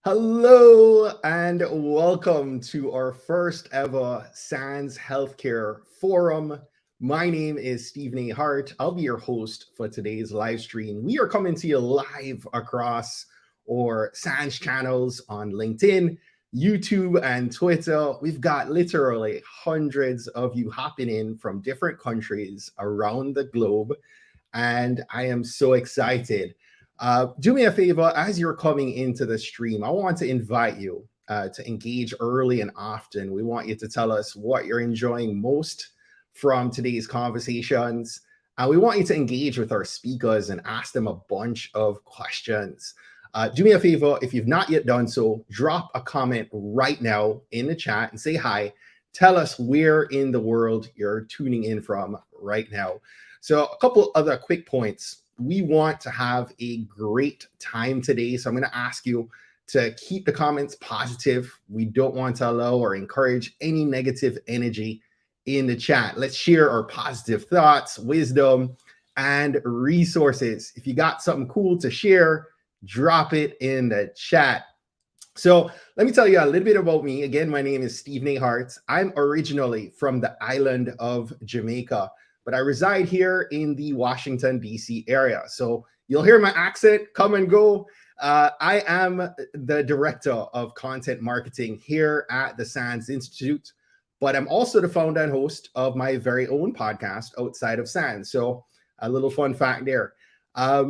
Hello and welcome to our first ever SANS Healthcare Forum. My name is Stephen Hart. I'll be your host for today's live stream. We are coming to you live across our SANS channels on LinkedIn, YouTube, and Twitter. We've got literally hundreds of you hopping in from different countries around the globe, and I am so excited. Do me a favor, as you're coming into the stream, I want to invite you to engage early and often. We want you to tell us what you're enjoying most from today's conversations. We want you to engage with our speakers and ask them a bunch of questions. Do me a favor, if you've not yet done so, drop a comment right now in the chat and say hi. Tell us where in the world you're tuning in from right now. So a couple other quick points. We want to have a great time today. So I'm going to ask you to keep the comments positive. We don't want to allow or encourage any negative energy in the chat. Let's share our positive thoughts, wisdom, and resources. If you got something cool to share, drop it in the chat. So let me tell you a little bit about me. Again, my name is Stephen Hart. I'm originally from the island of Jamaica, but I reside here in the Washington, D.C. area. So you'll hear my accent come and go. I am the director of content marketing here at the SANS Institute, but I'm also the founder and host of my very own podcast outside of SANS. So a little fun fact there. I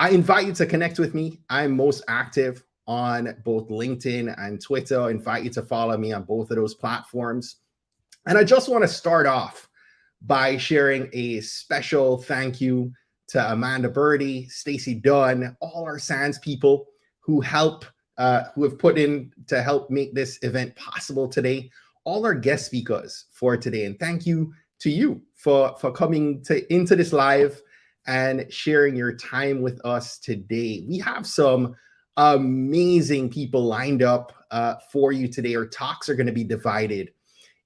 invite you to connect with me. I'm most active on both LinkedIn and Twitter. I invite you to follow me on both of those platforms. And I just want to start off by sharing a special thank you to Amanda Birdie, Stacy Dunn, all our SANS people who have put in to help make this event possible today, all our guest speakers for today. And thank you to you for coming into this live and sharing your time with us today. We have some amazing people lined up for you today. Our talks are going to be divided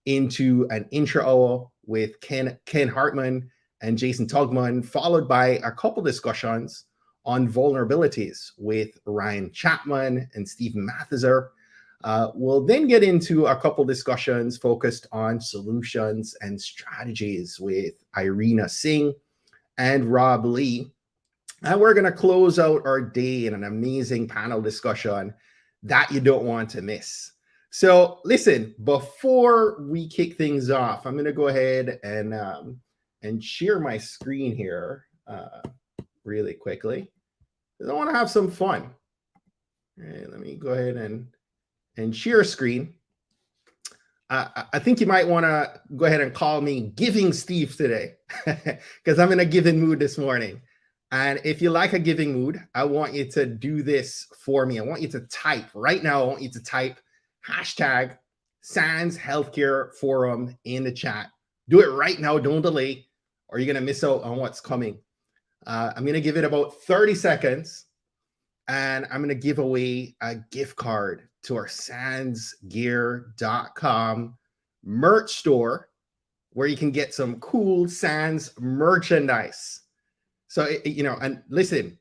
into an intro hour with Ken Hartman and Jason Tugman, followed by a couple discussions on vulnerabilities with Ryan Chapman and Stephen Mathezer. We'll then get into a couple discussions focused on solutions and strategies with Irina Singh and Rob Lee. And we're going to close out our day in an amazing panel discussion that you don't want to miss. So listen, before we kick things off, I'm going to go ahead and share my screen here really quickly. I want to have some fun. All right, let me go ahead and share screen. I think you might want to go ahead and call me Giving Steve today because I'm in a giving mood this morning. And if you like a giving mood, I want you to do this for me. I want you to type right now. I want you to type hashtag SANS Healthcare Forum in the chat. Do it right now. Don't delay, or you're going to miss out on what's coming. I'm going to give it about 30 seconds, and I'm going to give away a gift card to our sansgear.com merch store where you can get some cool SANS merchandise. So, and listen,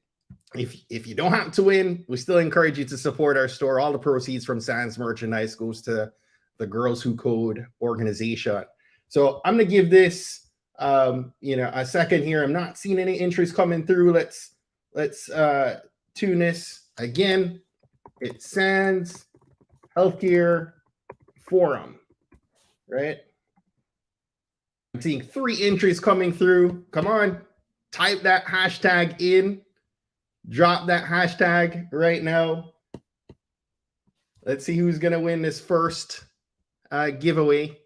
if you don't happen to win, we still encourage you to support our store. All the proceeds from SANS merchandise goes to the Girls Who Code organization. So I'm going to give this, a second here. I'm not seeing any entries coming through. Let's tune this again. It's SANS Healthcare Forum, right? I'm seeing 3 entries coming through. Come on, type that hashtag in. Drop that hashtag right now. Let's see who's going to win this first giveaway.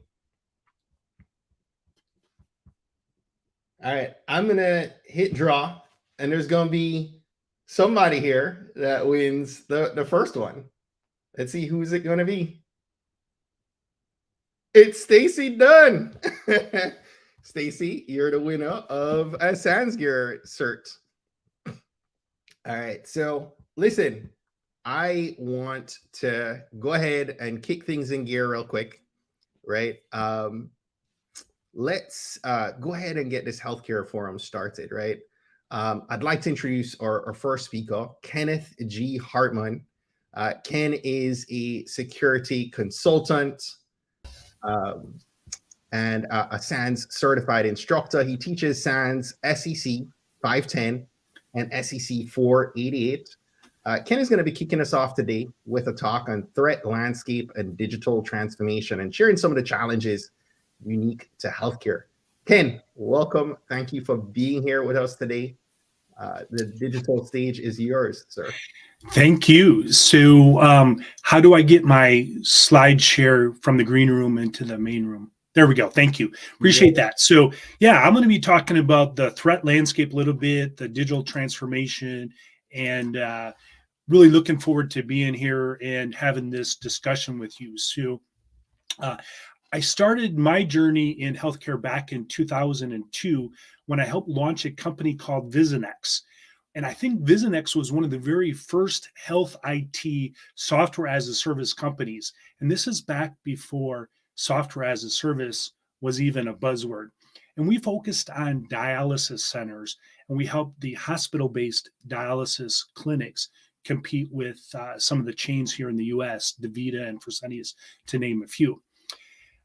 All right, I'm going to hit draw, and there's going to be somebody here that wins the first one. Let's see, who's it going to be? It's Stacy Dunn. Stacy, you're the winner of a SANS Gear cert. All right, so listen, I want to go ahead and kick things in gear real quick, right? Let's go ahead and get this healthcare forum started, right? I'd like to introduce our first speaker, Kenneth G. Hartman. Ken is a security consultant and a SANS certified instructor. He teaches SANS SEC 510 and SEC 488. Ken is going to be kicking us off today with a talk on threat landscape and digital transformation and sharing some of the challenges unique to healthcare. Ken, welcome. Thank you for being here with us today. The digital stage is yours, sir. Thank you. So how do I get my slide share from the green room into the main room? There we go. Thank you. Appreciate that. So yeah, I'm going to be talking about the threat landscape a little bit, the digital transformation, and really looking forward to being here and having this discussion with you. So I started my journey in healthcare back in 2002 when I helped launch a company called Visionex. And I think Visionex was one of the very first health IT software as a service companies. And this is back before software as a service was even a buzzword. And we focused on dialysis centers, and we helped the hospital-based dialysis clinics compete with some of the chains here in the US, DaVita and Fresenius, to name a few.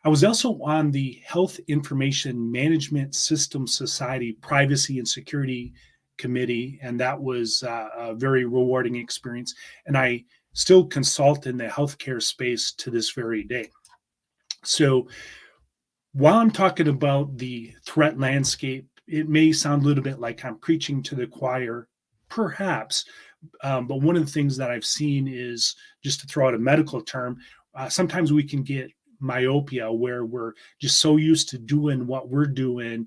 I was also on the Health Information Management Systems Society Privacy and Security Committee, and that was a very rewarding experience. And I still consult in the healthcare space to this very day. So while I'm talking about the threat landscape, it may sound a little bit like I'm preaching to the choir, perhaps, but one of the things that I've seen is, just to throw out a medical term, sometimes we can get myopia where we're just so used to doing what we're doing.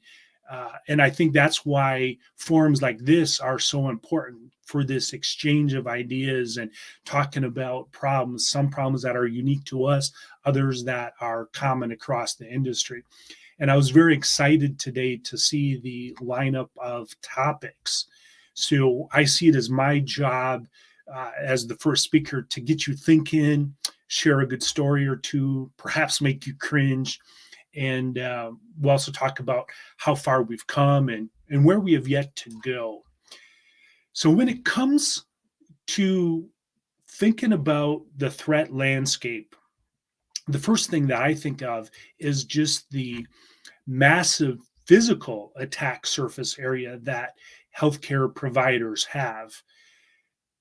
And I think that's why forums like this are so important for this exchange of ideas and talking about problems, some problems that are unique to us, others that are common across the industry. And I was very excited today to see the lineup of topics. So I see it as my job as the first speaker to get you thinking, share a good story or two, perhaps make you cringe. And we'll also talk about how far we've come and where we have yet to go. So when it comes to thinking about the threat landscape, the first thing that I think of is just the massive physical attack surface area that healthcare providers have.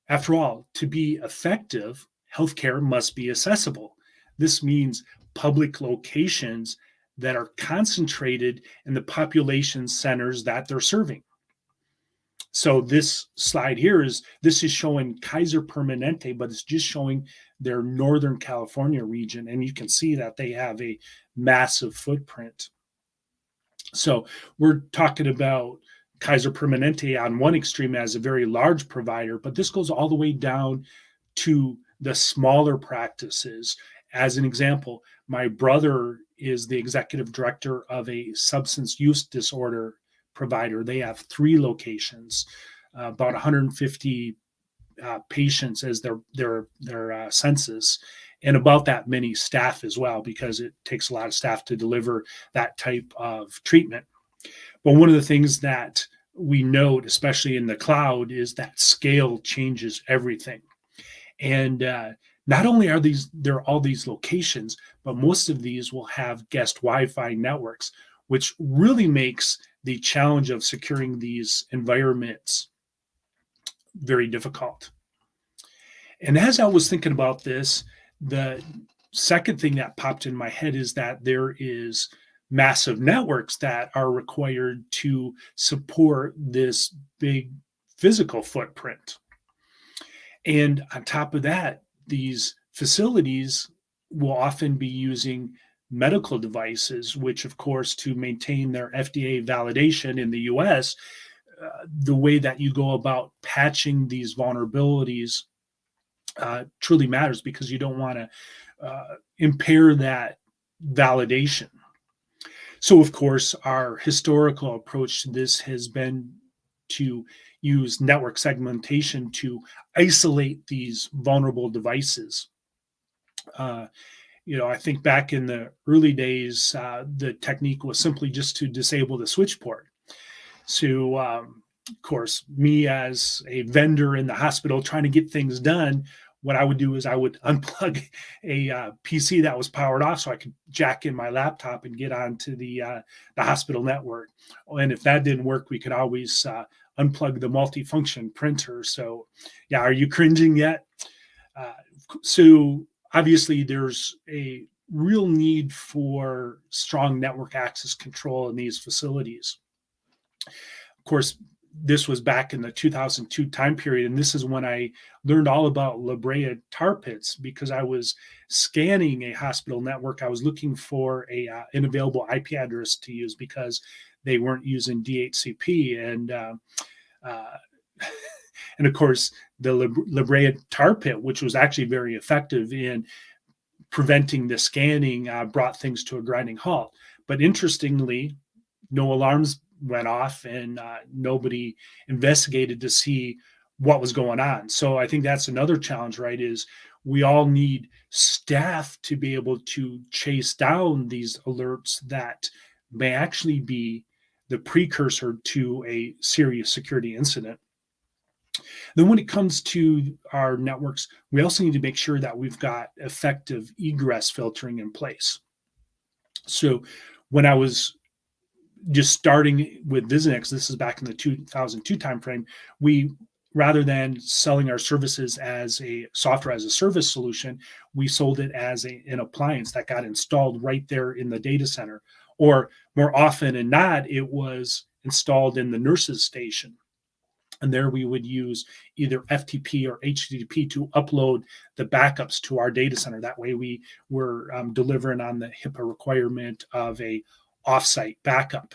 After all, to be effective, healthcare must be accessible. This means public locations that are concentrated in the population centers that they're serving. So this slide here is showing Kaiser Permanente, but it's just showing their Northern California region. And you can see that they have a massive footprint. So we're talking about Kaiser Permanente on one extreme as a very large provider, but this goes all the way down to the smaller practices. As an example, my brother is the executive director of a substance use disorder provider. They have 3 locations, about 150 patients as their census, and about that many staff as well, because it takes a lot of staff to deliver that type of treatment. But one of the things that we note, especially in the cloud, is that scale changes everything. And not only are there all these locations, but most of these will have guest Wi-Fi networks, which really makes the challenge of securing these environments very difficult. And as I was thinking about this, the second thing that popped in my head is that there is massive networks that are required to support this big physical footprint. And on top of that, these facilities will often be using medical devices, which, of course, to maintain their FDA validation in the US, the way that you go about patching these vulnerabilities truly matters, because you don't want to impair that validation. So, of course, our historical approach to this has been to use network segmentation to isolate these vulnerable devices. I think back in the early days, the technique was simply just to disable the switch port. So, of course, me as a vendor in the hospital trying to get things done, what I would do is I would unplug a PC that was powered off so I could jack in my laptop and get onto the hospital network. And if that didn't work, we could always unplug the multifunction printer. So yeah, are you cringing yet? So obviously there's a real need for strong network access control in these facilities. Of course, this was back in the 2002 time period, and this is when I learned all about La Brea tar pits because I was scanning a hospital network. I was looking for an available IP address to use because they weren't using DHCP, and and of course the La Brea tar pit, which was actually very effective in preventing the scanning, brought things to a grinding halt. But interestingly, no alarms went off and nobody investigated to see what was going on. So I think that's another challenge, right? Is we all need staff to be able to chase down these alerts that may actually be the precursor to a serious security incident. Then when it comes to our networks, we also need to make sure that we've got effective egress filtering in place. So when I was just starting with Vizinex, this is back in the 2002 timeframe, we, rather than selling our services as a software as a service solution, we sold it as an appliance that got installed right there in the data center. Or more often than not, it was installed in the nurse's station. And there we would use either FTP or HTTP to upload the backups to our data center. That way we were delivering on the HIPAA requirement of a offsite backup.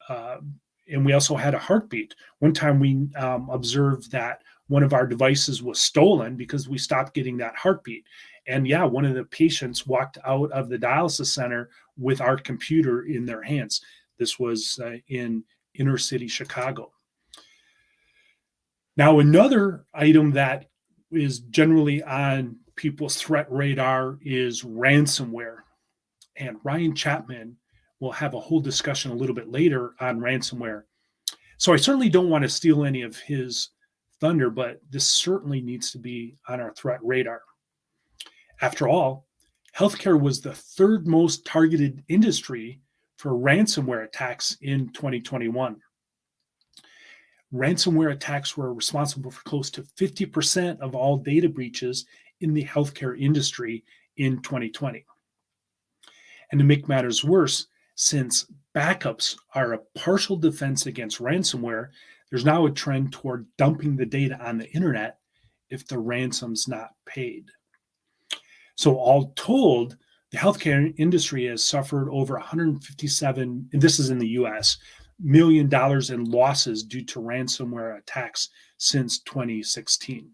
And we also had a heartbeat. One time we observed that one of our devices was stolen because we stopped getting that heartbeat. And yeah, one of the patients walked out of the dialysis center with our computer in their hands. This was in inner city Chicago. Now, another item that is generally on people's threat radar is ransomware. And Ryan Chapman will have a whole discussion a little bit later on ransomware. So I certainly don't want to steal any of his thunder, but this certainly needs to be on our threat radar. After all, healthcare was the third most targeted industry for ransomware attacks in 2021. Ransomware attacks were responsible for close to 50% of all data breaches in the healthcare industry in 2020. And to make matters worse, since backups are a partial defense against ransomware, there's now a trend toward dumping the data on the internet if the ransom's not paid. So all told, the healthcare industry has suffered over 157, and this is in the US, $1 million in losses due to ransomware attacks since 2016.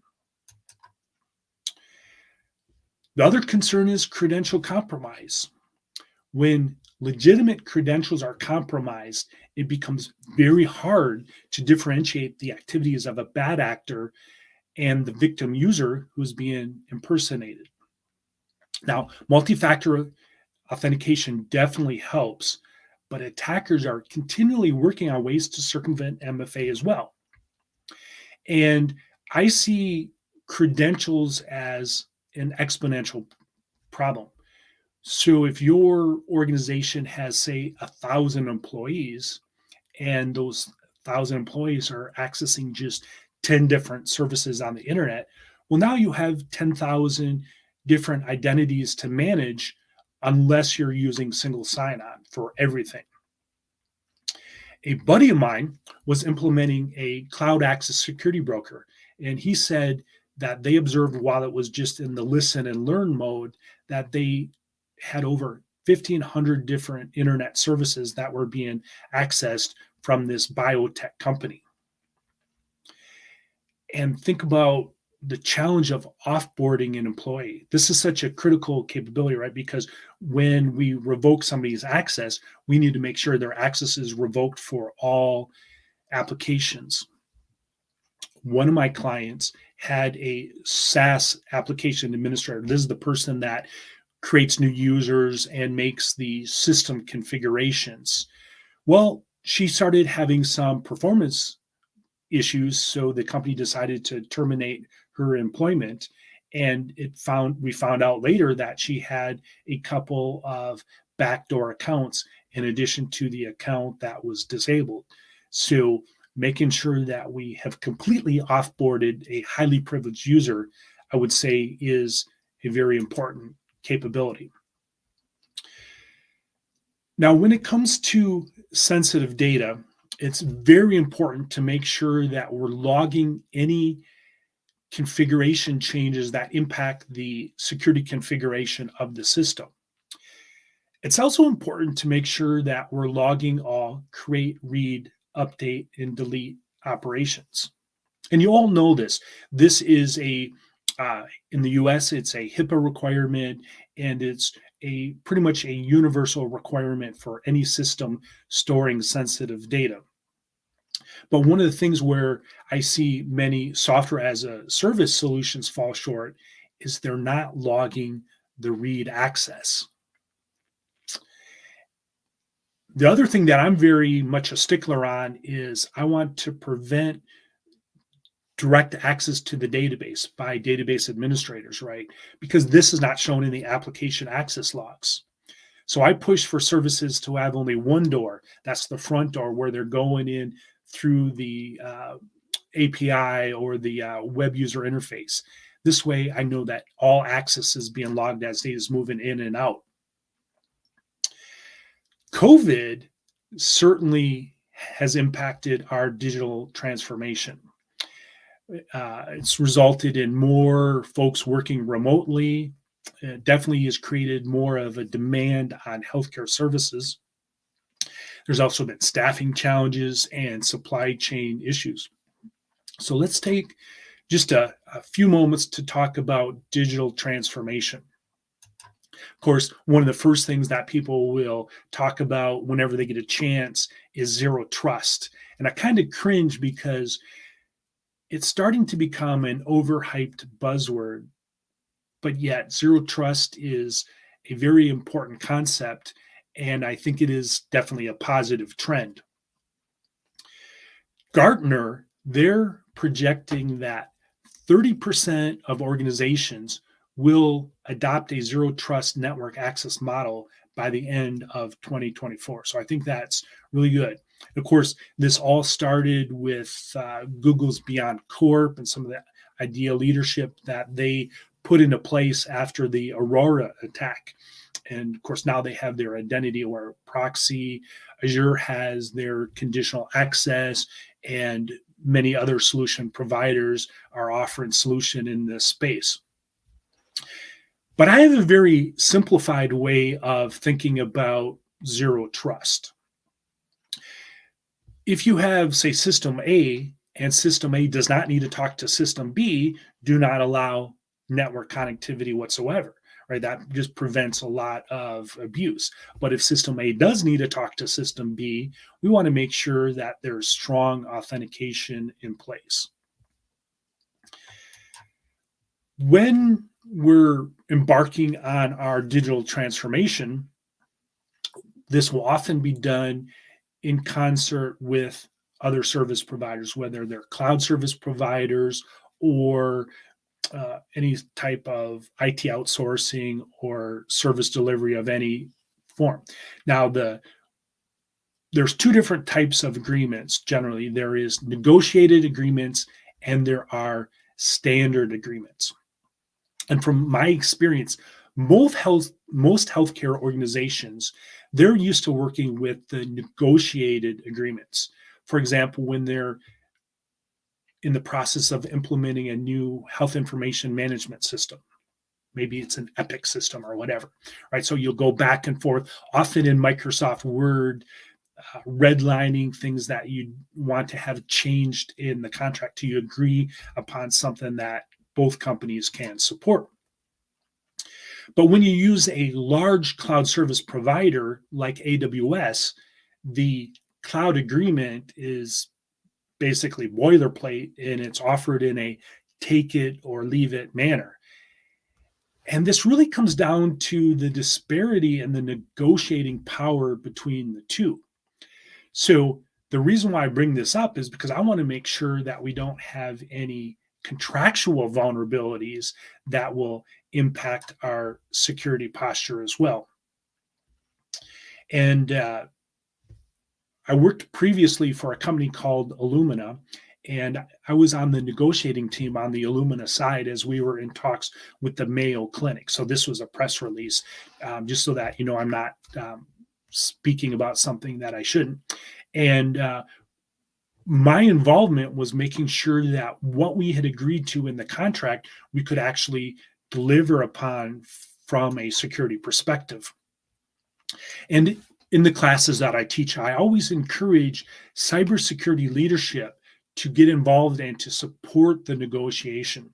The other concern is credential compromise. When legitimate credentials are compromised, it becomes very hard to differentiate the activities of a bad actor and the victim user who's being impersonated. Now, multi-factor authentication definitely helps, but attackers are continually working on ways to circumvent MFA as well. And I see credentials as an exponential problem. So if your organization has, say, 1,000 employees, and those 1,000 employees are accessing just 10 different services on the internet, well, now you have 10,000 different identities to manage unless you're using single sign-on for everything. A buddy of mine was implementing a cloud access security broker, and he said that they observed while it was just in the listen and learn mode that they had over 1,500 different internet services that were being accessed from this biotech company. And think about the challenge of offboarding an employee. This is such a critical capability, right? Because when we revoke somebody's access, we need to make sure their access is revoked for all applications. One of my clients had a SaaS application administrator. This is the person that creates new users and makes the system configurations. Well, she started having some performance issues, so the company decided to terminate her employment. And we found out later that she had a couple of backdoor accounts in addition to the account that was disabled. So making sure that we have completely offboarded a highly privileged user, I would say, is a very important capability. Now, when it comes to sensitive data, it's very important to make sure that we're logging any configuration changes that impact the security configuration of the system. It's also important to make sure that we're logging all create, read, update, and delete operations. And you all know this. This is in the US, it's a HIPAA requirement, and it's pretty much a universal requirement for any system storing sensitive data. But one of the things where I see many software as a service solutions fall short is they're not logging the read access. The other thing that I'm very much a stickler on is I want to prevent direct access to the database by database administrators, right? Because this is not shown in the application access logs. So I push for services to have only one door. That's the front door where they're going in through the API or the web user interface. This way, I know that all access is being logged as data is moving in and out. COVID certainly has impacted our digital transformation. It's resulted in more folks working remotely. It definitely has created more of a demand on healthcare services. There's also been staffing challenges and supply chain issues. So let's take just a few moments to talk about digital transformation. Of course, one of the first things that people will talk about whenever they get a chance is zero trust. And I kind of cringe because it's starting to become an overhyped buzzword, but yet zero trust is a very important concept, and I think it is definitely a positive trend. Gartner, they're projecting that 30% of organizations will adopt a zero trust network access model by the end of 2024. So I think that's really good. Of course, this all started with Google's Beyond Corp and some of the idea leadership that they put into place after the Aurora attack. And of course, now they have their identity aware proxy. Azure has their conditional access, and many other solution providers are offering solution in this space. But I have a very simplified way of thinking about zero trust. If you have, say, system A, and system A does not need to talk to system B, do not allow network connectivity whatsoever, right? That just prevents a lot of abuse. But if system A does need to talk to system B, we want to make sure that there's strong authentication in place. When we're embarking on our digital transformation, this will often be done in concert with other service providers, whether they're cloud service providers or any type of IT outsourcing or service delivery of any form. Now, there's two different types of agreements. Generally, there is negotiated agreements and there are standard agreements. And from my experience, most healthcare organizations, they're used to working with the negotiated agreements. For example, when they're in the process of implementing a new health information management system, maybe it's an Epic system or whatever, right? So you'll go back and forth, often in Microsoft Word, redlining things that you want to have changed in the contract till you agree upon something that both companies can support. But when you use a large cloud service provider like AWS, the cloud agreement is basically boilerplate and it's offered in a take it or leave it manner. And this really comes down to the disparity and the negotiating power between the two. So the reason why I bring this up is because I want to make sure that we don't have any contractual vulnerabilities that will impact our security posture as well. And I worked previously for a company called Illumina, and I was on the negotiating team on the Illumina side as we were in talks with the Mayo Clinic. So this was a press release, just so that, I'm not speaking about something that I shouldn't. And my involvement was making sure that what we had agreed to in the contract, we could actually deliver upon from a security perspective. And in the classes that I teach, I always encourage cybersecurity leadership to get involved and to support the negotiation.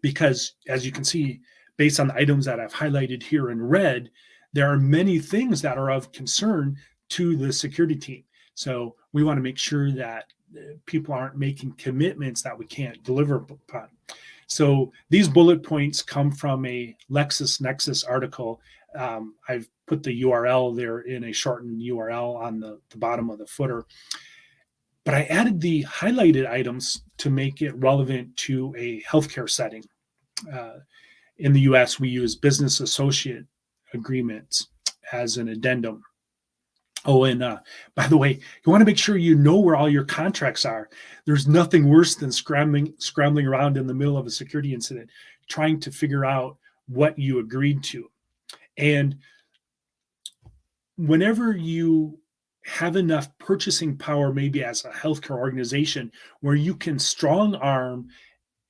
Because as you can see, based on the items that I've highlighted here in red, there are many things that are of concern to the security team. So we want to make sure that people aren't making commitments that we can't deliver upon. So these bullet points come from a LexisNexis article. I've put the URL there in a shortened URL on the bottom of the footer. But I added the highlighted items to make it relevant to a healthcare setting. In the US, we use business associate agreements as an addendum. Oh, and by the way, you want to make sure you know where all your contracts are. There's nothing worse than scrambling around in the middle of a security incident, trying to figure out what you agreed to. And whenever you have enough purchasing power, maybe as a healthcare organization, where you can strong arm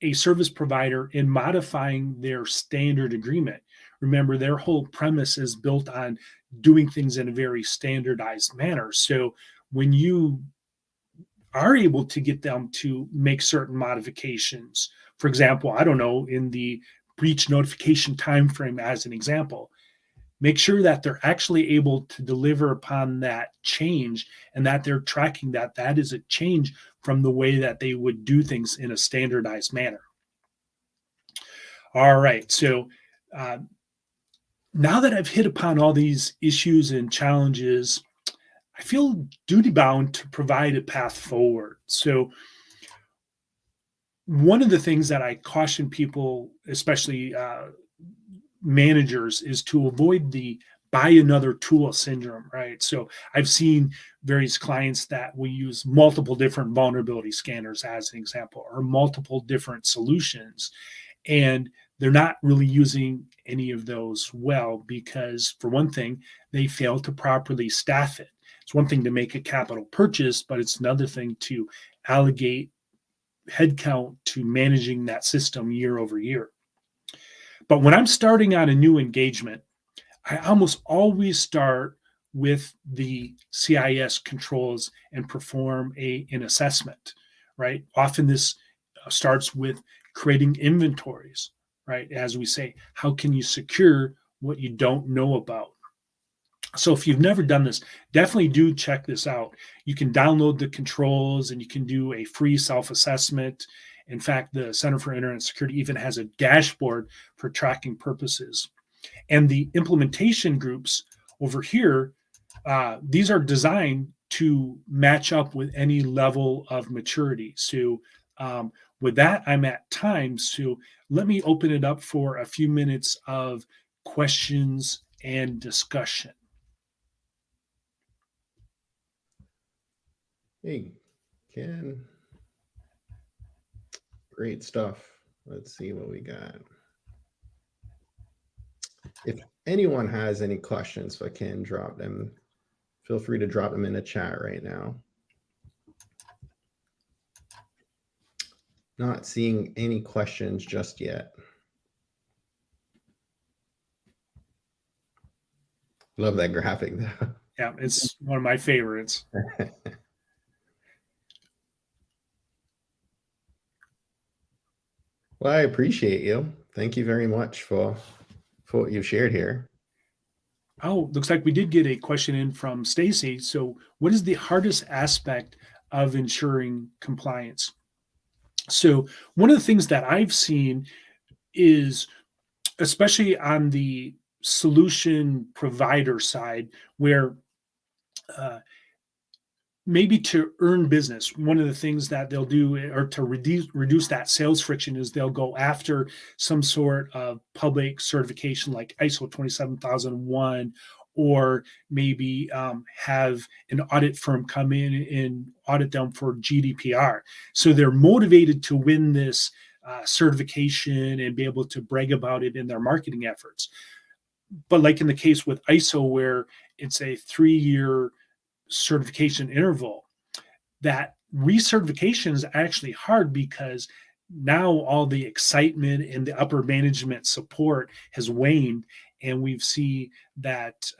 a service provider in modifying their standard agreement. Remember, their whole premise is built on doing things in a very standardized manner. So when you are able to get them to make certain modifications, for example, I don't know, in the breach notification timeframe as an example, make sure that they're actually able to deliver upon that change and that they're tracking that that is a change from the way that they would do things in a standardized manner. All right, so now that I've hit upon all these issues and challenges, I feel duty-bound to provide a path forward. So one of the things that I caution people, especially managers, is to avoid the buy another tool syndrome, right? So I've seen various clients that will use multiple different vulnerability scanners as an example, or multiple different solutions. And they're not really using any of those well because, for one thing, they fail to properly staff it. It's one thing to make a capital purchase, but it's another thing to allocate headcount to managing that system year over year. But when I'm starting on a new engagement, I almost always start with the CIS controls and perform an assessment, right? Often this starts with creating inventories, right? As we say, how can you secure what you don't know about? So if you've never done this, definitely do check this out. You can download the controls and you can do a free self-assessment. In fact, the Center for Internet Security even has a dashboard for tracking purposes. And the implementation groups over here, these are designed to match up with any level of maturity. So with that, I'm at time. So let me open it up for a few minutes of questions and discussion. Hey, Ken. Great stuff. Let's see what we got. If anyone has any questions, if I can drop them, feel free to drop them in the chat right now. Not seeing any questions just yet. Love that graphic though. Yeah, it's one of my favorites. Well, I appreciate you. Thank you very much for what you've shared here. Oh, looks like we did get a question in from Stacy. So what is the hardest aspect of ensuring compliance? So one of the things that I've seen is, especially on the solution provider side, where maybe to earn business, one of the things that they'll do, or to reduce that sales friction, is they'll go after some sort of public certification like ISO 27001, or maybe have an audit firm come in and audit them for GDPR. So they're motivated to win this certification and be able to brag about it in their marketing efforts. But like in the case with ISO, where it's a 3-year certification interval, that recertification is actually hard, because now all the excitement and the upper management support has waned. And we've seen that,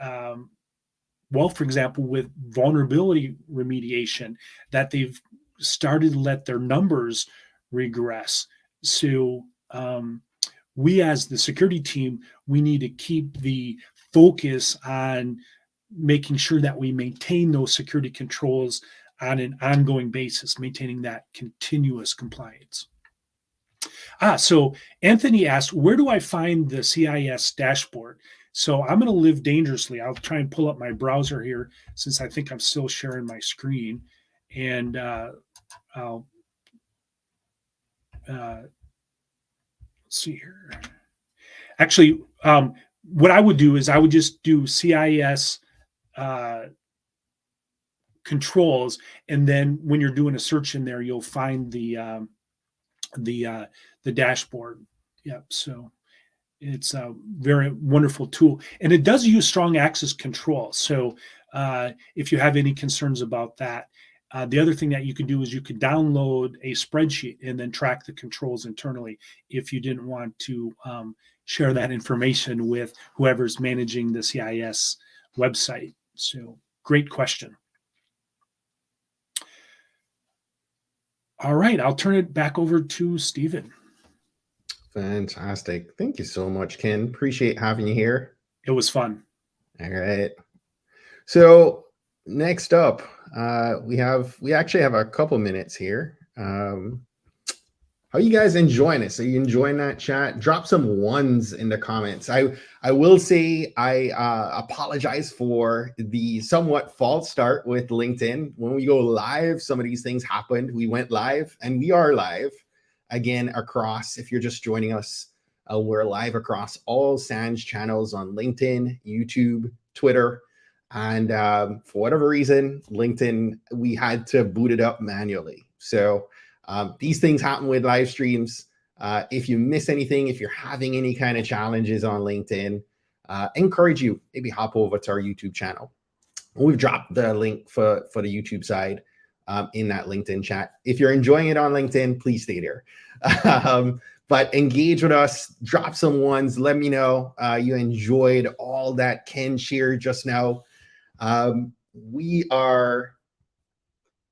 well, for example, with vulnerability remediation, that they've started to let their numbers regress. So we, as the security team, we need to keep the focus on making sure that we maintain those security controls on an ongoing basis, maintaining that continuous compliance. So Anthony asked, where do I find the CIS dashboard? So I'm going to live dangerously. I'll try and pull up my browser here, since I think I'm still sharing my screen. And I'll let's see here. Actually, what I would do is I would just do CIS controls, and then when you're doing a search in there, you'll find the dashboard. Yep. So it's a very wonderful tool, and it does use strong access control. So if you have any concerns about that, the other thing that you can do is you could download a spreadsheet and then track the controls internally, if you didn't want to share that information with whoever's managing the CIS website. So great question. All right, I'll turn it back over to Stephen. Fantastic. Thank you so much, Ken. Appreciate having you here. It was fun. All right. So next up, we actually have a couple minutes here. How are you guys enjoying this? Are you enjoying that chat? Drop some ones in the comments. I will say I apologize for the somewhat false start with LinkedIn. When we go live, some of these things happened. We went live, and we are live again across, if you're just joining us, we're live across all SANS channels on LinkedIn, YouTube, Twitter. And for whatever reason, LinkedIn, we had to boot it up manually. So these things happen with live streams. If you miss anything, if you're having any kind of challenges on LinkedIn, encourage you, maybe hop over to our YouTube channel. We've dropped the link for the YouTube side in that LinkedIn chat. If you're enjoying it on LinkedIn, please stay there. But engage with us, drop some ones, let me know you enjoyed all that Ken shared just now. We are,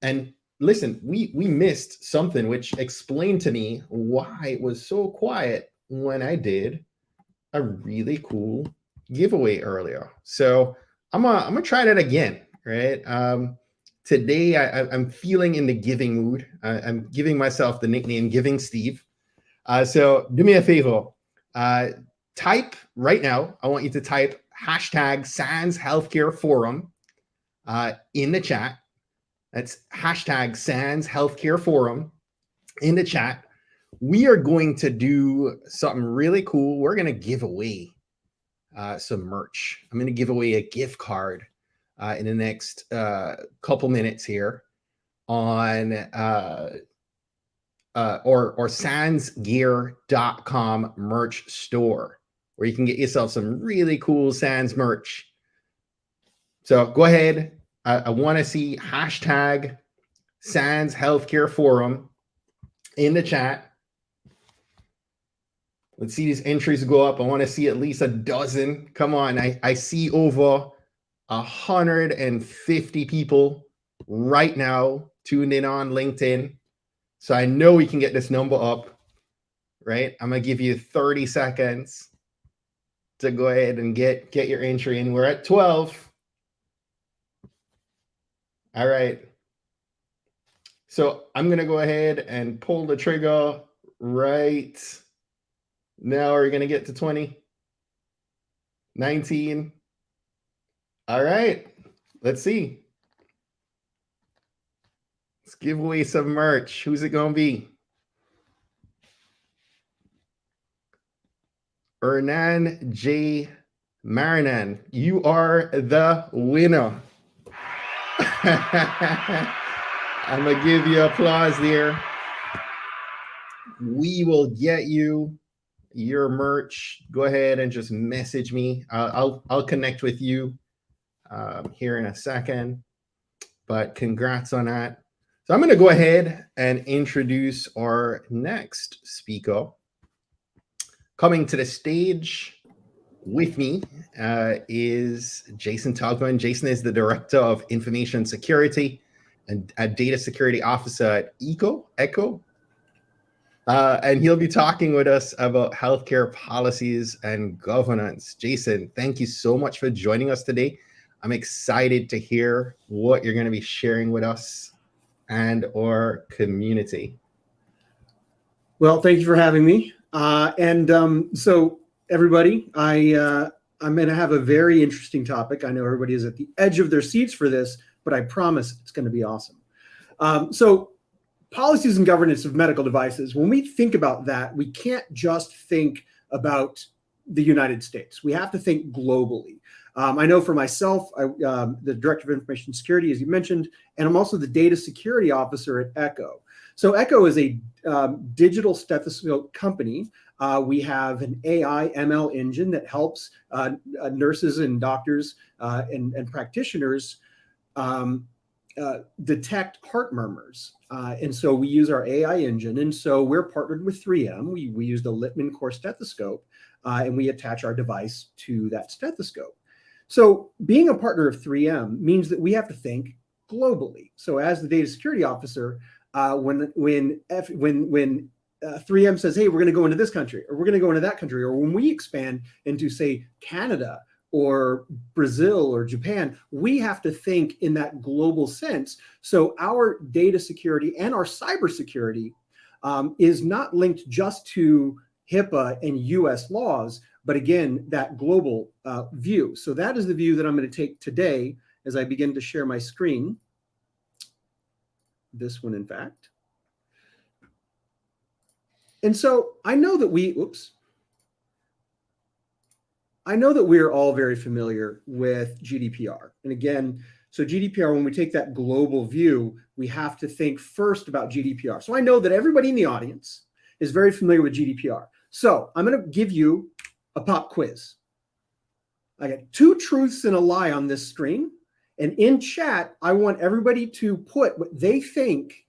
and listen, we missed something which explained to me why it was so quiet when I did a really cool giveaway earlier. So I'm gonna try that again, right? Today I'm feeling in the giving mood. I'm giving myself the nickname Giving Steve. So do me a favor. Type right now. I want you to type hashtag SANS Healthcare Forum in the chat. That's hashtag SANS Healthcare Forum in the chat. We are going to do something really cool. We're going to give away some merch. I'm going to give away a gift card in the next couple minutes here on or sansgear.com merch store, where you can get yourself some really cool SANS merch. So go ahead. I want to see hashtag SANS Healthcare Forum in the chat. Let's see these entries go up. I want to see at least a dozen. Come on. I see over 150 people right now tuned in on LinkedIn. So I know we can get this number up, right? I'm going to give you 30 seconds to go ahead and get your entry in. We're at 12. All right. So I'm going to go ahead and pull the trigger right now. We're going to get to 20, 19. All right. Let's see. Let's give away some merch. Who's it going to be? Hernan J. Marinan, you are the winner. I'm going to give you applause there. We will get you your merch. Go ahead and just message me. I'll connect with you here in a second. But congrats on that. So I'm going to go ahead and introduce our next speaker. Coming to the stage with me is Jason Tugman. Jason is the Director of Information Security and a Data Security Officer at Echo. And he'll be talking with us about healthcare policies and governance. Jason, thank you so much for joining us today. I'm excited to hear what you're going to be sharing with us and our community. Well, thank you for having me. So everybody, I'm going to have a very interesting topic. I know everybody is at the edge of their seats for this, but I promise it's going to be awesome. So policies and governance of medical devices, when we think about that, we can't just think about the United States. We have to think globally. I know for myself, the Director of Information Security, as you mentioned, and I'm also the Data Security Officer at Echo. So Echo is a digital stethoscope company. We have an AI ML engine that helps nurses and doctors and practitioners detect heart murmurs. And so we use our AI engine. And so we're partnered with 3M. We use the Littman Core stethoscope, and we attach our device to that stethoscope. So being a partner of 3M means that we have to think globally. So as the data security officer, when 3M says, hey, we're going to go into this country, or we're going to go into that country, or when we expand into, say, Canada or Brazil or Japan, we have to think in that global sense. So our data security and our cybersecurity is not linked just to HIPAA and US laws, but again, that global view. So that is the view that I'm going to take today as I begin to share my screen. This one, in fact. And so I know that we're all very familiar with GDPR. And again, so GDPR, when we take that global view, we have to think first about GDPR. So I know that everybody in the audience is very familiar with GDPR. So I'm going to give you a pop quiz. I got 2 truths and a lie on this screen. And in chat, I want everybody to put what they think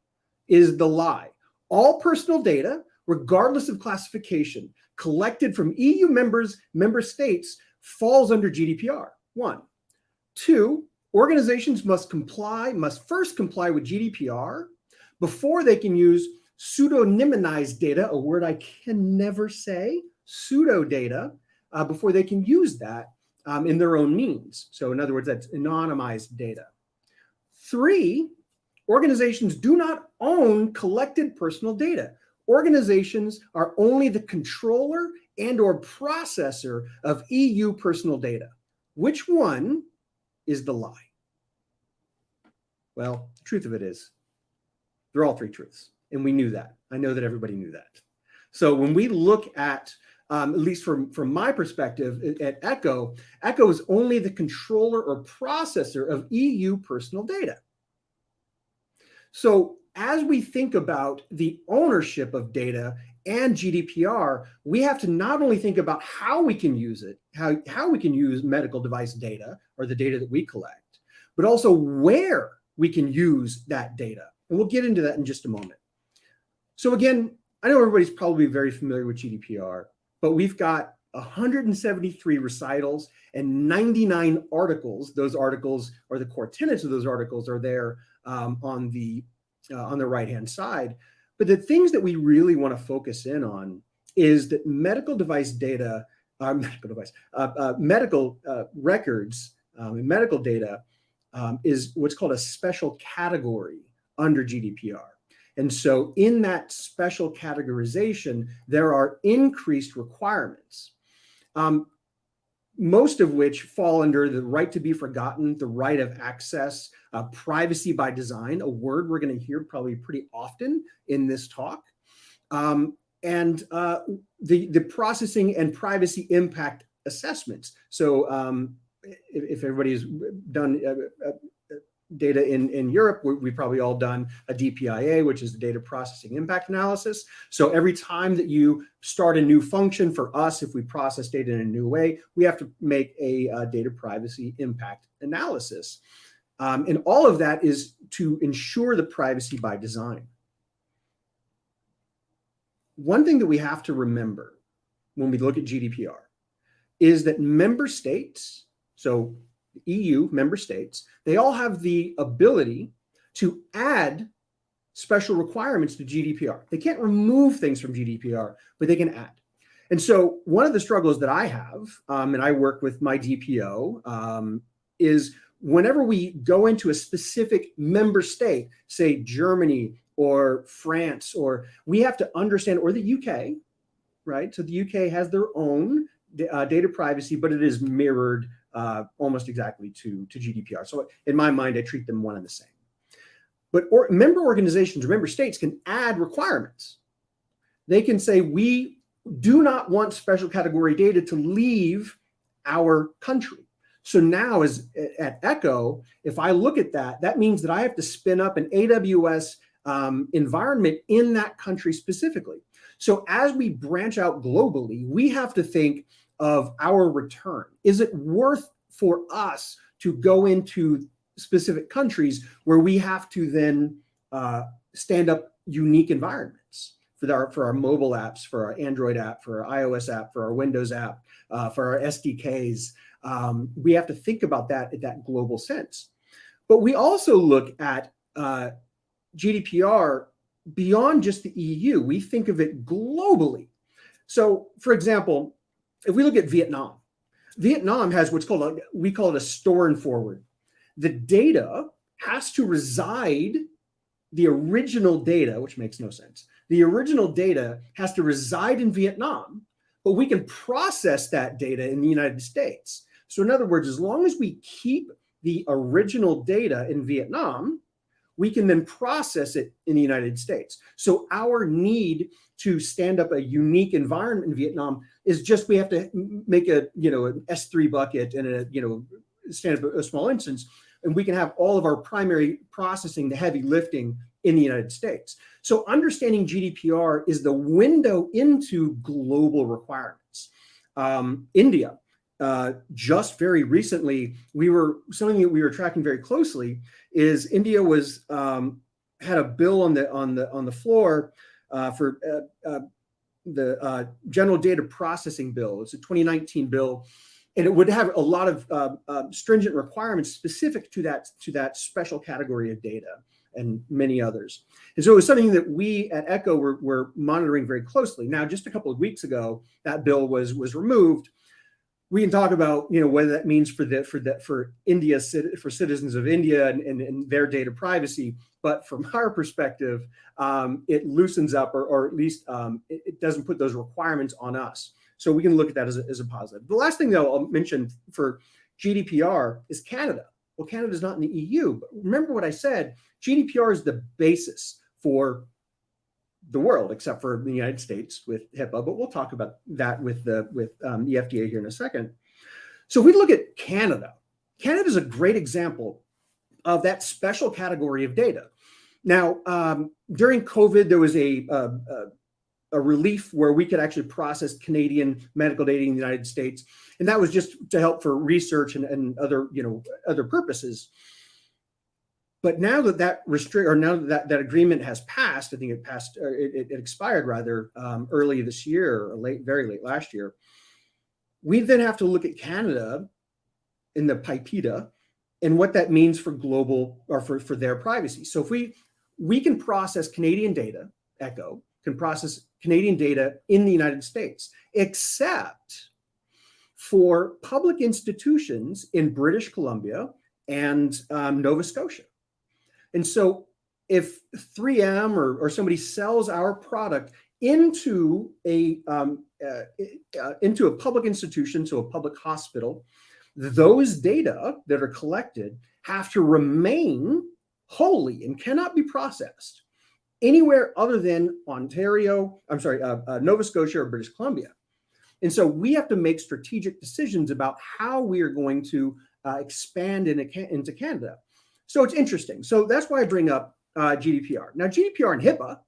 is the lie. All personal data, regardless of classification, collected from EU member states falls under GDPR. 1. 2, organizations must first comply with GDPR before they can use pseudonymized data, a word I can never say, pseudo data, before they can use that in their own means. So in other words, that's anonymized data. 3, organizations do not own collected personal data. Organizations are only the controller and or processor of EU personal data. Which one is the lie? Well, the truth of it is, they're all 3 truths. And we knew that. I know that everybody knew that. So when we look at least from my perspective at Echo is only the controller or processor of EU personal data. So as we think about the ownership of data and GDPR, we have to not only think about how we can use it, how we can use medical device data or the data that we collect, but also where we can use that data. And we'll get into that in just a moment. So again, I know everybody's probably very familiar with GDPR, but we've got 173 recitals and 99 articles. Those articles, or the core tenets of those articles, are there on the right-hand side. But the things that we really want to focus in on is that medical device data, medical records and medical data is what's called a special category under GDPR. And so in that special categorization, there are increased requirements. most of which fall under the right to be forgotten, the right of access, privacy by design, a word we're going to hear probably pretty often in this talk, and the processing and privacy impact assessments. So if everybody's done data in Europe, we've probably all done a DPIA, which is the data processing impact analysis. So every time that you start a new function for us, if we process data in a new way, we have to make a data privacy impact analysis. And all of that is to ensure the privacy by design. One thing that we have to remember when we look at GDPR is that member states, so EU member states, they all have the ability to add special requirements to GDPR. They can't remove things from GDPR, but they can add. And so one of the struggles that I have, and I work with my DPO, is whenever we go into a specific member state, say Germany or France, or we have to understand, or the UK, right? So the UK has their own data privacy, but it is mirrored almost exactly to GDPR. So in my mind, I treat them one and the same. But member organizations or member states can add requirements. They can say, we do not want special category data to leave our country. So now at Echo, if I look at that, that means that I have to spin up an AWS environment in that country specifically. So as we branch out globally, we have to think of our return. Is it worth for us to go into specific countries where we have to then stand up unique environments for our mobile apps, for our Android app, for our iOS app, for our Windows app, for our SDKs? We have to think about that at that global sense. But we also look at GDPR beyond just the EU. We think of it globally. So, for example, if we look at Vietnam, Vietnam has what's called, we call it a store and forward. The data has to reside, the original data, which makes no sense. The original data has to reside in Vietnam, but we can process that data in the United States. So in other words, as long as we keep the original data in Vietnam, we can then process it in the United States. So our need to stand up a unique environment in Vietnam is just, we have to make an S3 bucket and stand up a small instance, and we can have all of our primary processing, the heavy lifting, in the United States. So understanding GDPR is the window into global requirements. India, just very recently, something that we were tracking very closely is India had a bill on the floor for the General Data Processing Bill. It's a 2019 bill, and it would have a lot of stringent requirements specific to that special category of data and many others. And so it was something that we at Echo were monitoring very closely. Now, just a couple of weeks ago, that bill was removed. We can talk about whether that means for India, for citizens of India and their data privacy. But from our perspective, it loosens up, or at least it doesn't put those requirements on us. So we can look at that as a positive. The last thing that I'll mention for GDPR is Canada. Well, Canada is not in the EU, but remember what I said. GDPR is the basis for the world, except for the United States with HIPAA, but we'll talk about that with the FDA here in a second. So if we look at Canada, Canada is a great example of that special category of data. Now, during COVID, there was a relief where we could actually process Canadian medical data in the United States, and that was just to help for research and other purposes. But now that agreement has passed, I think it passed, it expired rather early this year, or very late last year. We then have to look at Canada in the PIPEDA and what that means for global, or for their privacy. So if we can process Canadian data, Echo can process Canadian data in the United States, except for public institutions in British Columbia and Nova Scotia. And so if 3M or somebody sells our product into a public institution, so a public hospital, those data that are collected have to remain holy and cannot be processed anywhere other than Nova Scotia or British Columbia. And so we have to make strategic decisions about how we are going to expand into Canada. So it's interesting. So that's why I bring up GDPR. Now, GDPR and HIPAA,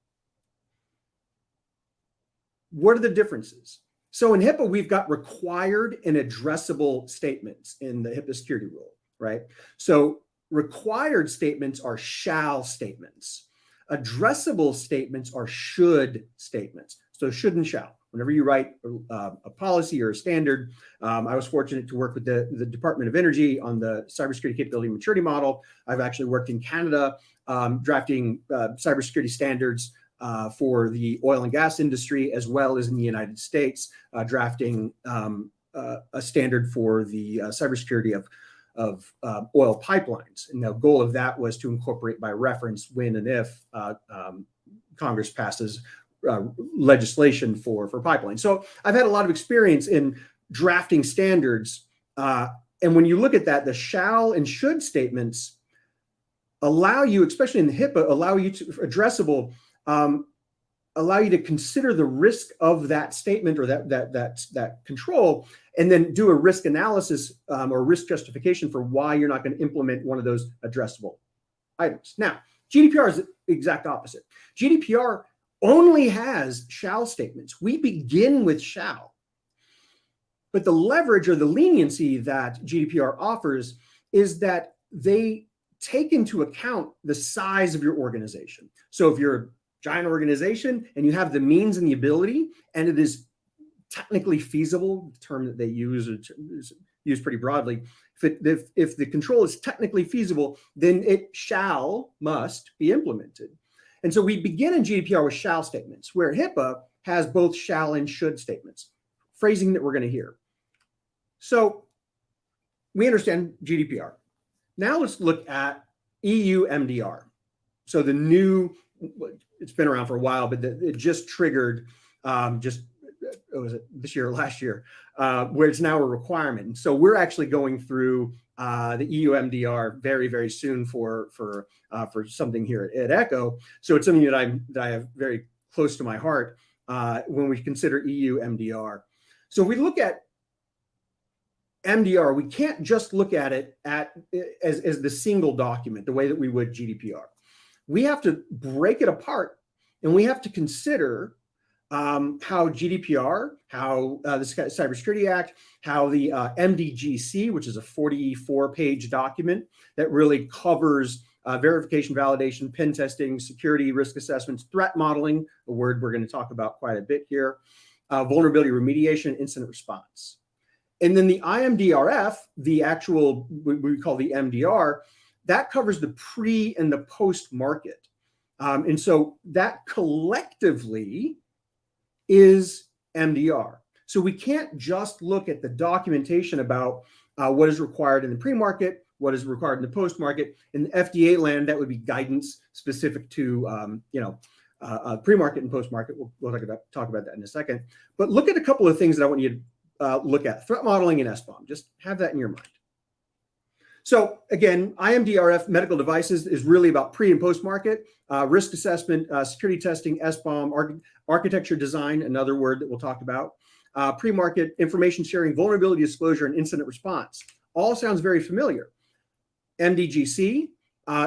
what are the differences? So in HIPAA, we've got required and addressable statements in the HIPAA security rule, right? So required statements are shall statements. Addressable statements are should statements. So should and shall. Whenever you write a policy or a standard, I was fortunate to work with the Department of Energy on the cybersecurity capability maturity model. I've actually worked in Canada drafting cybersecurity standards for the oil and gas industry, as well as in the United States, drafting a standard for the cybersecurity of oil pipelines. And the goal of that was to incorporate by reference when and if Congress passes legislation for pipelines. So I've had a lot of experience in drafting standards. And when you look at that, the shall and should statements allow you, especially in the HIPAA, allow you to addressable, allow you to consider the risk of that statement or that control, and then do a risk analysis or risk justification for why you're not going to implement one of those addressable items. Now, GDPR is the exact opposite. GDPR only has shall statements. We begin with shall. But the leverage or the leniency that GDPR offers is that they take into account the size of your organization. So if you're a giant organization and you have the means and the ability, and it is technically feasible, the term that they use is used pretty broadly, if the control is technically feasible, then it must be implemented. And so we begin in GDPR with shall statements, where HIPAA has both shall and should statements, phrasing that we're going to hear. So we understand GDPR. Now let's look at EU MDR. So the new, it's been around for a while, but it just triggered was it this year or last year, where it's now a requirement. And so we're actually going through the EU MDR very, very soon for something here at Echo. So it's something that I have very close to my heart when we consider EU MDR. So if we look at MDR, we can't just look at it as the single document, the way that we would GDPR. We have to break it apart, and we have to consider how GDPR, how the Cybersecurity Act, how the MDGC, which is a 44-page document that really covers verification, validation, pen testing, security, risk assessments, threat modeling, a word we're going to talk about quite a bit here, vulnerability remediation, incident response. And then the IMDRF, the actual, we call the MDR, that covers the pre and the post market. And so that collectively is MDR. So we can't just look at the documentation about what is required in the pre-market, what is required in the post-market. In the FDA land, that would be guidance specific to pre-market and post-market. We'll talk about that in a second. But look at a couple of things that I want you to look at: threat modeling and SBOM. Just have that in your mind. So again, IMDRF medical devices is really about pre and post-market, risk assessment, security testing, SBOM, architecture design, another word that we'll talk about, pre-market, information sharing, vulnerability disclosure, and incident response. All sounds very familiar. MDGC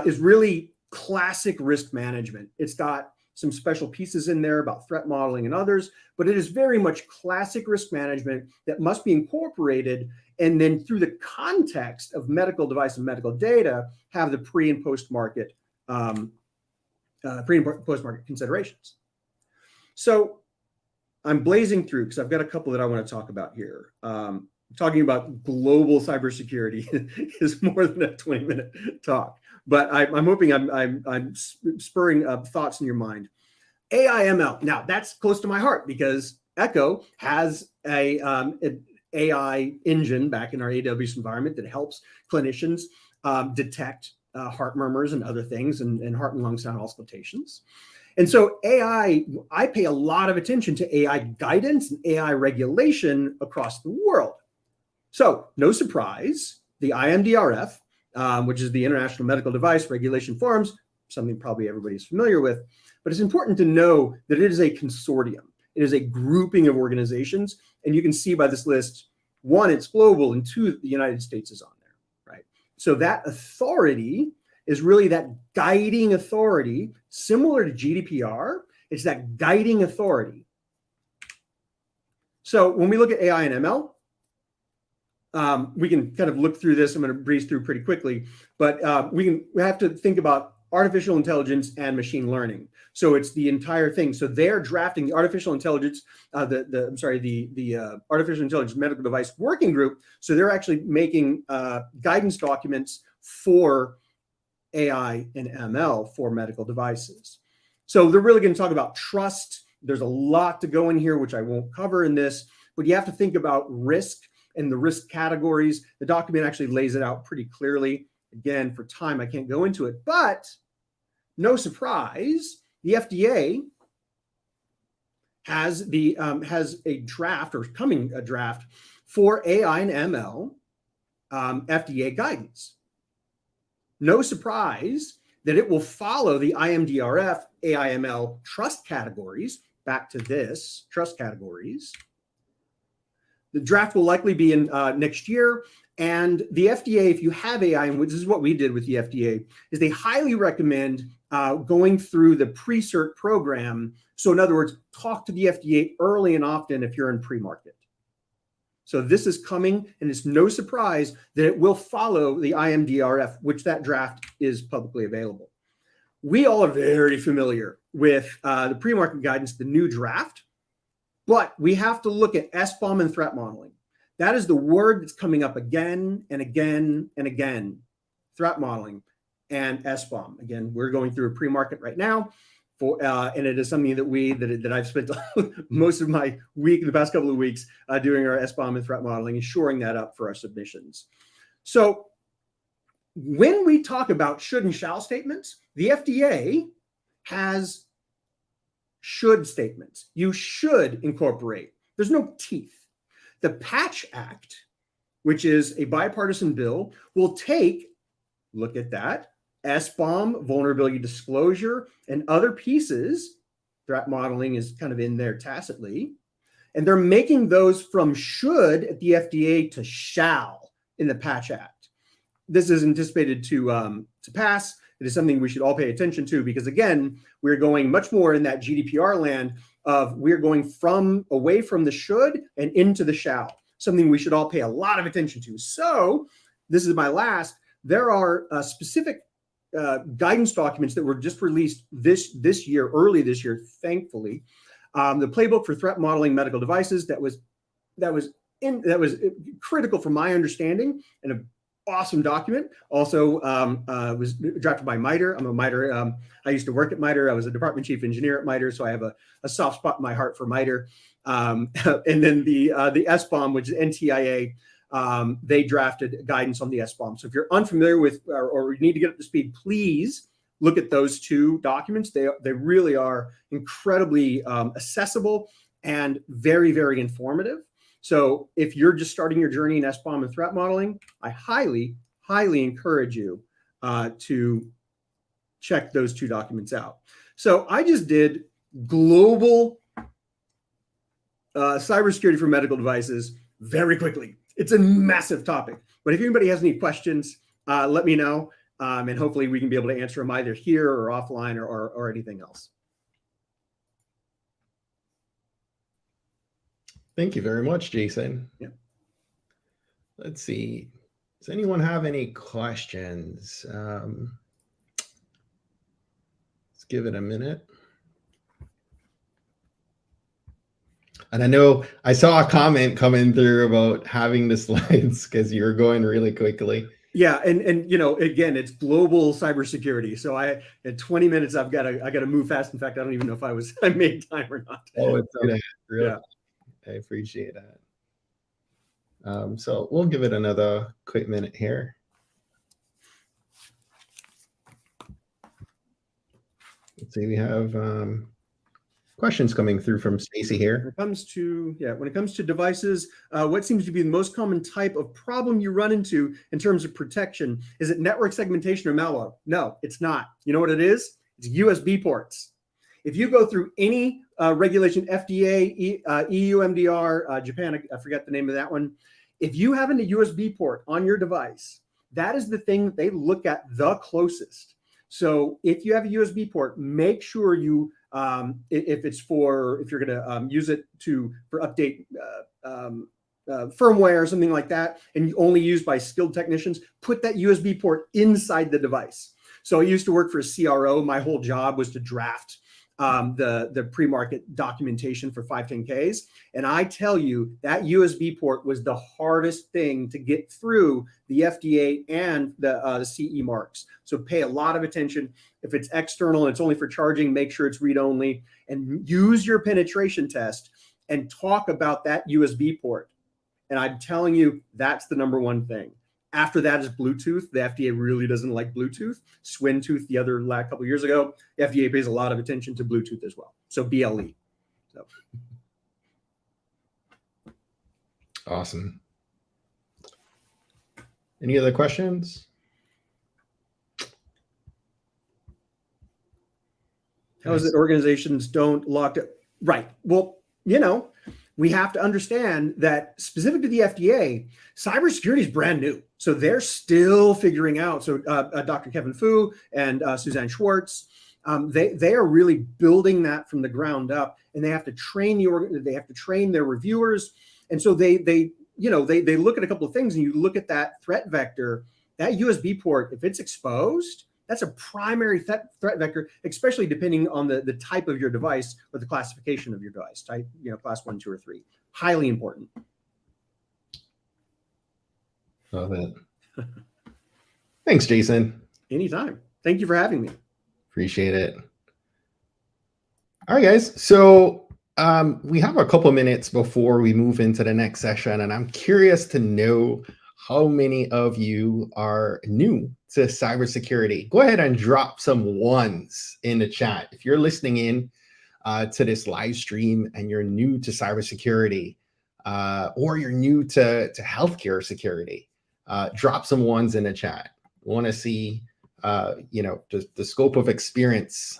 is really classic risk management. It's got some special pieces in there about threat modeling and others, but it is very much classic risk management that must be incorporated, and then through the context of medical device and medical data, have the pre and post-market considerations. So I'm blazing through because I've got a couple that I want to talk about here. Talking about global cybersecurity is more than a 20-minute talk, but I'm hoping I'm spurring up thoughts in your mind. AI ML. Now that's close to my heart because Echo has an AI engine back in our AWS environment that helps clinicians detect heart murmurs and other things, and heart and lung sound auscultations. And so AI, I pay a lot of attention to AI guidance and AI regulation across the world. So no surprise, the IMDRF, which is the International Medical Device Regulation Forums, something probably everybody's familiar with, but it's important to know that it is a consortium. It is a grouping of organizations. And you can see by this list, one, it's global, and two, the United States is on there, right? So that authority is really that guiding authority, similar to GDPR. It's that guiding authority. So when we look at AI and ML, we can kind of look through this. I'm going to breeze through pretty quickly, but we have to think about artificial intelligence and machine learning. So it's the entire thing. So they're drafting the artificial intelligence, the artificial intelligence medical device working group. So they're actually making guidance documents for AI and ML for medical devices. So they're really going to talk about trust. There's a lot to go in here, which I won't cover in this, but you have to think about risk and the risk categories. The document actually lays it out pretty clearly. Again, for time, I can't go into it, but no surprise, the FDA has a draft or coming a draft for AI and ML FDA guidance. No surprise that it will follow the IMDRF AIML trust categories. Back to this, trust categories. The draft will likely be in next year. And the FDA, if you have AI, and this is what we did with the FDA, is they highly recommend going through the pre-cert program. So in other words, talk to the FDA early and often if you're in pre-market. So this is coming, and it's no surprise that it will follow the IMDRF, which that draft is publicly available. We all are very familiar with the pre-market guidance, the new draft, but we have to look at SBOM and threat modeling. That is the word that's coming up again and again and again, threat modeling and SBOM. Again, we're going through a pre-market right now, and it is something that I've spent most of my week, the past couple of weeks, doing our SBOM and threat modeling and shoring that up for our submissions. So when we talk about should and shall statements, the FDA has should statements. You should incorporate. There's no teeth. The Patch Act, which is a bipartisan bill, will look at that, SBOM, vulnerability disclosure, and other pieces. Threat modeling is kind of in there tacitly. And they're making those from should at the FDA to shall in the Patch Act. This is anticipated to pass. It is something we should all pay attention to because, again, we're going much more in that GDPR land of we're going away from the should and into the shall, something we should all pay a lot of attention to. So this is my last. There are specific guidance documents that were just released this year, early this year, thankfully. The playbook for threat modeling medical devices that was critical for my understanding and an awesome document. Also was drafted by MITRE. I'm a MITRE. I used to work at MITRE. I was a department chief engineer at MITRE, so I have a soft spot in my heart for MITRE. And then the SBOM, which is NTIA, they drafted guidance on the SBOM. So if you're unfamiliar with or you need to get up to speed, please look at those two documents. They really are incredibly accessible and very, very informative. So if you're just starting your journey in SBOM and threat modeling, I highly, highly encourage you to check those two documents out. So I just did global cybersecurity for medical devices very quickly. It's a massive topic, but if anybody has any questions, let me know, and hopefully we can be able to answer them either here or offline or anything else. Thank you very much, Jason. Yeah. Let's see. Does anyone have any questions? Let's give it a minute. And I know I saw a comment coming through about having the slides because you're going really quickly. Yeah, and you know, again, it's global cybersecurity. So in 20 minutes, I got to move fast. In fact, I don't even know if I made time or not. Oh, it's okay. Really? Yeah. I appreciate that. So we'll give it another quick minute here. let's see, we have questions coming through from Stacy here. When it comes to devices, what seems to be the most common type of problem you run into in terms of protection? Is it network segmentation or malware? No, it's not. You know what it is? It's USB ports. If you go through any regulation, FDA, EU MDR, Japan, I forget the name of that one. If you have a USB port on your device, that is the thing that they look at the closest. So if you have a USB port, make sure you, if you're going to use it for update firmware or something like that, and only used by skilled technicians, put that USB port inside the device. So I used to work for a CRO. My whole job was to draft the pre-market documentation for 510Ks. And I tell you, that USB port was the hardest thing to get through the FDA and the CE marks. So pay a lot of attention. If it's external and it's only for charging, make sure it's read-only, and use your penetration test and talk about that USB port. And I'm telling you, that's the number one thing. After that is Bluetooth. The FDA really doesn't like Bluetooth. Swintooth, the other couple of years ago, the FDA pays a lot of attention to Bluetooth as well. So BLE. So. Awesome. Any other questions? How is it organizations don't lock it? Right. Well, we have to understand that specific to the FDA, cybersecurity is brand new. So they're still figuring out. So Dr. Kevin Fu and Suzanne Schwartz, they are really building that from the ground up, and they have to train their reviewers. And so they look at a couple of things, and you look at that threat vector, that USB port, if it's exposed, that's a primary threat vector, especially depending on the type of your device or the classification of your device, type, class 1, 2, or 3. Highly important. Love it. Thanks, Jason. Anytime. Thank you for having me. Appreciate it. All right, guys. So we have a couple minutes before we move into the next session, and I'm curious to know how many of you are new to cybersecurity. Go ahead and drop some ones in the chat. If you're listening in to this live stream and you're new to cybersecurity, or you're new to healthcare security, drop some ones in the chat. We want to see, the scope of experience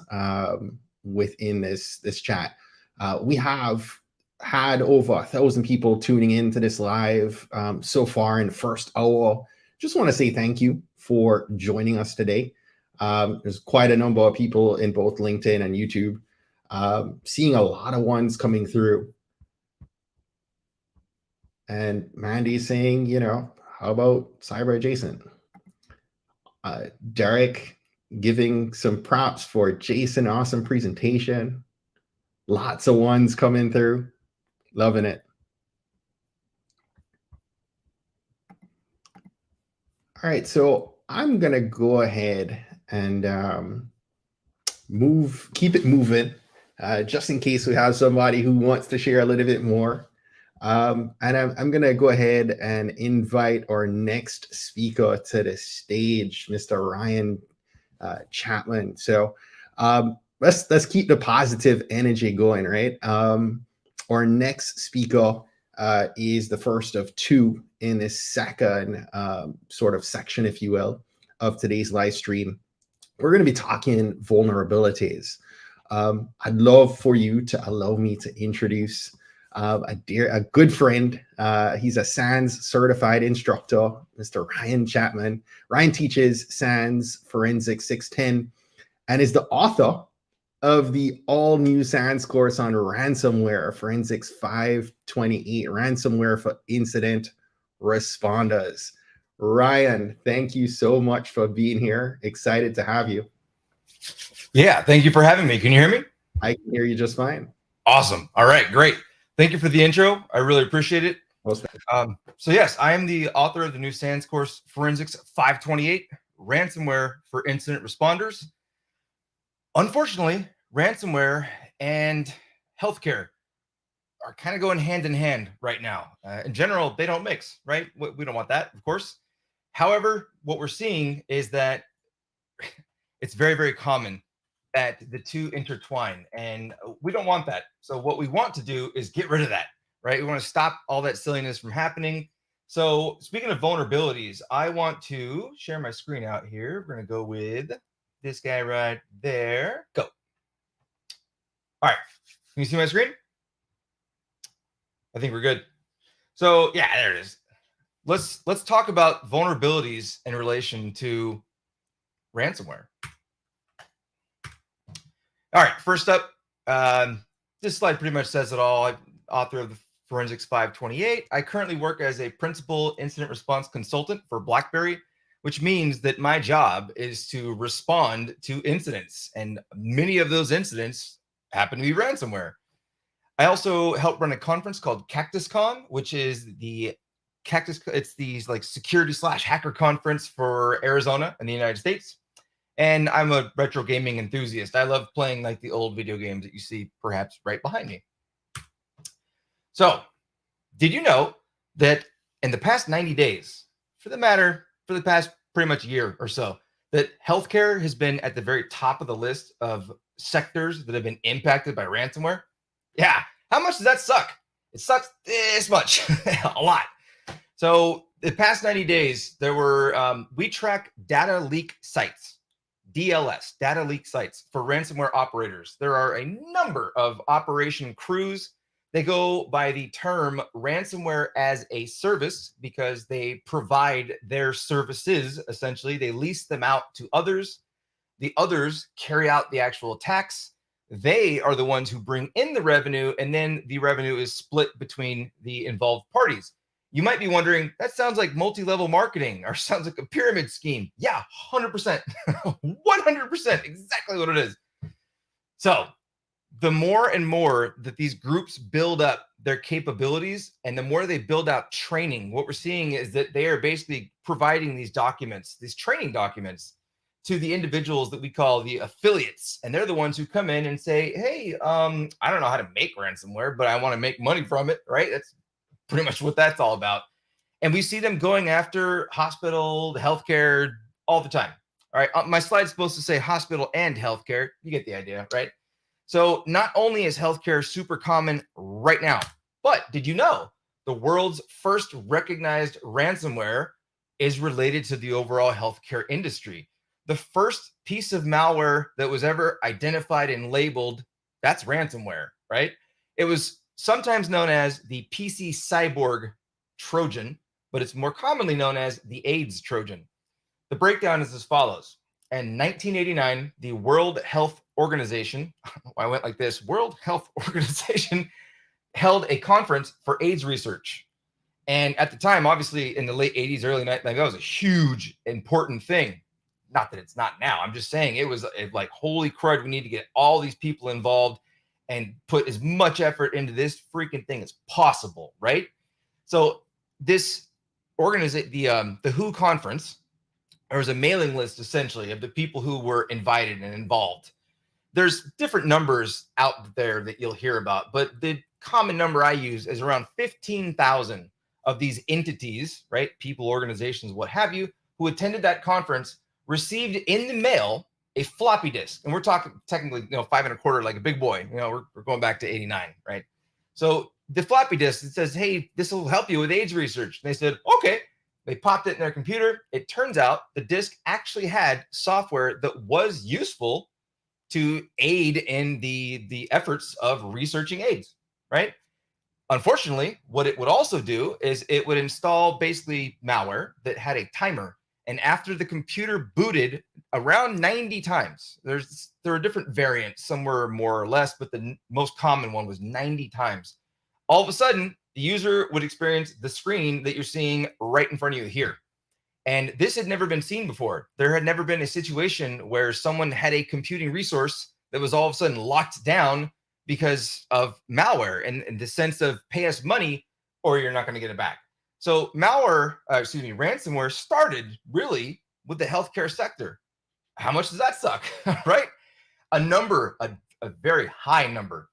within this chat. We have had over 1,000 people tuning into this live so far in the first hour. Just want to say thank you for joining us today. There's quite a number of people in both LinkedIn and YouTube, seeing a lot of ones coming through. And Mandy's saying, how about cyber adjacent? Derek giving some props for Jason, awesome presentation. Lots of ones coming through. Loving it. All right, so I'm gonna go ahead and keep it moving, just in case we have somebody who wants to share a little bit more. And I'm gonna go ahead and invite our next speaker to the stage, Mr. Ryan Chapman. So let's keep the positive energy going, right? Our next speaker is the first of two in this second sort of section, if you will, of today's live stream. We're going to be talking vulnerabilities. I'd love for you to allow me to introduce a good friend. He's a SANS certified instructor, Mr. Ryan Chapman. Ryan teaches SANS Forensics 610 and is the author of the all-new SANS course on ransomware, Forensics 528, ransomware for incident responders. Ryan, thank you so much for being here. Excited to have you. Yeah, thank you for having me. Can you hear me? I can hear you just fine. Awesome. All right, great. Thank you for the intro. I really appreciate it. So yes, I am the author of the new SANS course, Forensics 528, ransomware for incident responders. Unfortunately, ransomware and healthcare are kind of going hand in hand right now. In general, they don't mix, right? We don't want that, of course. However, what we're seeing is that it's very, very common that the two intertwine, and we don't want that. So what we want to do is get rid of that, right? We want to stop all that silliness from happening. So speaking of vulnerabilities, I want to share my screen out here. We're going to go with this guy right there. Go. All right. Can you see my screen? I think we're good. So yeah, there it is. Let's talk about vulnerabilities in relation to ransomware. All right, first up, this slide pretty much says it all. I'm author of the Forensics 528. I currently work as a principal incident response consultant for BlackBerry, which means that my job is to respond to incidents, and many of those incidents happen to be ransomware. I also help run a conference called CactusCon, which is it's the like security / hacker conference for Arizona in the United States. And I'm a retro gaming enthusiast. I love playing like the old video games that you see perhaps right behind me. So, did you know that in the past 90 days, for the past pretty much year or so, that healthcare has been at the very top of the list of sectors that have been impacted by ransomware? Yeah. How much does that suck? It sucks this much, a lot. So the past 90 days, there were, we track data leak sites. DLS, data leak sites for ransomware operators. There are a number of operation crews. They go by the term ransomware as a service because they provide their services. Essentially, they lease them out to others. The others carry out the actual attacks. They are the ones who bring in the revenue, and then the revenue is split between the involved parties. You might be wondering, that sounds like multi-level marketing or sounds like a pyramid scheme. Yeah, 100%, 100%, exactly what it is. So the more and more that these groups build up their capabilities and the more they build out training, what we're seeing is that they are basically providing these documents, these training documents, to the individuals that we call the affiliates. And they're the ones who come in and say, hey, I don't know how to make ransomware, but I want to make money from it, right? That's pretty much what that's all about. And we see them going after hospital, healthcare all the time. All right. My slide's supposed to say hospital and healthcare. You get the idea, right? So not only is healthcare super common right now, but did you know the world's first recognized ransomware is related to the overall healthcare industry? The first piece of malware that was ever identified and labeled, that's ransomware, right? It was sometimes known as the PC Cyborg Trojan, but it's more commonly known as the AIDS Trojan. The breakdown is as follows. In 1989, the World Health Organization, I went like this, World Health Organization held a conference for AIDS research. And at the time, obviously in the late 80s, early 90s, that was a huge, important thing. Not that it's not now. I'm just saying it was like, holy crud, we need to get all these people involved and put as much effort into this freaking thing as possible, right? So this organization, the WHO conference, there was a mailing list essentially of the people who were invited and involved. There's different numbers out there that you'll hear about, but the common number I use is around 15,000 of these entities, right? People, organizations, what have you, who attended that conference, received in the mail a floppy disk. And we're talking technically, 5.25, like a big boy. We're going back to 89, right? So the floppy disk, it says, hey, this will help you with AIDS research. And they said, okay. They popped it in their computer. It turns out the disk actually had software that was useful to aid in the efforts of researching AIDS, right? Unfortunately, what it would also do is it would install basically malware that had a timer. And after the computer booted around 90 times, there are different variants. Some were more or less, but the most common one was 90 times. All of a sudden, the user would experience the screen that you're seeing right in front of you here. And this had never been seen before. There had never been a situation where someone had a computing resource that was all of a sudden locked down because of malware and the sense of pay us money or you're not going to get it back. So ransomware started really with the healthcare sector. How much does that suck, right? A very high number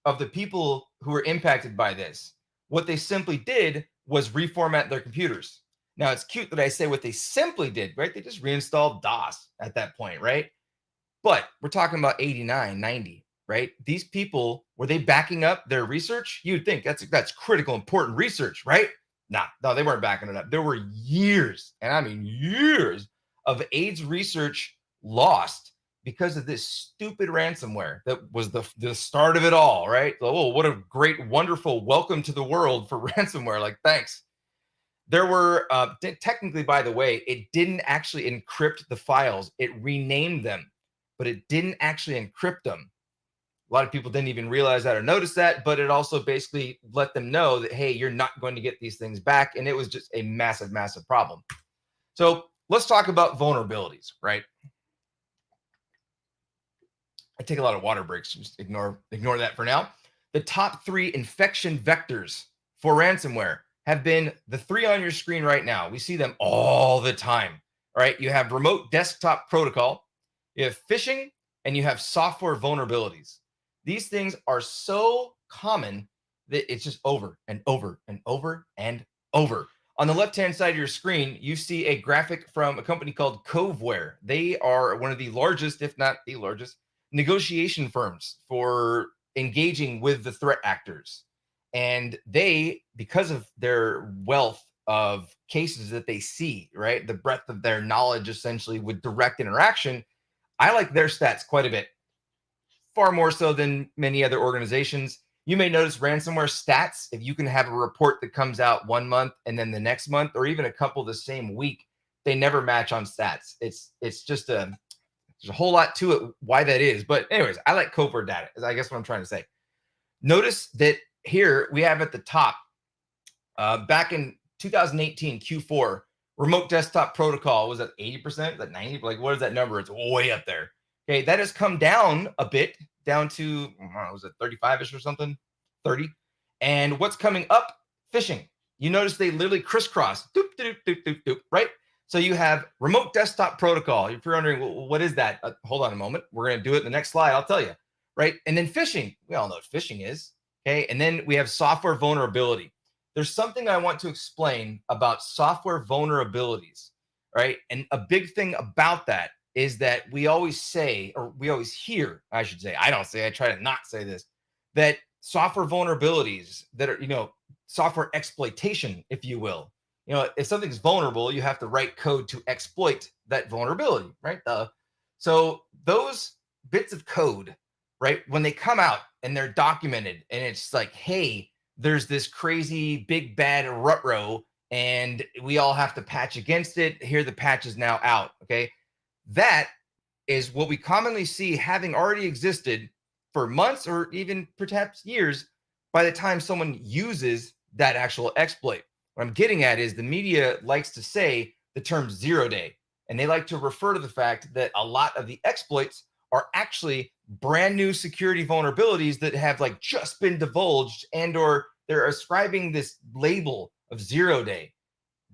of the people who were impacted by this, what they simply did was reformat their computers. Now, it's cute that I say what they simply did, right? They just reinstalled DOS at that point, right? But we're talking about 89, 90, right? These people, were they backing up their research? You'd think that's critical, important research, right? No, they weren't backing it up. There were years, and I mean years, of AIDS research lost because of this stupid ransomware that was the start of it all, right? Oh, what a great, wonderful welcome to the world for ransomware. Like, thanks. There were, technically, by the way, it didn't actually encrypt the files. It renamed them, but it didn't actually encrypt them. A lot of people didn't even realize that or notice that, but it also basically let them know that, hey, you're not going to get these things back. And it was just a massive, massive problem. So let's talk about vulnerabilities, right? I take a lot of water breaks. Just ignore that for now. The top 3 infection vectors for ransomware have been the 3 on your screen right now. We see them all the time, right? You have remote desktop protocol, you have phishing, and you have software vulnerabilities. These things are so common that it's just over and over and over and over. On the left-hand side of your screen, you see a graphic from a company called Coveware. They are one of the largest, if not the largest, negotiation firms for engaging with the threat actors. And they, because of their wealth of cases that they see, right, the breadth of their knowledge essentially with direct interaction, I like their stats quite a bit, far more so than many other organizations. You may notice ransomware stats, if you can have a report that comes out 1 month and then the next month, or even a couple the same week, they never match on stats. It's just there's a whole lot to it, why that is. But anyways, I like Covert data, is I guess what I'm trying to say. Notice that here we have at the top, back in 2018 Q4, remote desktop protocol was at 80%, at 90, like what is that number? It's way up there. Okay, that has come down a bit, down to, I don't know, was it 35-ish or something? 30. And what's coming up? Phishing. You notice they literally crisscross, doop, doop, doop, doop, doop, right? So you have remote desktop protocol. If you're wondering, well, what is that? Hold on a moment. We're going to do it in the next slide. I'll tell you, right? And then phishing. We all know what phishing is, okay? And then we have software vulnerability. There's something I want to explain about software vulnerabilities, right? And a big thing about that is that we always say, or we always hear, I should say, I don't say, I try to not say this, that software vulnerabilities that are, software exploitation, if you will. If something's vulnerable, you have to write code to exploit that vulnerability, right? So those bits of code, right, when they come out and they're documented and it's like, hey, there's this crazy big bad rut-row and we all have to patch against it. Here, the patch is now out, okay? That is what we commonly see having already existed for months or even perhaps years by the time someone uses that actual exploit. What I'm getting at is the media likes to say the term 0 day, and they like to refer to the fact that a lot of the exploits are actually brand new security vulnerabilities that have like just been divulged, and or they're ascribing this label of 0 day.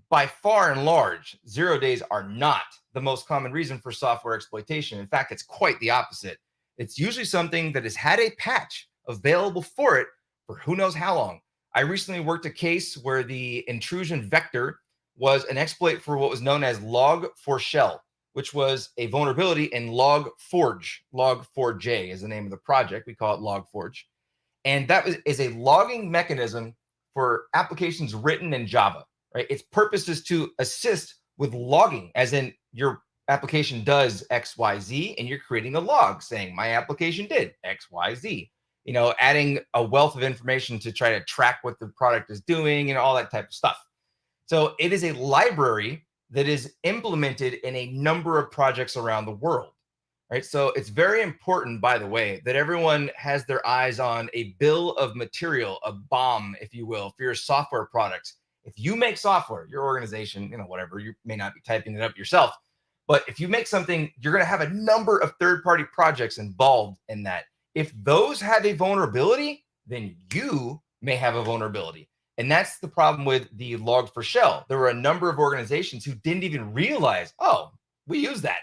By far and large, 0 days are not the most common reason for software exploitation. In fact, it's quite the opposite. It's usually something that has had a patch available for it for who knows how long. I recently worked a case where the intrusion vector was an exploit for what was known as Log4Shell, which was a vulnerability in Log4j. Log4j is the name of the project. We call it Log4j. And that is a logging mechanism for applications written in Java, right? Its purpose is to assist with logging, as in your application does X, Y, Z, and you're creating a log saying my application did X, Y, Z. Adding a wealth of information to try to track what the product is doing and all that type of stuff. So it is a library that is implemented in a number of projects around the world, right? So it's very important, by the way, that everyone has their eyes on a bill of material, a BOM, if you will, for your software products. If you make software, your organization, whatever, you may not be typing it up yourself, but if you make something, you're going to have a number of third-party projects involved in that. If those have a vulnerability, then you may have a vulnerability. And that's the problem with the Log4Shell. There were a number of organizations who didn't even realize, oh, we use that,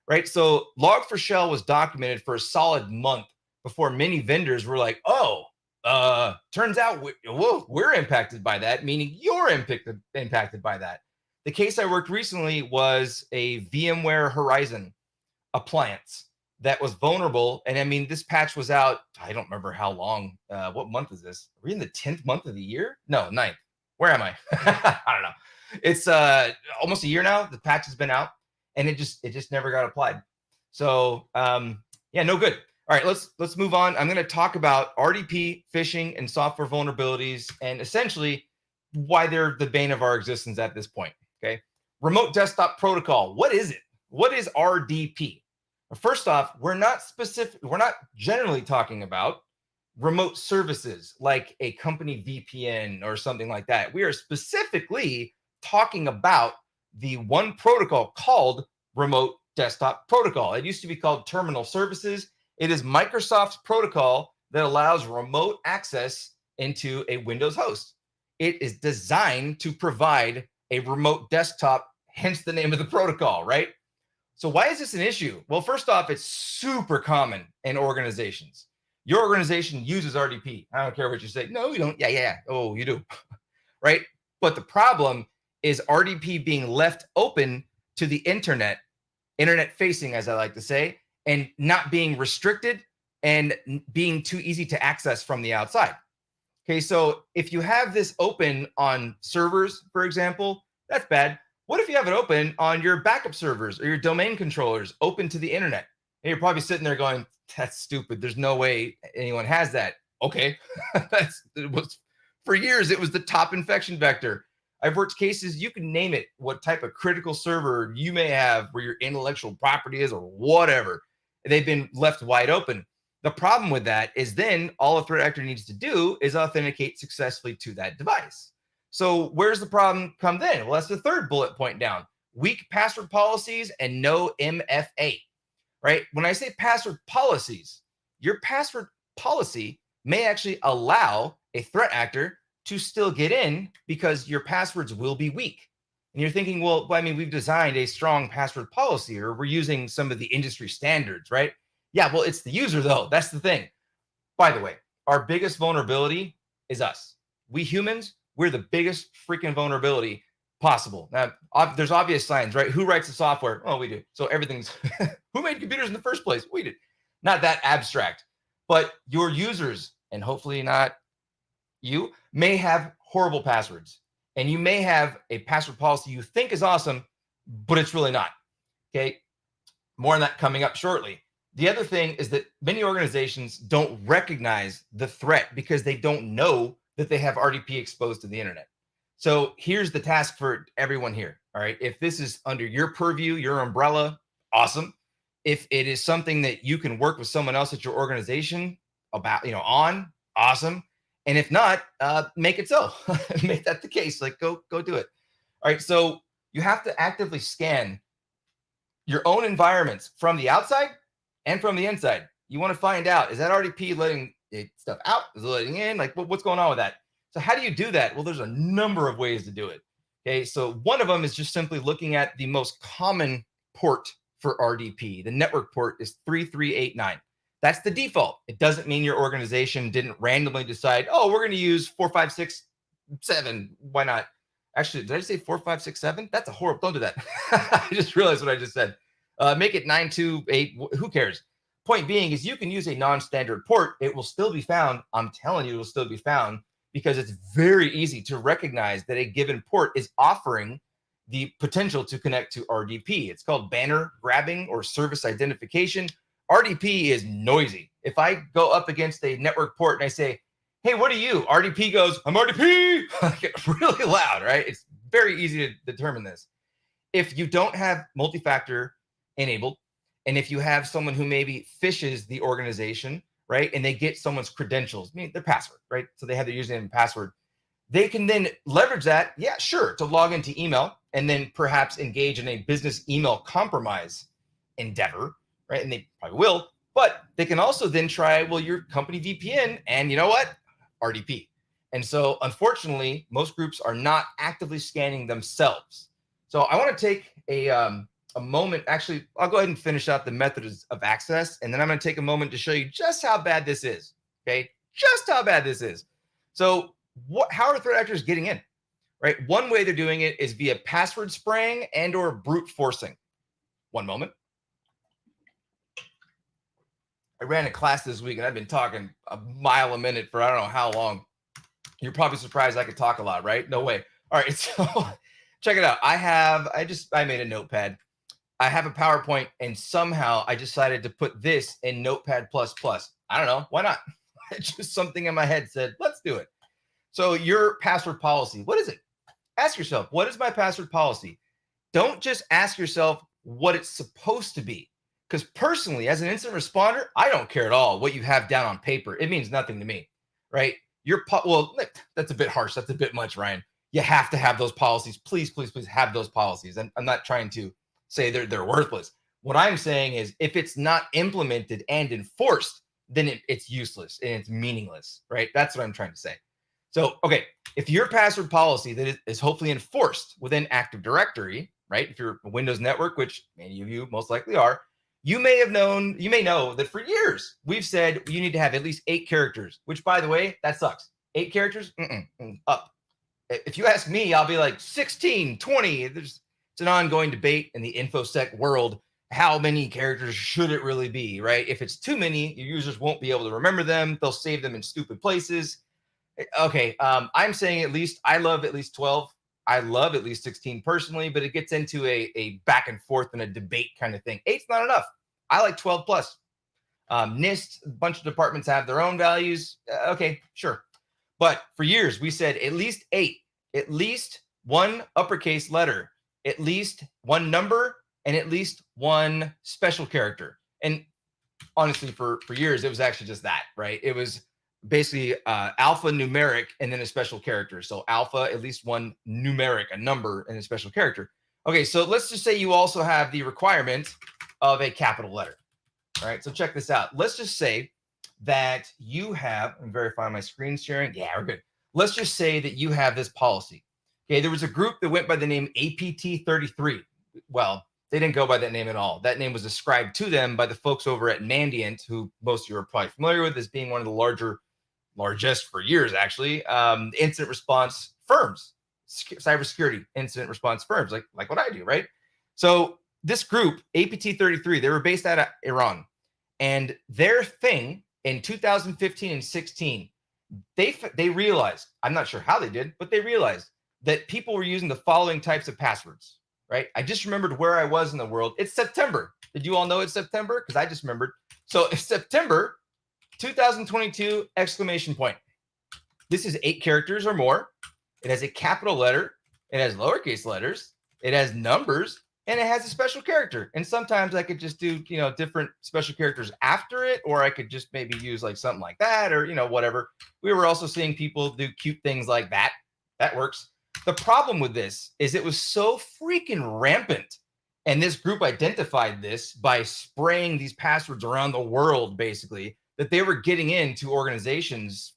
right? So Log4Shell was documented for a solid month before many vendors were like, oh, turns out we're impacted by that, meaning you're impacted by that. The case I worked recently was a VMware Horizon appliance. that was vulnerable. And I mean, this patch was out, I don't remember how long. What month is this? Are we in the 10th month of the year? No, 9th. Where am I? I don't know. It's almost a year now. The patch has been out, and it just never got applied. So yeah, no good. All right, let's move on. I'm going to talk about RDP, phishing, and software vulnerabilities, and essentially why they're the bane of our existence at this point. Okay, remote desktop protocol. What is it? What is RDP? First off, we're not generally talking about remote services like a company VPN or something like that. We are specifically talking about the one protocol called remote desktop protocol. It used to be called terminal services. It is Microsoft's protocol that allows remote access into a Windows host. It is designed to provide a remote desktop, hence the name of the protocol, right? So why is this an issue? Well, first off, it's super common in organizations. Your organization uses RDP. I don't care what you say. No, you don't. Yeah. Oh, you do. Right? But the problem is RDP being left open to the internet facing, as I like to say, and not being restricted and being too easy to access from the outside. Okay, so if you have this open on servers, for example, that's bad. What if you have it open on your backup servers or your domain controllers open to the internet? And you're probably sitting there going, that's stupid. There's no way anyone has that. Okay, for years, it was the top infection vector. I've worked cases, you can name it, what type of critical server you may have where your intellectual property is or whatever. They've been left wide open. The problem with that is then all a threat actor needs to do is authenticate successfully to that device. So where's the problem come then? Well, that's the third bullet point down. Weak password policies and no MFA, right? When I say password policies, your password policy may actually allow a threat actor to still get in because your passwords will be weak. And you're thinking, well, I mean, we've designed a strong password policy or we're using some of the industry standards, right? Yeah, well, it's the user though. That's the thing. By the way, our biggest vulnerability is us. We humans, we're the biggest freaking vulnerability possible. Now, there's obvious signs, right? Who writes the software? Oh, we do. So everything's, who made computers in the first place? We did. Not that abstract, but your users, and hopefully not you, may have horrible passwords. And you may have a password policy you think is awesome, but it's really not. Okay. More on that coming up shortly. The other thing is that many organizations don't recognize the threat because they don't know that they have RDP exposed to the internet. So here's the task for everyone here. All right. If this is under your purview, your umbrella, awesome. If it is something that you can work with someone else at your organization about, on, awesome. And if not, make it so. Make that the case. Like go do it. All right. So you have to actively scan your own environments from the outside and from the inside. You want to find out, is that RDP letting stuff out? Is it letting in? Like what's going on with that? So how do you do that? Well, there's a number of ways to do it. Okay. So one of them is just simply looking at the most common port for RDP. The network port is 3389. That's the default. It doesn't mean your organization didn't randomly decide, oh, we're going to use 4567. Why not? Actually, did I say 4567? That's a horrible. Don't do that. I just realized what I just said. Make it 928. Who cares? Point being is you can use a non-standard port. It will still be found. I'm telling you, it will still be found because it's very easy to recognize that a given port is offering the potential to connect to RDP. It's called banner grabbing or service identification. RDP is noisy. If I go up against a network port and I say, hey, what are you? RDP goes, I'm RDP. Get really loud, right? It's very easy to determine this. If you don't have multi-factor enabled, and if you have someone who maybe phishes the organization, right, and they get someone's credentials, I mean, their password, right? So they have their username and password. They can then leverage that, yeah, sure, to log into email and then perhaps engage in a business email compromise endeavor, right? And they probably will, but they can also then try, well, your company VPN, and you know what? RDP. And so unfortunately, most groups are not actively scanning themselves. So I want to take a moment. Actually, I'll go ahead and finish out the methods of access, and then I'm going to take a moment to show you just how bad this is. Okay, just how bad this is. So how are threat actors getting in? Right, one way they're doing it is via password spraying and or brute forcing. One moment. I ran a class this week and I've been talking a mile a minute for I don't know how long. You're probably surprised I could talk a lot, right? No way. All right, so check it out. I made a notepad. I have a PowerPoint, and somehow I decided to put this in Notepad++. I don't know, why not? It's just something in my head said, let's do it. So your password policy, what is it? Ask yourself, what is my password policy? Don't just ask yourself what it's supposed to be. Because personally, as an incident responder, I don't care at all what you have down on paper. It means nothing to me, right? Well, that's a bit harsh. That's a bit much, Ryan. You have to have those policies. Please, please, please have those policies. And I'm not trying to say they're worthless. What I'm saying is if it's not implemented and enforced, then it's useless and it's meaningless, right? That's what I'm trying to say. So, okay, if your password policy that is hopefully enforced within Active Directory, right? If you're a Windows network, which many of you most likely are, you may know that for years we've said you need to have at least 8 characters, which by the way, that sucks. 8 characters, up. If you ask me, I'll be like 16, 20. It's an ongoing debate in the InfoSec world. How many characters should it really be, right? If it's too many, your users won't be able to remember them. They'll save them in stupid places. Okay, I'm saying at least, I love at least 12. I love at least 16 personally, but it gets into a back and forth and a debate kind of thing. 8's not enough. I like 12 plus. NIST, a bunch of departments have their own values. Okay, sure. But for years, we said at least 8, at least 1 uppercase letter, at least 1 number, and at least 1 special character. And honestly, for years, it was actually just that, right? It was basically alpha numeric and then a special character. So alpha, at least 1 numeric, a number, and a special character. Okay, so let's just say you also have the requirement of a capital letter. All right, so check this out. Let's just say that you have, I'm verifying my screen sharing. Yeah, we're good. Let's just say that you have this policy. Okay, there was a group that went by the name APT33. Well, they didn't go by that name at all. That name was ascribed to them by the folks over at Mandiant, who most of you are probably familiar with as being one of the largest for years, actually, incident response firms, cybersecurity incident response firms, like what I do, right? So this group, APT33, they were based out of Iran. And their thing in 2015 and 16, they realized, I'm not sure how they did, but they realized that people were using the following types of passwords, right? I just remembered where I was in the world. It's September. Did you all know it's September? Because I just remembered. So it's September 2022, exclamation point. This is 8 characters or more. It has a capital letter. It has lowercase letters. It has numbers. And it has a special character. And sometimes I could just do, different special characters after it, or I could just maybe use like something like that, or, whatever. We were also seeing people do cute things like that. That works. The problem with this is it was so freaking rampant. And this group identified this by spraying these passwords around the world, basically, that they were getting into organizations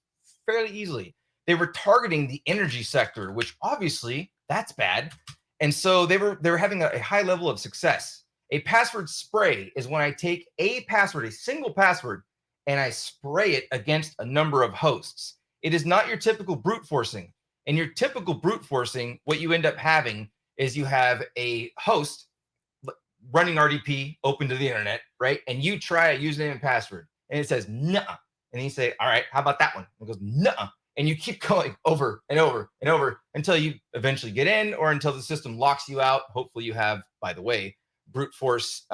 fairly easily. They were targeting the energy sector, which obviously that's bad. And so they were having a high level of success. A password spray is when I take a password, a single password, and I spray it against a number of hosts. It is not your typical brute forcing. In your typical brute forcing, what you end up having is you have a host running RDP open to the internet, right? And you try a username and password, and it says, nuh-uh. And you say, all right, how about that one? And it goes, nuh-uh. And you keep going over and over and over until you eventually get in, or until the system locks you out. Hopefully you have, by the way, brute force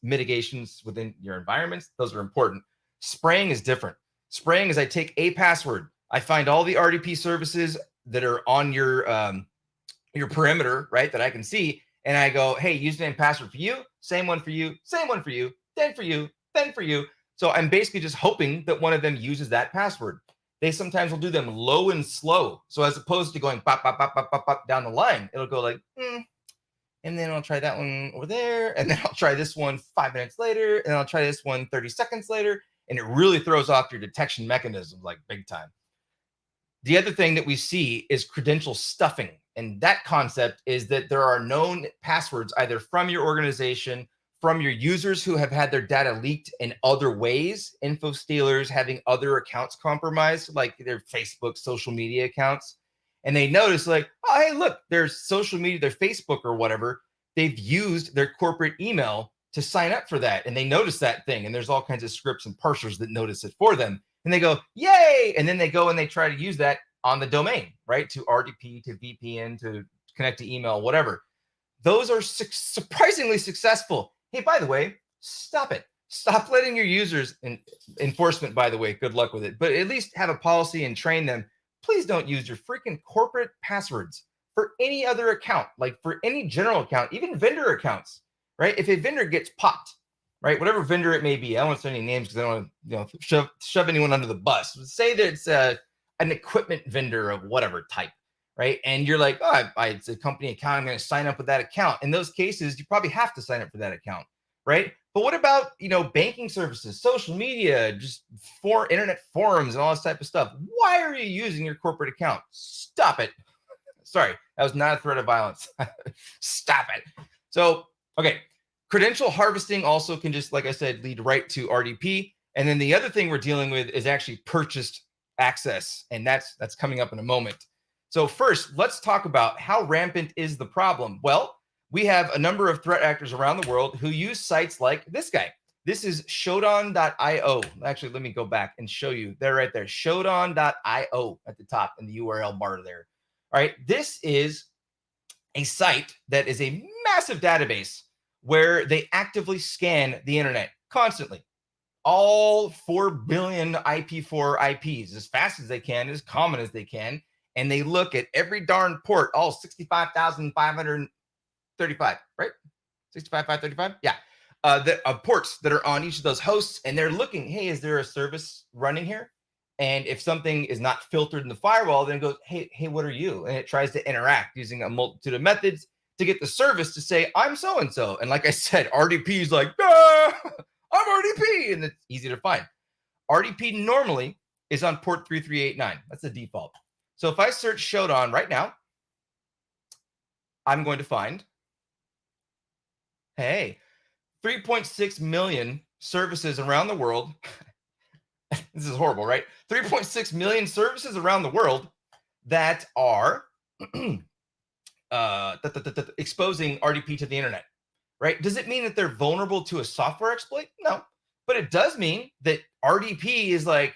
mitigations within your environments. Those are important. Spraying is different. Spraying is I take a password. I find all the RDP services that are on your perimeter, right, that I can see. And I go, hey, username and password for you, same one for you, same one for you, then for you, then for you. So I'm basically just hoping that one of them uses that password. They sometimes will do them low and slow. So as opposed to going pop, pop, pop, pop, pop, pop down the line, it'll go like, and then I'll try that one over there. And then I'll try this one 5 minutes later. And I'll try this one 30 seconds later. And it really throws off your detection mechanisms like big time. The other thing that we see is credential stuffing. And that concept is that there are known passwords either from your organization, from your users who have had their data leaked in other ways, info stealers having other accounts compromised, like their Facebook, social media accounts. And they notice like, oh, hey, look, their social media, their Facebook or whatever, they've used their corporate email to sign up for that. And they notice that thing. And there's all kinds of scripts and parsers that notice it for them. And they go, yay. And then they go and they try to use that on the domain, right? To RDP, to VPN, to connect to email, whatever. Those are surprisingly successful. Hey, by the way, stop it. Stop letting your users, and enforcement, by the way, good luck with it, but at least have a policy and train them. Please don't use your freaking corporate passwords for any other account, like for any general account, even vendor accounts, right? If a vendor gets popped, right, whatever vendor it may be, I don't want to say any names because I don't want to shove anyone under the bus. Say that it's an equipment vendor of whatever type, right? And you're like, oh, it's a company account. I'm going to sign up with that account. In those cases, you probably have to sign up for that account, right? But what about, banking services, social media, just for internet forums and all this type of stuff? Why are you using your corporate account? Stop it. Sorry, that was not a threat of violence. Stop it. So, okay. Credential harvesting also can just, like I said, lead right to RDP. And then the other thing we're dealing with is actually purchased access. And that's coming up in a moment. So first, let's talk about how rampant is the problem. Well, we have a number of threat actors around the world who use sites like this guy. This is Shodan.io. Actually, let me go back and show you. They're right there. Shodan.io at the top in the URL bar there. All right. This is a site that is a massive database where they actively scan the internet constantly. All 4 billion IP4 IPs as fast as they can, as common as they can. And they look at every darn port, all 65,535, right? 65,535? Yeah. The ports that are on each of those hosts. And they're looking, hey, is there a service running here? And if something is not filtered in the firewall, then it goes, hey, what are you? And it tries to interact using a multitude of methods to get the service to say, I'm so-and-so. And like I said, RDP is like, I'm RDP. And it's easy to find. RDP normally is on port 3389. That's the default. So if I search Shodan right now, I'm going to find, hey, 3.6 million services around the world. This is horrible, right? 3.6 million services around the world that are exposing RDP to the internet, right? Does it mean that they're vulnerable to a software exploit? No, but it does mean that RDP is like,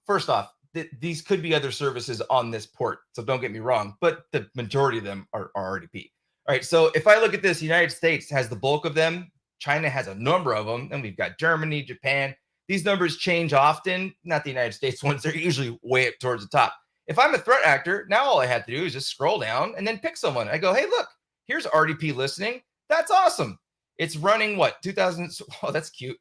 first off, these could be other services on this port. So don't get me wrong, but the majority of them are RDP. All right. So if I look at this, the United States has the bulk of them. China has a number of them. And we've got Germany, Japan. These numbers change often. Not the United States ones. They're usually way up towards the top. If I'm a threat actor, now all I have to do is just scroll down and then pick someone. I go, hey, look, here's RDP listening. That's awesome. It's running what? 2000. Oh, that's cute.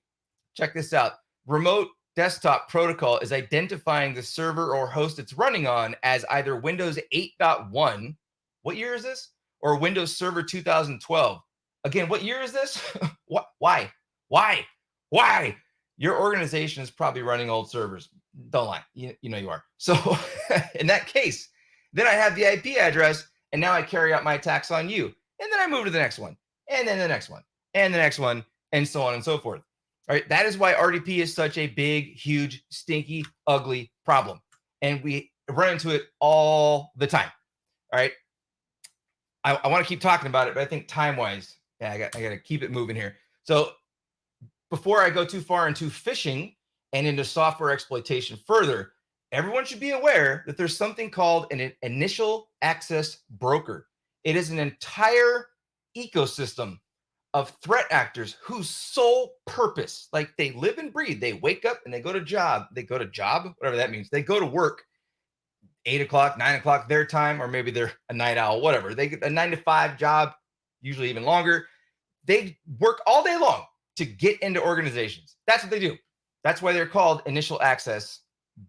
Check this out. Remote desktop protocol is identifying the server or host it's running on as either Windows 8.1. What year is this? Or Windows Server 2012. Again, what year is this? Why? Your organization is probably running old servers. Don't lie. You know you are. So in that case, then I have the IP address, and now I carry out my attacks on you. And then I move to the next one, and then the next one, and the next one, and so on and so forth. All right. That is why RDP is such a big, huge, stinky, ugly problem. And we run into it all the time. All right. I want to keep talking about it, but I think time-wise, yeah, I got to keep it moving here. So before I go too far into phishing and into software exploitation further, everyone should be aware that there's something called an initial access broker. It is an entire ecosystem of threat actors whose sole purpose, like they live and breathe, they wake up and they go to job, whatever that means. They go to work 8 o'clock, 9 o'clock their time, or maybe they're a night owl, whatever. They get a 9 to 5 job, usually even longer. They work all day long to get into organizations. That's what they do. That's why they're called initial access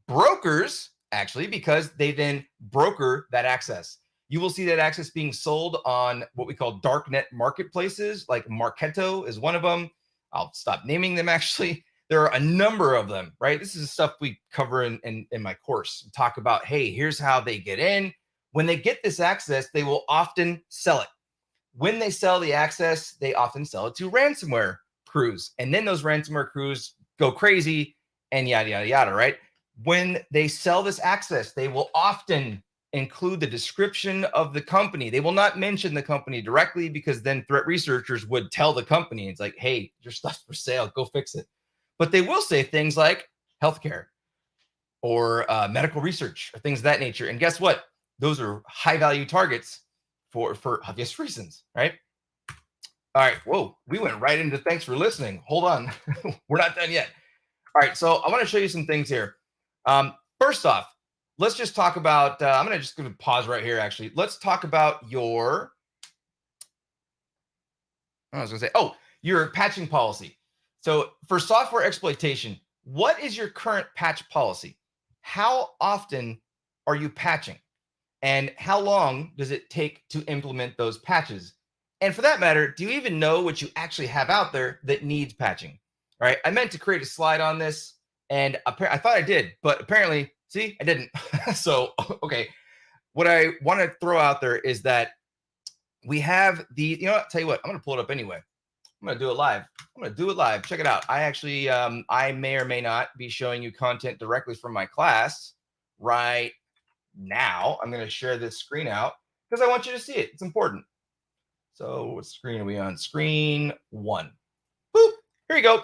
brokers, actually, because they then broker that access. You will see that access being sold on what we call darknet marketplaces, like Marketo is one of them. I'll stop naming them, actually. There are a number of them, right? This is stuff we cover in my course. Talk about, hey, here's how they get in. When they get this access, they will often sell it. When they sell the access, they often sell it to ransomware crews. And then those ransomware crews go crazy and yada, yada, yada, right? When they sell this access, they will often include the description of the company. They will not mention the company directly because then threat researchers would tell the company, it's like, hey, your stuff's for sale, go fix it. But they will say things like healthcare or medical research or things of that nature. And guess what? Those are high value targets for obvious reasons, right? All right. Whoa, we went right into thanks for listening. Hold on. We're not done yet. All right. So I want to show you some things here. First off, let's just talk about, I'm going to pause right here, actually. Let's talk about your, your patching policy. So for software exploitation, what is your current patch policy? How often are you patching? And how long does it take to implement those patches? And for that matter, do you even know what you actually have out there that needs patching? All right. I meant to create a slide on this, and I thought I did, but apparently, see, I didn't. So, okay. What I want to throw out there is that we have what, tell you what, I'm going to pull it up anyway. I'm going to do it live. Check it out. I actually, I may or may not be showing you content directly from my class right now. I'm going to share this screen out because I want you to see it. It's important. So what screen are we on? Screen 1. Boop. Here you go.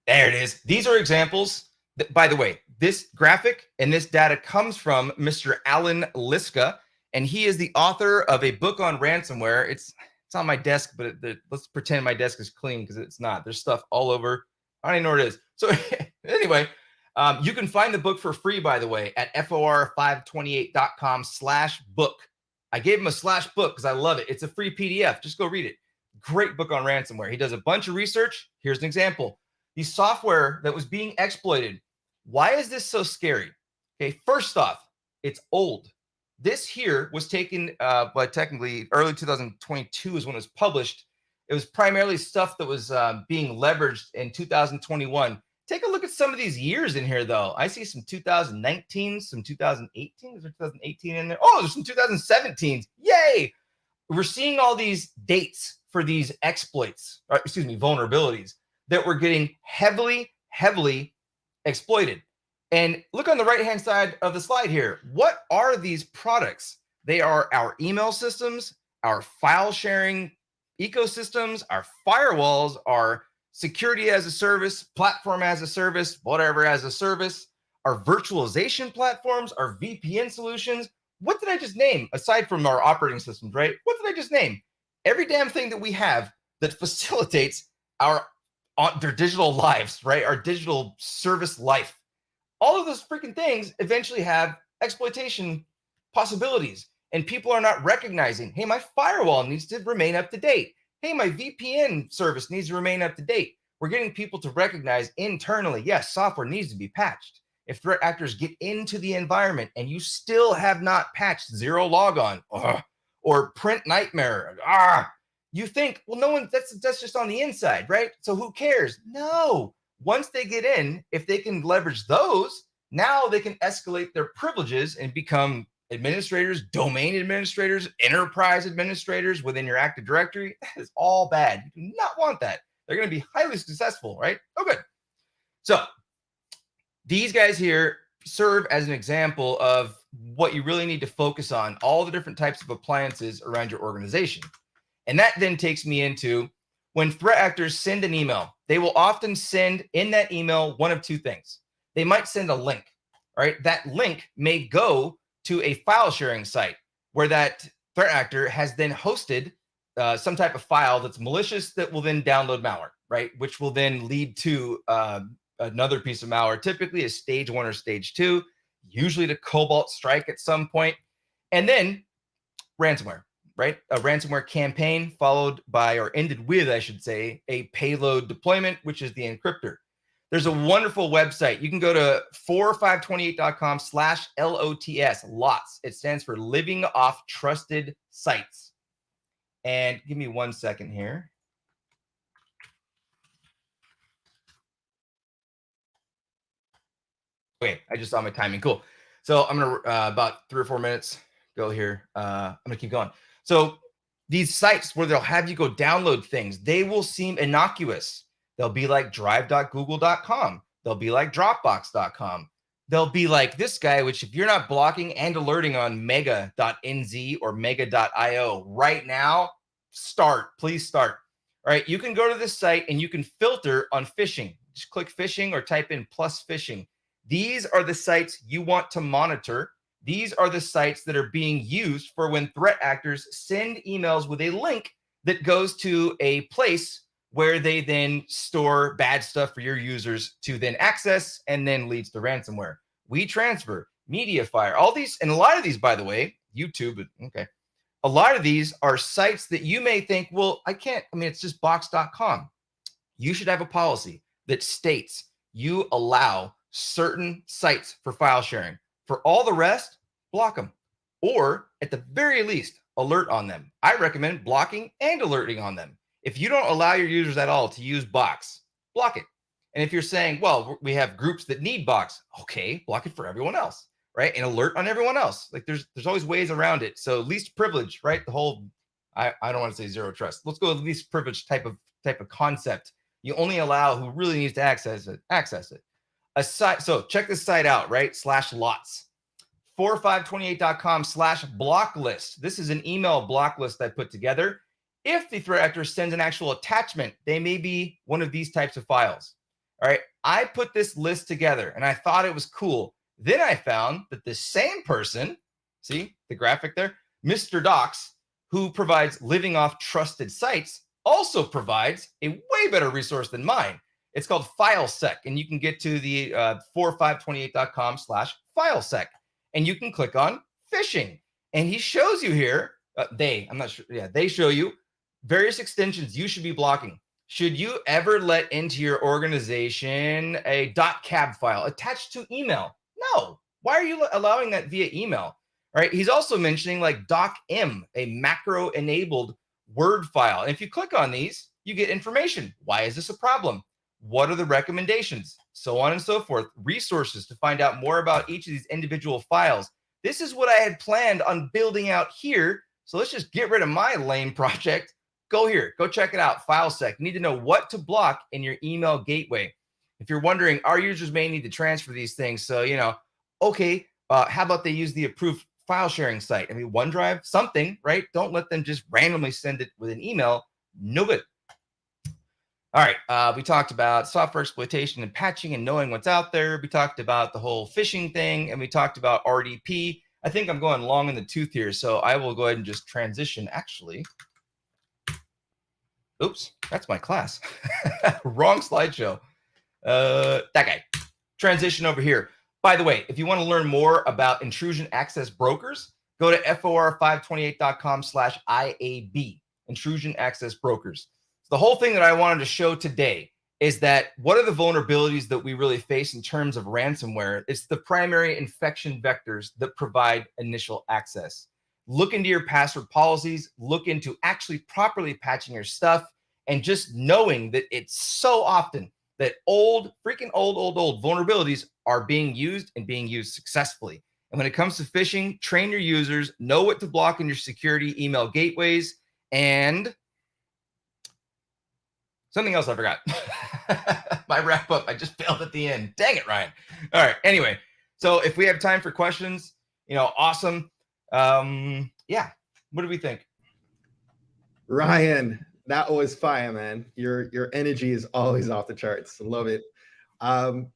There it is. These are examples. By the way, this graphic and this data comes from Mr. Alan Liska, and he is the author of a book on ransomware. It's on my desk, but let's pretend my desk is clean because it's not. There's stuff all over. I don't even know where it is. So anyway, you can find the book for free, by the way, at for528.com/book. I gave him a /book because I love it. It's a free PDF. Just go read it. Great book on ransomware. He does a bunch of research. Here's an example. The software that was being exploited. Why is this so scary? Okay, first off, it's old. This here was taken, but technically early 2022 is when it was published. It was primarily stuff that was being leveraged in 2021. Take a look at some of these years in here, though. I see some 2019, some 2018. Is there 2018 in there? Oh, there's some 2017s. Yay! We're seeing all these dates for these exploits, vulnerabilities that were getting heavily exploited. And look on the right-hand side of the slide here. What are these products? They are our email systems, our file sharing ecosystems, our firewalls, our security as a service, platform as a service, whatever as a service, our virtualization platforms, our VPN solutions. What did I just name aside from our operating systems, right? What did I just name? Every damn thing that we have that facilitates their digital lives, right? Our digital service life. All of those freaking things eventually have exploitation possibilities, and people are not recognizing, hey, my firewall needs to remain up to date. Hey, my VPN service needs to remain up to date. We're getting people to recognize internally, yes, software needs to be patched. If threat actors get into the environment and you still have not patched zero logon or print nightmare, you think, well, no one, that's just on the inside, right? So who cares? No. Once they get in, if they can leverage those, now they can escalate their privileges and become administrators, domain administrators, enterprise administrators within your Active Directory. That is all bad. You do not want that. They're going to be highly successful, right? Oh, good. So these guys here serve as an example of what you really need to focus on, all the different types of appliances around your organization. And that then takes me into when threat actors send an email, they will often send in that email one of two things. They might send a link, right? That link may go to a file sharing site where that threat actor has then hosted some type of file that's malicious that will then download malware, right? Which will then lead to another piece of malware, typically a stage 1 or stage 2, usually to Cobalt Strike at some point, and then ransomware, right? A ransomware campaign followed by, or ended with, I should say, a payload deployment, which is the encryptor. There's a wonderful website. You can go to for528.com/LOTS, LOTS. It stands for Living Off Trusted Sites. And give me 1 second here. Okay, I just saw my timing. Cool. So I'm going to, about 3 or 4 minutes, go here. I'm going to keep going. So these sites where they'll have you go download things, they will seem innocuous. They'll be like drive.google.com. They'll be like dropbox.com. they'll be like this guy, which if you're not blocking and alerting on mega.nz or mega.io right now, please start. All right, you can go to this site and you can filter on phishing. Just click phishing or type in plus phishing. These are the sites you want to monitor. These are the sites that are being used for when threat actors send emails with a link that goes to a place where they then store bad stuff for your users to then access, and then leads to ransomware. WeTransfer, Mediafire, all these, and a lot of these, by the way, YouTube, okay. A lot of these are sites that you may think, well, it's just box.com. You should have a policy that states you allow certain sites for file sharing. For all the rest, block them. Or at the very least, alert on them. I recommend blocking and alerting on them. If you don't allow your users at all to use Box, block it. And if you're saying, well, we have groups that need Box, okay, block it for everyone else, right? And alert on everyone else. Like there's always ways around it. So least privilege, right? The whole, I don't want to say zero trust. Let's go with least privilege type of concept. You only allow who really needs to access it. So check this site out, right? /lots. 4528.com/blocklist. This is an email block list I put together. If the threat actor sends an actual attachment, they may be one of these types of files. All right. I put this list together and I thought it was cool. Then I found that the same person, see the graphic there, Mr. Docs, who provides living off trusted sites, also provides a way better resource than mine. It's called FileSec, and you can get to the 4528.com/FileSec, and you can click on phishing. And he shows you here, I'm not sure. Yeah, they show you various extensions you should be blocking. Should you ever let into your organization a .cab file attached to email? No. Why are you allowing that via email? All right. He's also mentioning like .m, a macro-enabled Word file. And if you click on these, you get information. Why is this a problem? What are the recommendations? So on and so forth. Resources to find out more about each of these individual files. This is what I had planned on building out here. So let's just get rid of my lame project. Go here, go check it out. FileSec. You need to know what to block in your email gateway. If you're wondering, our users may need to transfer these things. So, okay, how about they use the approved file sharing site? I mean, OneDrive, something, right? Don't let them just randomly send it with an email. No good. All right, we talked about software exploitation and patching and knowing what's out there. We talked about the whole phishing thing, and we talked about RDP. I think I'm going long in the tooth here, so I will go ahead and just transition, actually. Oops, that's my class. Wrong slideshow. That guy. Transition over here. By the way, if you want to learn more about intrusion access brokers, go to for528.com/IAB, intrusion access brokers. So the whole thing that I wanted to show today is that what are the vulnerabilities that we really face in terms of ransomware? It's the primary infection vectors that provide initial access. Look into your password policies, look into actually properly patching your stuff, and just knowing that it's so often that old vulnerabilities are being used and being used successfully. And when it comes to phishing, train your users, know what to block in your security email gateways, and something else I forgot. My wrap up, I just failed at the end. Dang it, Ryan. All right, anyway, so if we have time for questions, awesome. Yeah, what do we think? Ryan, that was fire, man. Your energy is always off the charts. Love it.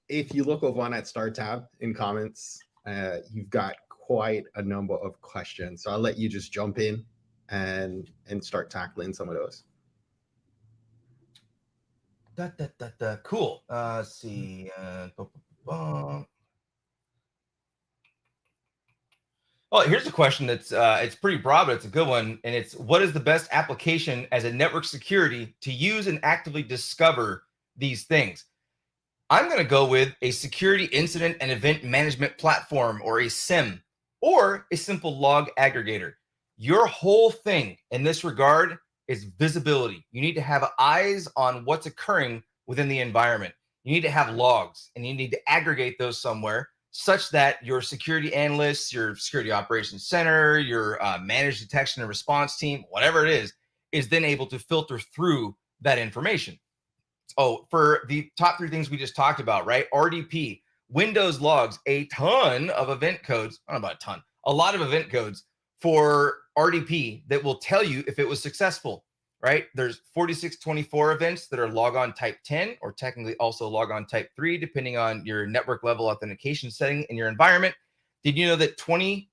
If you look over on that start tab in comments, you've got quite a number of questions. So I'll let you just jump in and start tackling some of those. Cool. Let's see. Well, here's a question that's it's pretty broad, but it's a good one. And it's, what is the best application as a network security to use and actively discover these things? I'm going to go with a security incident and event management platform, or a SIEM, or a simple log aggregator. Your whole thing in this regard is visibility. You need to have eyes on what's occurring within the environment. You need to have logs, and you need to aggregate those somewhere, such that your security analysts, your security operations center, your managed detection and response team, whatever it is then able to filter through that information. Oh, for the top three things we just talked about, right? RDP. Windows logs a ton of event codes, I don't know about a ton, a lot of event codes for RDP that will tell you if it was successful, right? There's 4624 events that are logon type 10, or technically also logon type 3, depending on your network level authentication setting in your environment. Did you know that 21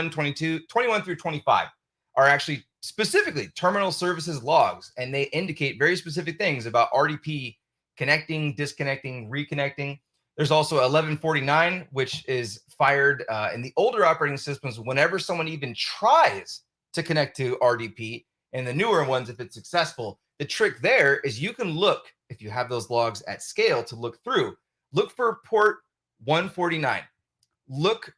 through 25 are actually specifically terminal services logs, and they indicate very specific things about RDP connecting, disconnecting, reconnecting. There's also 1149, which is fired in the older operating systems whenever someone even tries to connect to RDP, and the newer ones, if it's successful. The trick there is you can look, if you have those logs at scale to look through, look for port 149. Look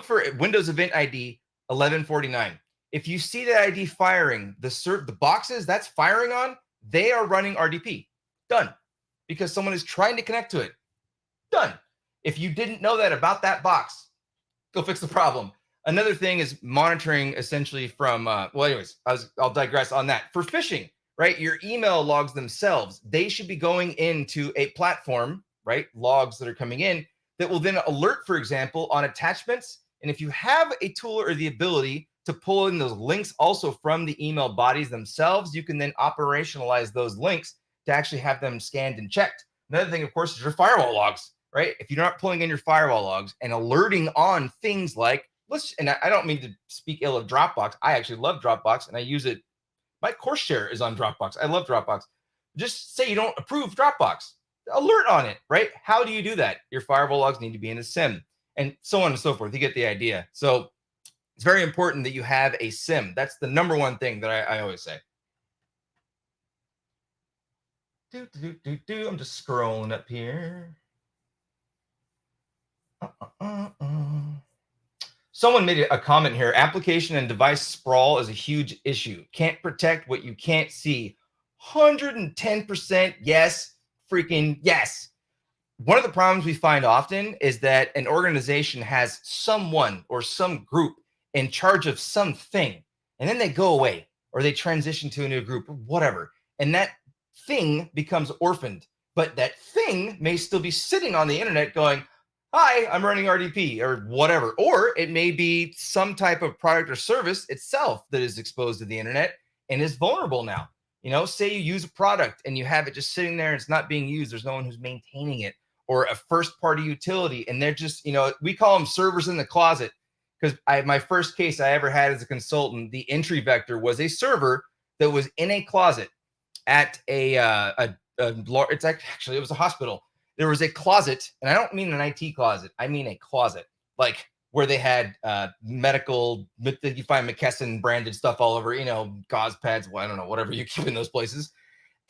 for Windows Event ID 1149. If you see that ID firing, the boxes that's firing on, they are running RDP. Done. Because someone is trying to connect to it. Done. If you didn't know that about that box, go fix the problem. Another thing is monitoring essentially from, I'll digress on that. For phishing, right? Your email logs themselves, they should be going into a platform, right? Logs that are coming in that will then alert, for example, on attachments. And if you have a tool or the ability to pull in those links also from the email bodies themselves, you can then operationalize those links to actually have them scanned and checked. Another thing, of course, is your firewall logs, right? If you're not pulling in your firewall logs and alerting on things like, and I don't mean to speak ill of Dropbox. I actually love Dropbox and I use it. My course share is on Dropbox. I love Dropbox. Just say you don't approve Dropbox. Alert on it, right? How do you do that? Your firewall logs need to be in a SIM and so on and so forth. You get the idea. So it's very important that you have a SIM. That's the number one thing that I always say. I'm just scrolling up here. Someone made a comment here. Application and device sprawl is a huge issue. Can't protect what you can't see. 110% yes, freaking yes. One of the problems we find often is that an organization has someone or some group in charge of something, and then they go away or they transition to a new group or whatever. And that thing becomes orphaned, but that thing may still be sitting on the internet going, hi, I'm running RDP or whatever. Or it may be some type of product or service itself that is exposed to the internet and is vulnerable now. You know, say you use a product and you have it just sitting there and it's not being used. There's no one who's maintaining it, or a first party utility. And they're just, you know, we call them servers in the closet, because my first case I ever had as a consultant, the entry vector was a server that was in a closet at it was a hospital. There was a closet, and I don't mean an IT closet. I mean a closet, like where they had medical, you find McKesson branded stuff all over, you know, gauze pads, well, I don't know, whatever you keep in those places.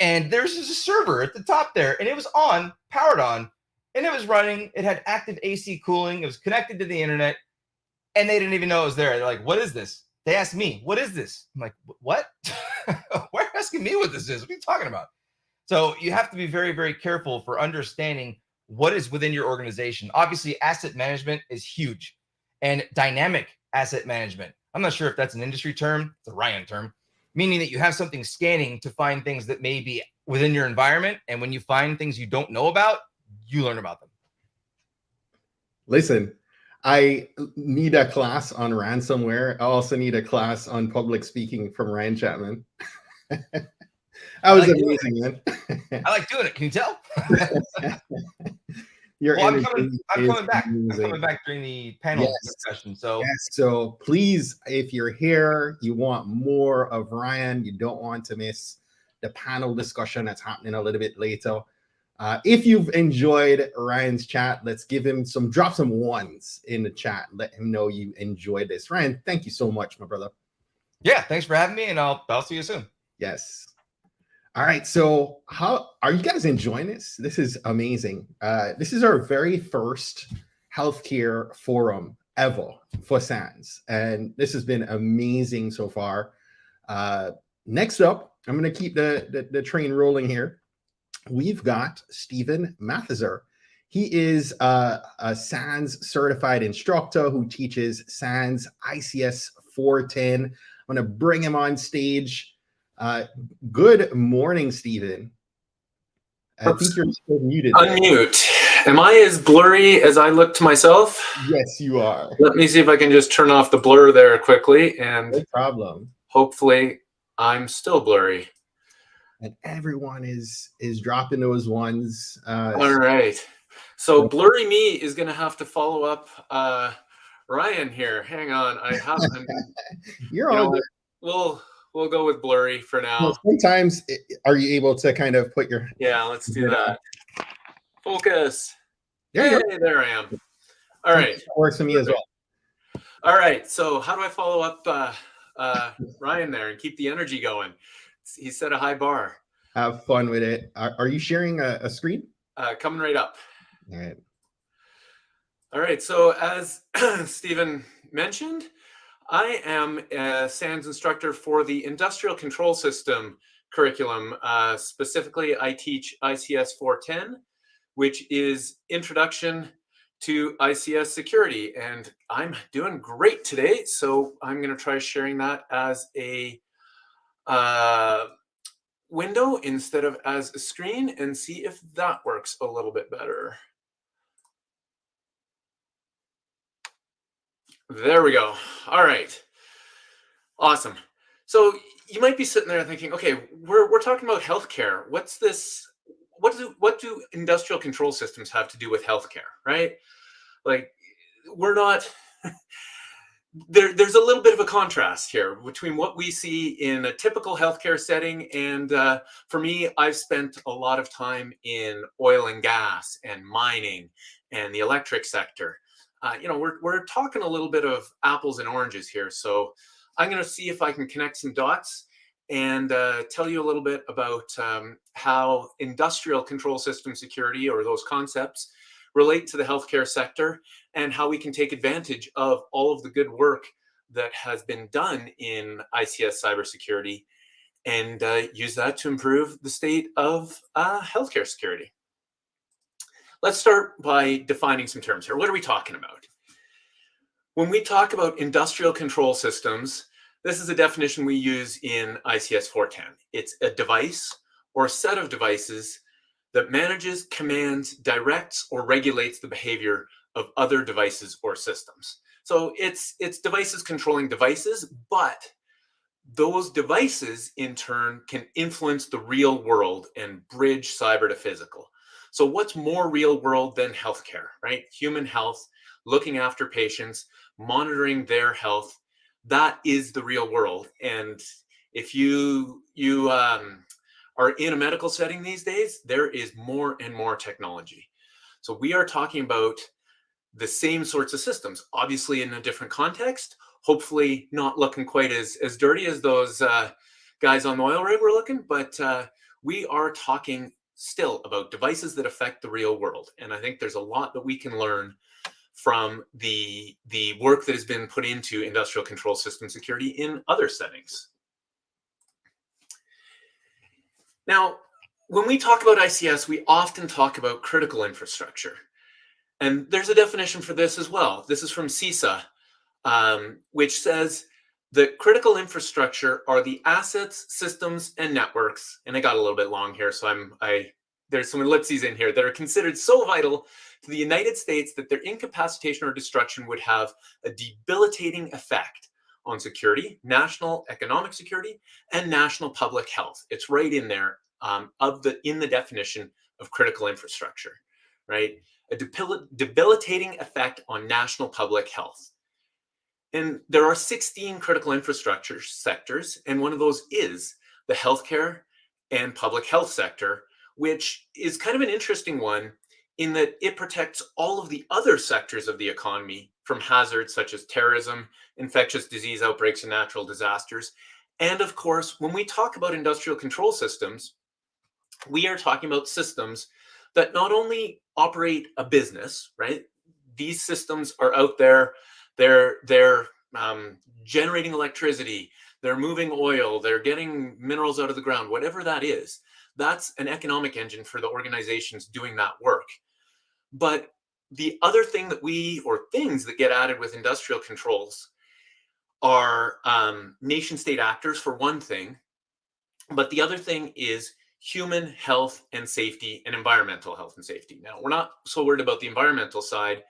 And there's just a server at the top there, and it was on, powered on, and it was running. It had active AC cooling. It was connected to the internet, and they didn't even know it was there. They're like, what is this? They asked me, what is this? I'm like, what? Why are you asking me what this is? What are you talking about? So you have to be very, very careful for understanding what is within your organization. Obviously, asset management is huge, and dynamic asset management. I'm not sure if that's an industry term. It's a Ryan term, meaning that you have something scanning to find things that may be within your environment. And when you find things you don't know about, you learn about them. Listen, I need a class on ransomware. I also need a class on public speaking from Ryan Chapman. That was amazing, man. I like doing it. Can you tell? I'm coming back. I'm coming back during the panel discussion. So so please, if you're here, you want more of Ryan, you don't want to miss the panel discussion that's happening a little bit later. If you've enjoyed Ryan's chat, let's give him drop some ones in the chat. Let him know you enjoyed this. Ryan, thank you so much, my brother. Yeah, thanks for having me, and I'll see you soon. Yes. All right. So how are you guys enjoying this? This is amazing. This is our very first healthcare forum ever for SANS. And this has been amazing so far. Next up, I'm going to keep the train rolling here. We've got Stephen Mathezer. He is a SANS certified instructor who teaches SANS ICS 410. I'm going to bring him on stage. Good morning, Stephen. I think you're still muted. Unmute. Am I as blurry as I look to myself? Yes, you are. Let me see if I can just turn off the blur there quickly, and No problem. hopefully I'm still blurry. And everyone is dropping those ones. All right. So blurry me is going to have to follow up Ryan here. Hang on. I haven't. You're all good. We'll go with blurry for now. Well, sometimes are you able to kind of put your Let's do that. Focus. There there I am. All right. That works for me as well. All right. So how do I follow up Ryan there and keep the energy going? He set a high bar. Have fun with it. Are you sharing a screen? Coming right up. All right. All right. So as Stephen mentioned, I am a SANS instructor for the Industrial Control System curriculum. Specifically, I teach ICS 410, which is Introduction to ICS Security. And I'm doing great today. So I'm going to try sharing that as a window instead of as a screen and see if that works a little bit better. There we go. All right. Awesome. So you might be sitting there thinking, okay, we're talking about healthcare. What's this? What do industrial control systems have to do with healthcare, right? Like, we're not. There's a little bit of a contrast here between what we see in a typical healthcare setting, and for me, I've spent a lot of time in oil and gas and mining and the electric sector. We're talking a little bit of apples and oranges here, so I'm going to see if I can connect some dots and tell you a little bit about how industrial control system security, or those concepts, relate to the healthcare sector, and how we can take advantage of all of the good work that has been done in ICS cybersecurity and use that to improve the state of healthcare security. Let's start by defining some terms here. What are we talking about? When we talk about industrial control systems, this is a definition we use in ICS 410. It's a device or a set of devices that manages, commands, directs, or regulates the behavior of other devices or systems. So it's devices controlling devices, but those devices in turn can influence the real world and bridge cyber to physical. So what's more real world than healthcare, right? Human health, looking after patients, monitoring their health, that is the real world. And if you are in a medical setting these days, there is more and more technology. So we are talking about the same sorts of systems, obviously in a different context, hopefully not looking quite as dirty as those guys on the oil rig were looking, but we are talking still about devices that affect the real world. And I think there's a lot that we can learn from the work that has been put into industrial control system security in other settings. Now, when we talk about ICS, we often talk about critical infrastructure. And there's a definition for this as well. This is from CISA, which says that critical infrastructure are the assets, systems, and networks. And I got a little bit long here, so there's some ellipses in here that are considered so vital to the United States that their incapacitation or destruction would have a debilitating effect on security, national economic security, and national public health. It's right in there in the definition of critical infrastructure, right? A debilitating effect on national public health. And there are 16 critical infrastructure sectors, and one of those is the healthcare and public health sector, which is kind of an interesting one in that it protects all of the other sectors of the economy from hazards such as terrorism, infectious disease outbreaks, and natural disasters. And of course, when we talk about industrial control systems, we are talking about systems that not only operate a business, right? These systems are out there, they're generating electricity, they're moving oil, they're getting minerals out of the ground, whatever that is. That's an economic engine for the organizations doing that work. But the other thing things that get added with industrial controls are nation state actors, for one thing. But the other thing is human health and safety and environmental health and safety. Now, we're not so worried about the environmental side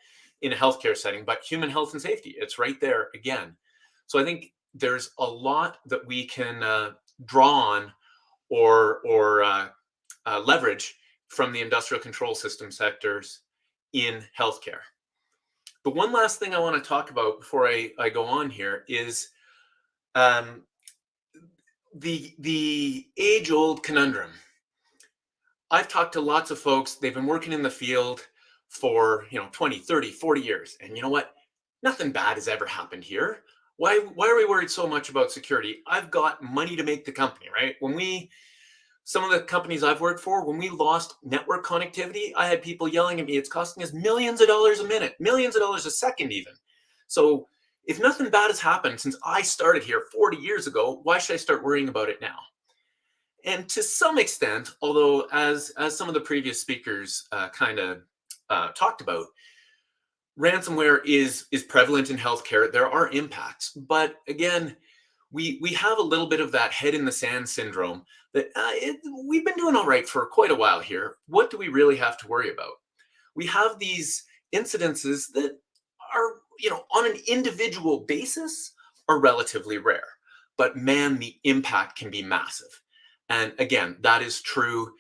in a healthcare setting, but human health and safety, it's right there again. So I think there's a lot that we can draw on or leverage from the industrial control system sectors in healthcare. But one last thing I want to talk about before I go on here is the age-old conundrum. I've talked to lots of folks, they've been working in the field for 20, 30, 40 years. And you know what? Nothing bad has ever happened here. Why are we worried so much about security? I've got money to make the company, right? Some of the companies I've worked for, when we lost network connectivity, I had people yelling at me, it's costing us millions of dollars a minute, millions of dollars a second even. So if nothing bad has happened since I started here 40 years ago, why should I start worrying about it now? And to some extent, although as some of the previous speakers talked about, ransomware is prevalent in healthcare. There are impacts, but again, we have a little bit of that head in the sand syndrome that we've been doing all right for quite a while here. What do we really have to worry about? We have these incidences that are, on an individual basis are relatively rare, but man, the impact can be massive. And again, that is true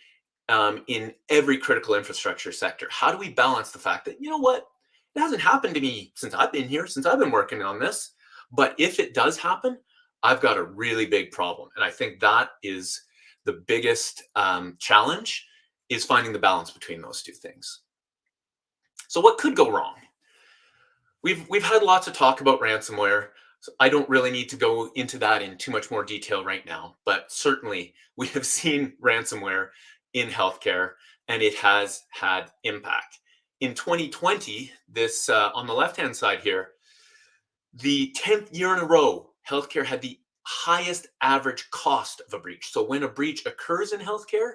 in every critical infrastructure sector. How do we balance the fact that, it hasn't happened to me since I've been here, since I've been working on this, but if it does happen, I've got a really big problem. And I think that is the biggest challenge, is finding the balance between those two things. So what could go wrong? We've had lots of talk about ransomware. So I don't really need to go into that in too much more detail right now, but certainly we have seen ransomware in healthcare and it has had impact. In 2020, this on the left-hand side here, the 10th year in a row, healthcare had the highest average cost of a breach. So when a breach occurs in healthcare,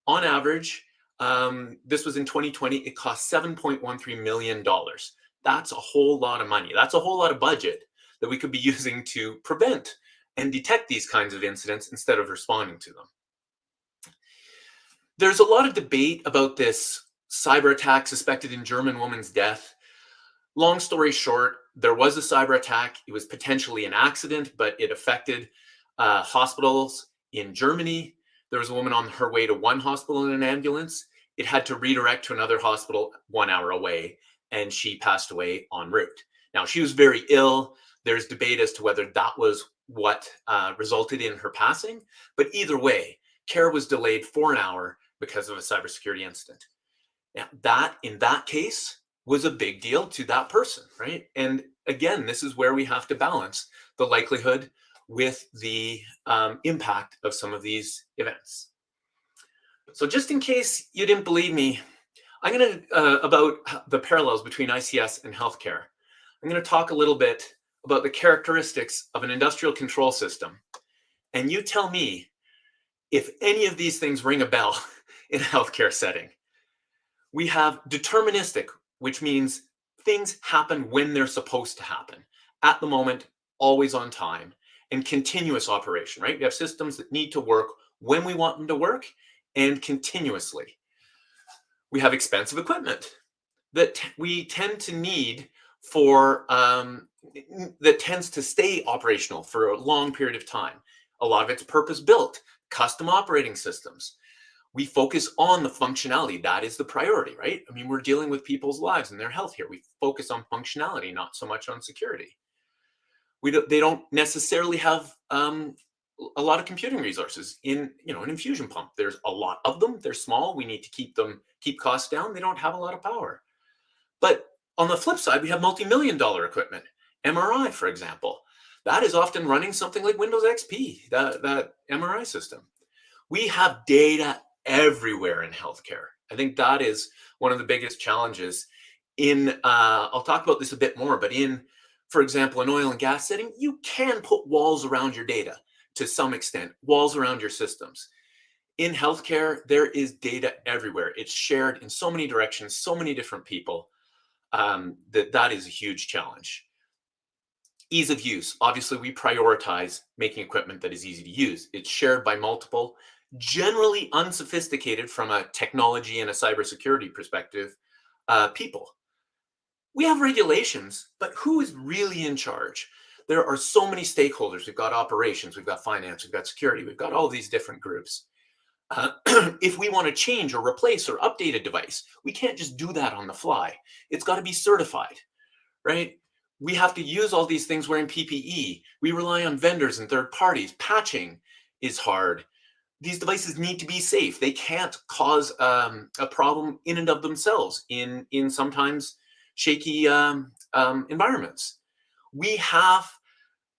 on average, this was in 2020, it cost $7.13 million. That's a whole lot of money. That's a whole lot of budget that we could be using to prevent and detect these kinds of incidents instead of responding to them. There's a lot of debate about this cyber attack suspected in German woman's death. Long story short, there was a cyber attack. It was potentially an accident, but it affected hospitals in Germany. There was a woman on her way to one hospital in an ambulance. It had to redirect to another hospital 1 hour away, and she passed away en route. Now, she was very ill. There's debate as to whether that was what resulted in her passing. But either way, care was delayed for an hour because of a cybersecurity incident. Now, that in that case was a big deal to that person, right? And again, this is where we have to balance the likelihood with the impact of some of these events. So just in case you didn't believe me, I'm going to, about the parallels between ICS and healthcare. I'm going to talk a little bit about the characteristics of an industrial control system. And you tell me if any of these things ring a bell in a healthcare setting. We have deterministic, which means things happen when they're supposed to happen, at the moment, always on time, and continuous operation, right? We have systems that need to work when we want them to work and continuously. We have expensive equipment that we tend to need for, that tends to stay operational for a long period of time. A lot of it's purpose-built, custom operating systems. We focus on the functionality. That is the priority, right? I mean, we're dealing with people's lives and their health here. We focus on functionality, not so much on security. They don't necessarily have a lot of computing resources in, an infusion pump. There's a lot of them. They're small. We need to keep costs down. They don't have a lot of power. But on the flip side, we have multi-million-dollar equipment. MRI, for example, that is often running something like Windows XP, that MRI system. We have data everywhere in healthcare. I think that is one of the biggest challenges in, I'll talk about this a bit more, but in, for example, an oil and gas setting, you can put walls around your data to some extent, walls around your systems. In healthcare, there is data everywhere. It's shared in so many directions, so many different people, that is a huge challenge. Ease of use. Obviously, we prioritize making equipment that is easy to use. It's shared by multiple. generally unsophisticated from a technology and a cybersecurity perspective people. We have regulations, but who is really in charge? There are so many stakeholders. We've got operations, we've got finance, we've got security, we've got all these different groups. If we want to change or replace or update a device, we can't just do that on the fly. It's got to be certified, right? We have to use all these things wearing PPE. We rely on vendors and third parties. Patching is hard. These devices need to be safe. They can't cause a problem in and of themselves in sometimes shaky environments. We have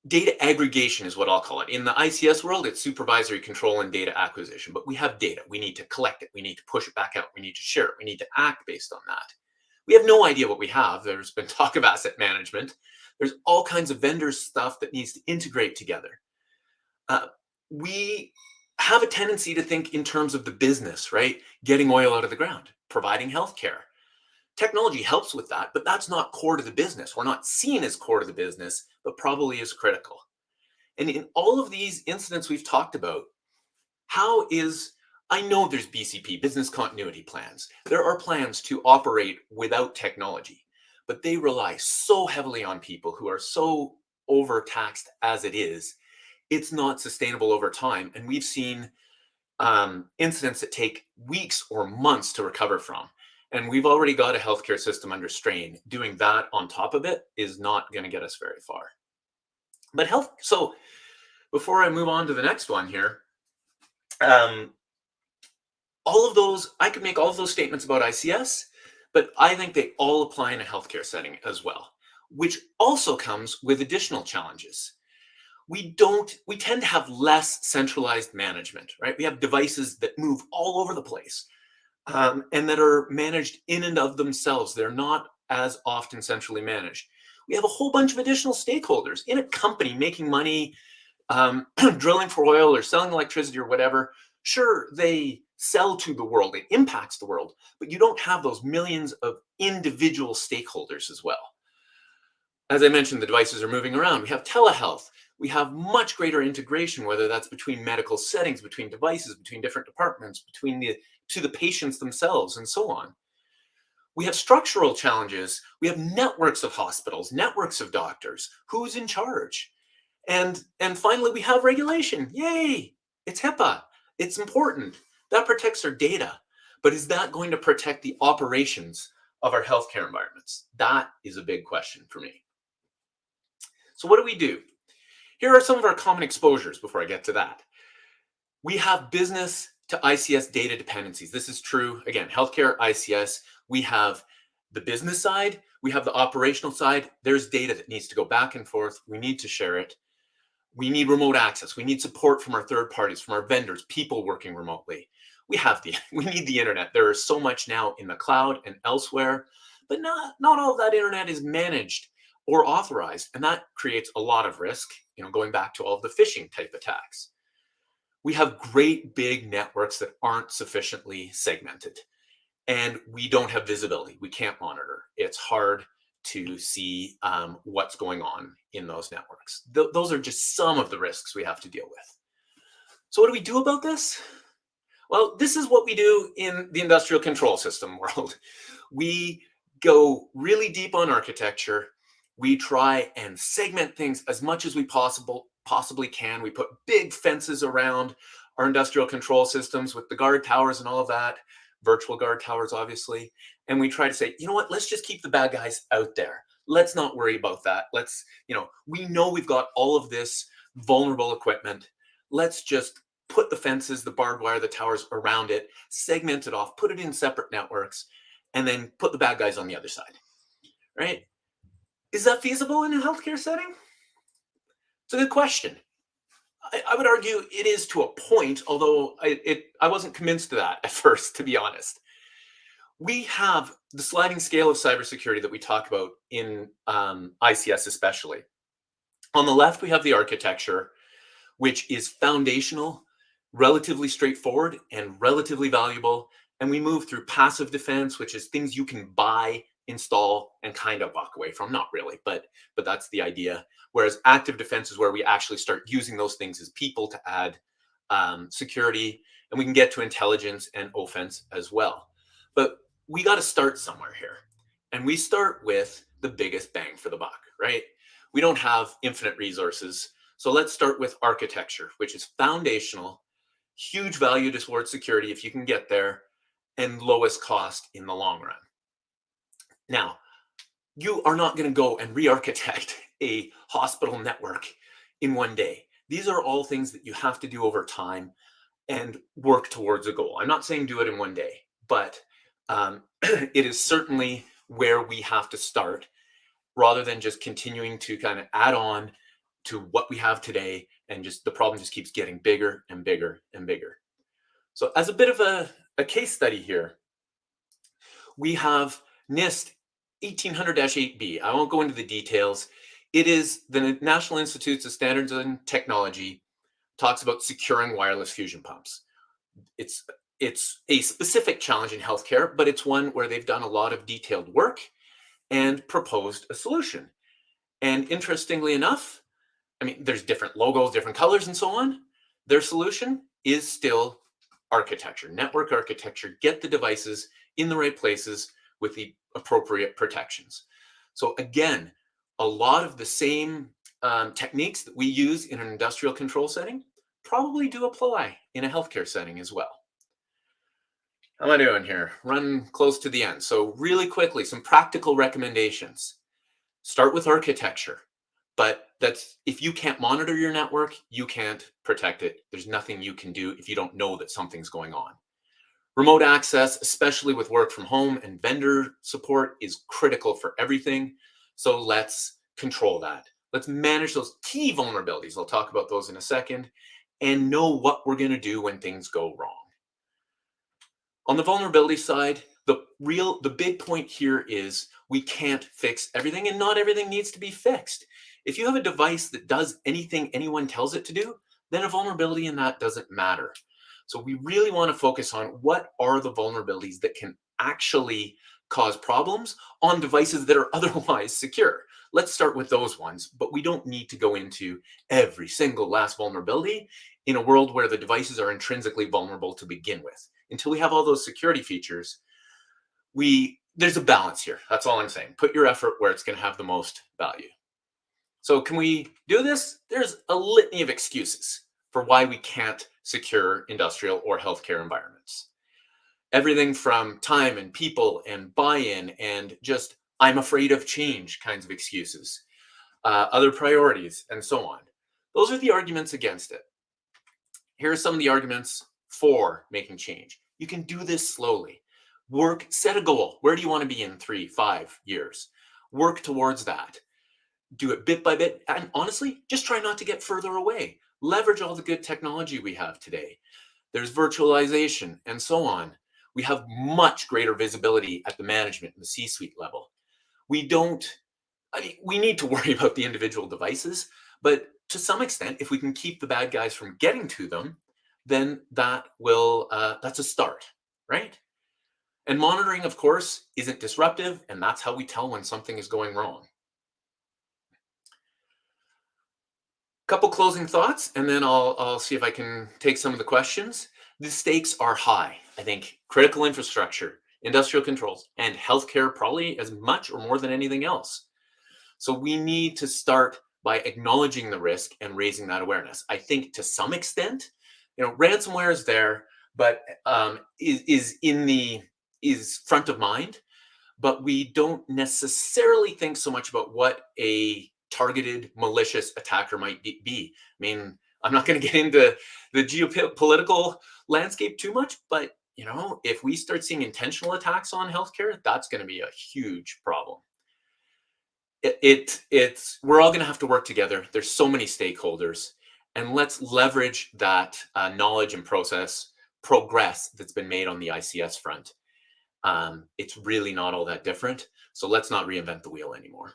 data aggregation is what I'll call it. In the ICS world, it's supervisory control and data acquisition, but we have data. We need to collect it. We need to push it back out. We need to share it. We need to act based on that. We have no idea what we have. There's been talk of asset management. There's all kinds of vendor stuff that needs to integrate together. We have a tendency to think in terms of the business, right? Getting oil out of the ground, providing healthcare. Technology helps with that, but that's not core to the business. We're not seen as core to the business, but probably is critical. And in all of these incidents we've talked about, I know there's BCP, business continuity plans. There are plans to operate without technology, but they rely so heavily on people who are so overtaxed as it is. It's not sustainable over time. And we've seen incidents that take weeks or months to recover from. And we've already got a healthcare system under strain. Doing that on top of it is not going to get us very far. But so before I move on to the next one here, all of those, I could make all of those statements about ICS, but I think they all apply in a healthcare setting as well, which also comes with additional challenges. We tend to have less centralized management, right? We have devices that move all over the place. And that are managed in and of themselves. They're not as often centrally managed. We have a whole bunch of additional stakeholders in a company making money, drilling for oil or selling electricity or whatever. Sure, they sell to the world. It impacts the world, but you don't have those millions of individual stakeholders as well. As I mentioned, the devices are moving around. We have telehealth. We have much greater integration, whether that's between medical settings, between devices, between different departments, to the patients themselves, and so on. We have structural challenges. We have networks of hospitals, networks of doctors. Who's in charge? And finally, we have regulation. Yay! It's HIPAA. It's important. That protects our data. But is that going to protect the operations of our healthcare environments? That is a big question for me. So what do? Here are some of our common exposures before I get to that. We have business to ICS data dependencies. This is true, again, healthcare, ICS. We have the business side, we have the operational side. There's data that needs to go back and forth. We need to share it. We need remote access. We need support from our third parties, from our vendors, people working remotely. We need the internet. There is so much now in the cloud and elsewhere, but not all of that internet is managed or authorized. And that creates a lot of risk, going back to all of the phishing type attacks. We have great big networks that aren't sufficiently segmented, and we don't have visibility. We can't monitor. It's hard to see what's going on in those networks. Those are just some of the risks we have to deal with. So what do we do about this? Well, this is what we do in the industrial control system world. We go really deep on architecture. We try and segment things as much as we possibly can. We put big fences around our industrial control systems with the guard towers and all of that, virtual guard towers, obviously. And we try to say, you know what, let's just keep the bad guys out there. Let's not worry about that. We know we've got all of this vulnerable equipment. Let's just put the fences, the barbed wire, the towers around it, segment it off, put it in separate networks, and then put the bad guys on the other side, right? Is that feasible in a healthcare setting? It's a good question. I would argue it is to a point, although I wasn't convinced of that at first, to be honest. We have the sliding scale of cybersecurity that we talk about in ICS especially. On the left, we have the architecture, which is foundational, relatively straightforward, and relatively valuable. And we move through passive defense, which is things you can buy, install, and kind of walk away from. Not really, but that's the idea. Whereas active defense is where we actually start using those things as people to add security and we can get to intelligence and offense as well. But we got to start somewhere here. And we start with the biggest bang for the buck, right? We don't have infinite resources. So let's start with architecture, which is foundational, huge value towards security if you can get there, and lowest cost in the long run. Now, you are not going to go and re-architect a hospital network in one day. These are all things that you have to do over time and work towards a goal. I'm not saying do it in one day, but it is certainly where we have to start, rather than just continuing to kind of add on to what we have today, and just the problem just keeps getting bigger and bigger and bigger. So as a bit of a case study here, we have NIST 1800-8B. I won't go into the details. It is the National Institutes of Standards and Technology talks about securing wireless fusion pumps. It's a specific challenge in healthcare, but it's one where they've done a lot of detailed work and proposed a solution. And interestingly enough, I mean, there's different logos, different colors, and so on. Their solution is still architecture, network architecture. Get the devices in the right places with the appropriate protections. So again, a lot of the same techniques that we use in an industrial control setting probably do apply in a healthcare setting as well. How am I doing here? Run close to the end. So really quickly, some practical recommendations. Start with architecture, but that's, if you can't monitor your network, you can't protect it. There's nothing you can do if you don't know that something's going on. Remote access, especially with work from home and vendor support, is critical for everything. So let's control that. Let's manage those key vulnerabilities. I'll talk about those in a second, and know what we're going to do when things go wrong. On the vulnerability side, the big point here is we can't fix everything, and not everything needs to be fixed. If you have a device that does anything anyone tells it to do, then a vulnerability in that doesn't matter. So we really want to focus on what are the vulnerabilities that can actually cause problems on devices that are otherwise secure. Let's start with those ones, but we don't need to go into every single last vulnerability in a world where the devices are intrinsically vulnerable to begin with. Until we have all those security features, there's a balance here. That's all I'm saying. Put your effort where it's going to have the most value. So can we do this? There's a litany of excuses for why we can't secure industrial or healthcare environments. Everything from time and people and buy-in and just I'm afraid of change kinds of excuses, other priorities, and so on. Those are the arguments against it. Here are some of the arguments for making change. You can do this slowly. Set a goal. Where do you want to be in 3-5 years? Work towards that. Do it bit by bit. And honestly, just try not to get further away. Leverage all the good technology we have today. There's virtualization and so on. We have much greater visibility at the management and the C-suite level. We need to worry about the individual devices, but to some extent, if we can keep the bad guys from getting to them, then that's a start, right? And monitoring, of course, isn't disruptive, and that's how we tell when something is going wrong. Couple closing thoughts, and then I'll see if I can take some of the questions. The stakes are high. I think critical infrastructure, industrial controls, and healthcare probably as much or more than anything else. So we need to start by acknowledging the risk and raising that awareness. I think to some extent, ransomware is there, but is front of mind, but we don't necessarily think so much about what a targeted malicious attacker might be. I mean, I'm not going to get into the geopolitical landscape too much, but if we start seeing intentional attacks on healthcare, that's going to be a huge problem. We're all going to have to work together. There's so many stakeholders, and let's leverage that knowledge and progress that's been made on the ICS front. It's really not all that different. So let's not reinvent the wheel anymore.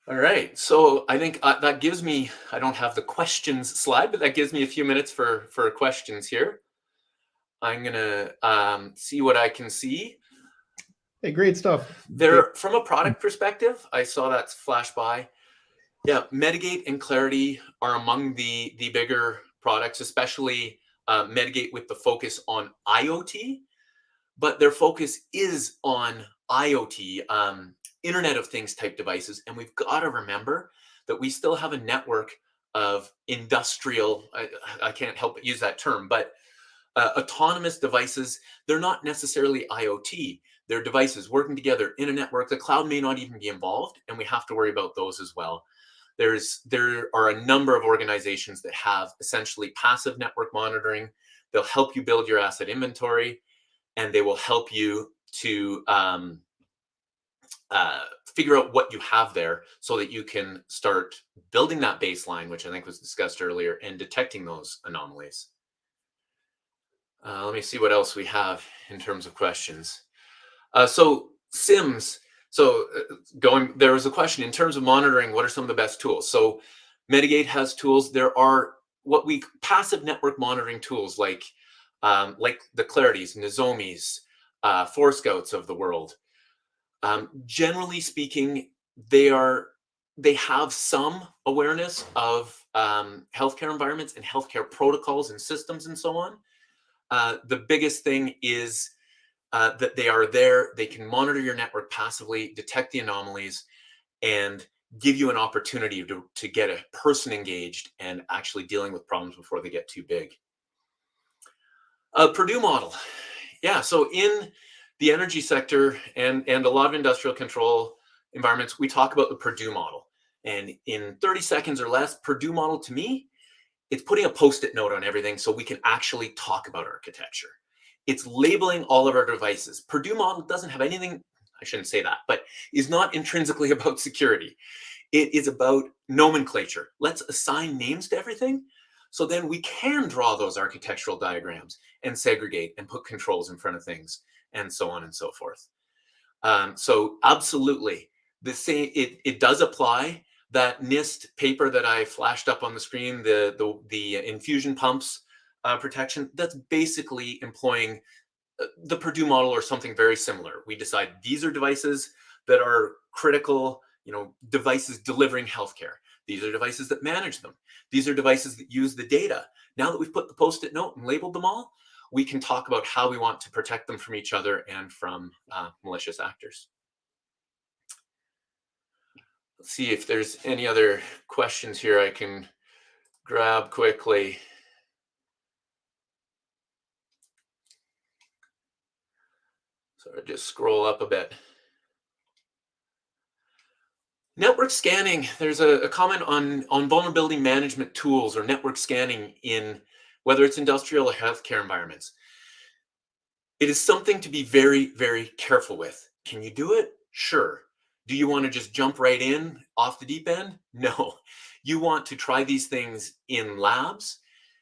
All right, so I think that gives me, I don't have the questions slide, but that gives me a few minutes for questions here. I'm gonna see what I can see. Hey, great stuff. From a product perspective, I saw that flash by. Yeah, Mitigate and Clarity are among the bigger products, especially Mitigate with the focus on IoT, but their focus is on IoT, Internet of Things type devices. And we've got to remember that we still have a network of industrial, I can't help but use that term, but autonomous devices. They're not necessarily IoT. They're devices working together in a network. The cloud may not even be involved, and we have to worry about those as well. There are a number of organizations that have essentially passive network monitoring. They'll help you build your asset inventory, and they will help you to figure out what you have there so that you can start building that baseline, which I think was discussed earlier, and detecting those anomalies. Let me see what else we have in terms of questions. So SIMs. So there was a question in terms of monitoring, what are some of the best tools? So Mitigate has tools. There are passive network monitoring tools like the Clarities, Nozomis, Forescouts of the world. Generally speaking, they have some awareness of healthcare environments and healthcare protocols and systems and so on. The biggest thing is that they are there. They can monitor your network passively, detect the anomalies, and give you an opportunity to get a person engaged and actually dealing with problems before they get too big. Purdue model. Yeah, so in the energy sector and a lot of industrial control environments, we talk about the Purdue model. And in 30 seconds or less, Purdue model to me, it's putting a Post-it note on everything so we can actually talk about architecture. It's labeling all of our devices. Purdue model doesn't have anything, I shouldn't say that, but is not intrinsically about security. It is about nomenclature. Let's assign names to everything so then we can draw those architectural diagrams and segregate and put controls in front of things and so on and so forth. So absolutely, it does apply. That NIST paper that I flashed up on the screen, the infusion pumps protection, that's basically employing the Purdue model or something very similar. We decide these are devices that are critical, devices delivering healthcare. These are devices that manage them. These are devices that use the data. Now that we've put the Post-it note and labeled them all, we can talk about how we want to protect them from each other and from malicious actors. Let's see if there's any other questions here I can grab quickly. So I just scroll up a bit. Network scanning. There's a comment on vulnerability management tools or network scanning in whether it's industrial or healthcare environments. It is something to be very, very careful with. Can you do it? Sure. Do you want to just jump right in off the deep end? No. You want to try these things in labs.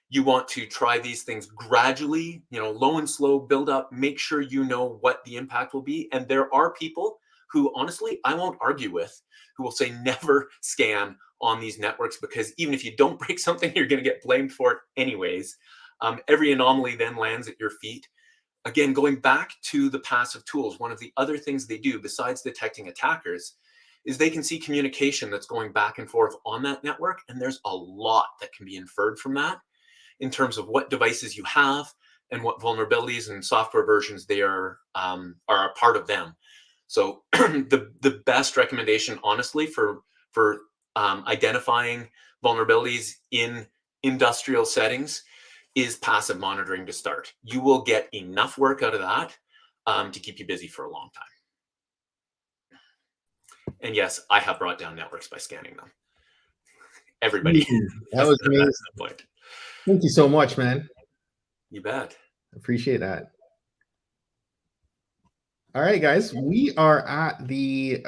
You want to try these things gradually, low and slow, build up, make sure you know what the impact will be. And there are people who, honestly, I won't argue with, who will say never scan on these networks because even if you don't break something, you're going to get blamed for it anyways. Every anomaly then lands at your feet. Again, going back to the passive tools, one of the other things they do besides detecting attackers is they can see communication that's going back and forth on that network. And there's a lot that can be inferred from that in terms of what devices you have and what vulnerabilities and software versions they are a part of them. So the best recommendation, honestly, for identifying vulnerabilities in industrial settings is passive monitoring to start. You will get enough work out of that to keep you busy for a long time. And yes, I have brought down networks by scanning them. Everybody. That was amazing. That's the point. Thank you so much, man. You bet. Appreciate that. All right, guys, we are at the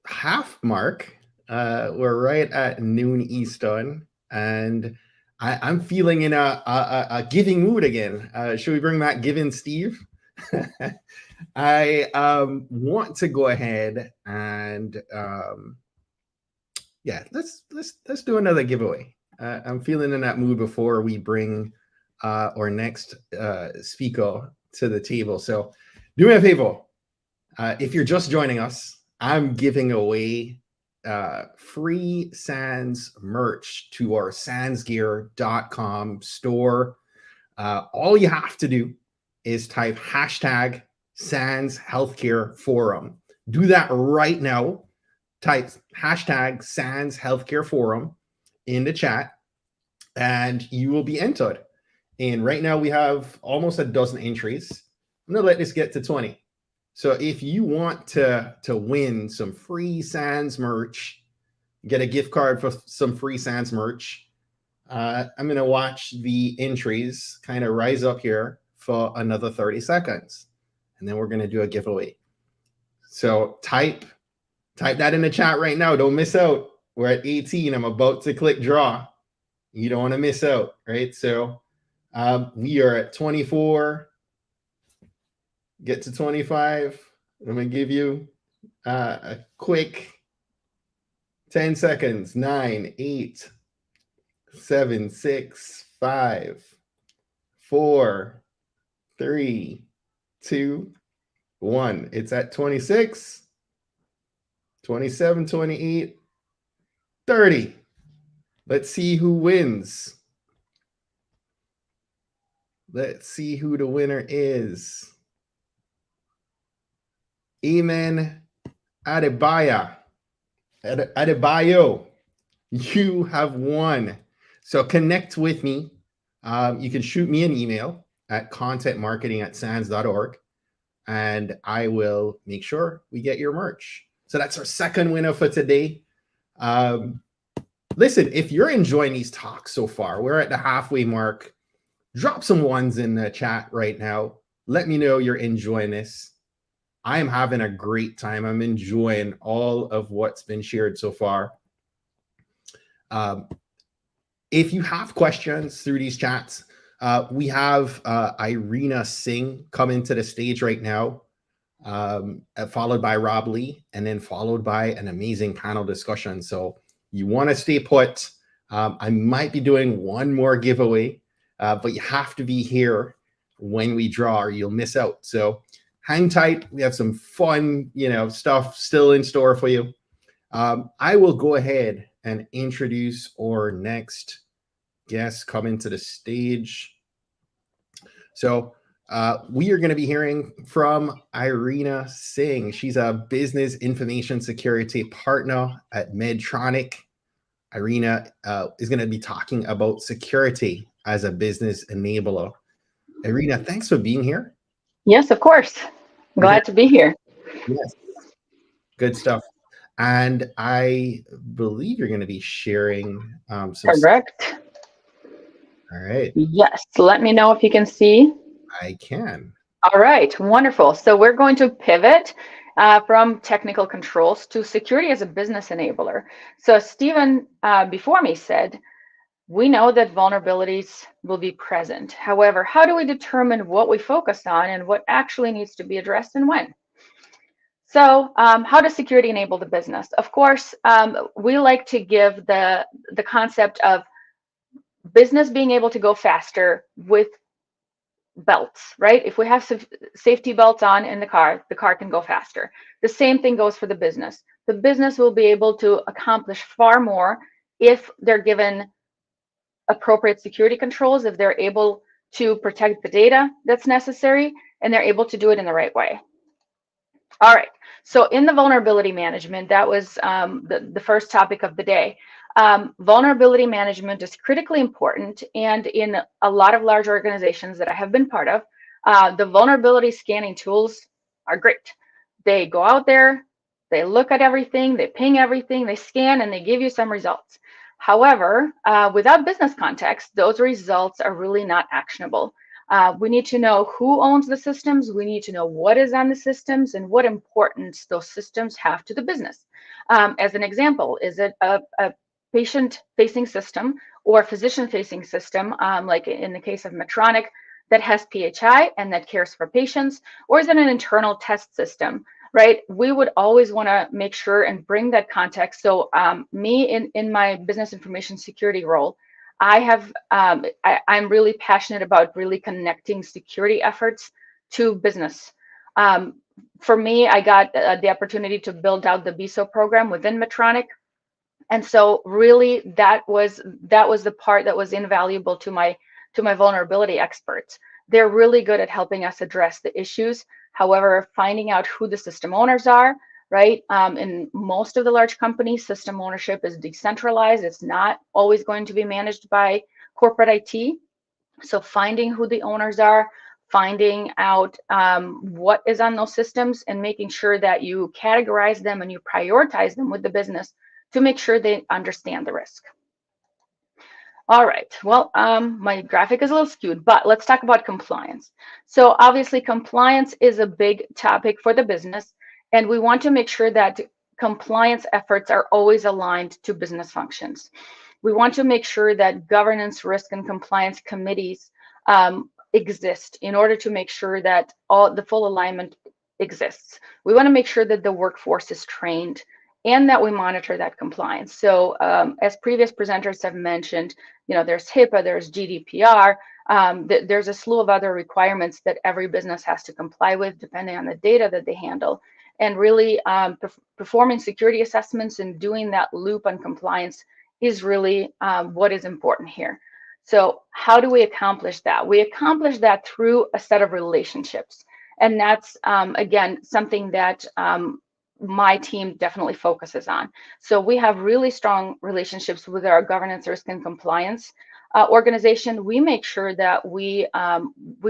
half mark. We're right at noon Eastern, and I'm feeling in a giving mood again. Should we bring back Giving Steve? I want to go ahead and let's do another giveaway. I'm feeling in that mood before we bring our next speaker to the table. So do me a favor. If you're just joining us, I'm giving away free SANS merch to our sansgear.com store. All you have to do is type hashtag SANS Healthcare Forum. Do that right now. Type hashtag SANS Healthcare Forum in the chat, and you will be entered. And right now we have almost a dozen entries. I'm gonna let this get to 20. So if you want to win some free SANS merch, get a gift card for some free SANS merch, I'm gonna watch the entries kind of rise up here for another 30 seconds. And then we're gonna do a giveaway. So type that in the chat right now. Don't miss out. We're at 18. I'm about to click draw. You don't want to miss out, right? So we are at 24. Get to 25. I'm going to give you a quick 10 seconds. 9, 8, 7, 6, 5, 4, 3, 2, 1. It's at 26. 27, 28, 30. Let's see who wins. Let's see who the winner is. Amen Adebayo. You have won. So connect with me. You can shoot me an email at contentmarketing@sans.org, and I will make sure we get your merch. So that's our second winner for today. Listen, if you're enjoying these talks so far, we're at the halfway mark. Drop some ones in the chat right now. Let me know you're enjoying this. I am having a great time. I'm enjoying all of what's been shared so far. If you have questions through these chats, we have Irina Singh coming to the stage right now, followed by Rob Lee, and then followed by an amazing panel discussion. So you want to stay put. I might be doing one more giveaway, but you have to be here when we draw or you'll miss out. So hang tight. We have some fun, stuff still in store for you. I will go ahead and introduce our next guest coming to the stage. So we are going to be hearing from Irina Singh. She's a business information security partner at Medtronic. Irina is going to be talking about security as a business enabler. Irina, thanks for being here. Yes, of course. Glad to be here. Yes. Good stuff. And I believe you're going to be sharing some Correct. stuff. All right. Yes. Let me know if you can see. I can. All right. Wonderful. So we're going to pivot from technical controls to security as a business enabler. So Stephen, before me, said, we know that vulnerabilities will be present. However, how do we determine what we focus on and what actually needs to be addressed and when? So how does security enable the business? Of course, we like to give the concept of business being able to go faster with belts, right? If we have safety belts on in the car can go faster. The same thing goes for the business. The business will be able to accomplish far more if they're given appropriate security controls, if they're able to protect the data that's necessary, and they're able to do it in the right way. All right, so in the vulnerability management, that was the first topic of the day. Vulnerability management is critically important, and in a lot of large organizations that I have been part of, the vulnerability scanning tools are great. They go out there, they look at everything, they ping everything, they scan, and they give you some results. However, without business context, those results are really not actionable. We need to know who owns the systems. We need to know what is on the systems and what importance those systems have to the business. As an example, is it a patient-facing system or physician-facing system, like in the case of Medtronic, that has PHI and that cares for patients, or is it an internal test system? Right, we would always want to make sure and bring that context. So me in my business information security role, I'm really passionate about really connecting security efforts to business. For me, I got the opportunity to build out the BISO program within Medtronic. And so really that was the part that was invaluable to my vulnerability experts. They're really good at helping us address the issues. However, finding out who the system owners are, right? In most of the large companies, system ownership is decentralized. It's not always going to be managed by corporate IT. So finding who the owners are, finding out what is on those systems, and making sure that you categorize them and you prioritize them with the business to make sure they understand the risk. All right, well, my graphic is a little skewed, but let's talk about compliance. So obviously compliance is a big topic for the business, and we want to make sure that compliance efforts are always aligned to business functions. We want to make sure that governance, risk, and compliance committees exist in order to make sure that all the full alignment exists. We want to make sure that the workforce is trained and that we monitor that compliance. So as previous presenters have mentioned, there's HIPAA, there's GDPR, there's a slew of other requirements that every business has to comply with depending on the data that they handle. And really performing security assessments and doing that loop on compliance is really what is important here. So how do we accomplish that? We accomplish that through a set of relationships. And that's, again, something that my team definitely focuses on. So we have really strong relationships with our governance, risk, and compliance organization. We make sure that we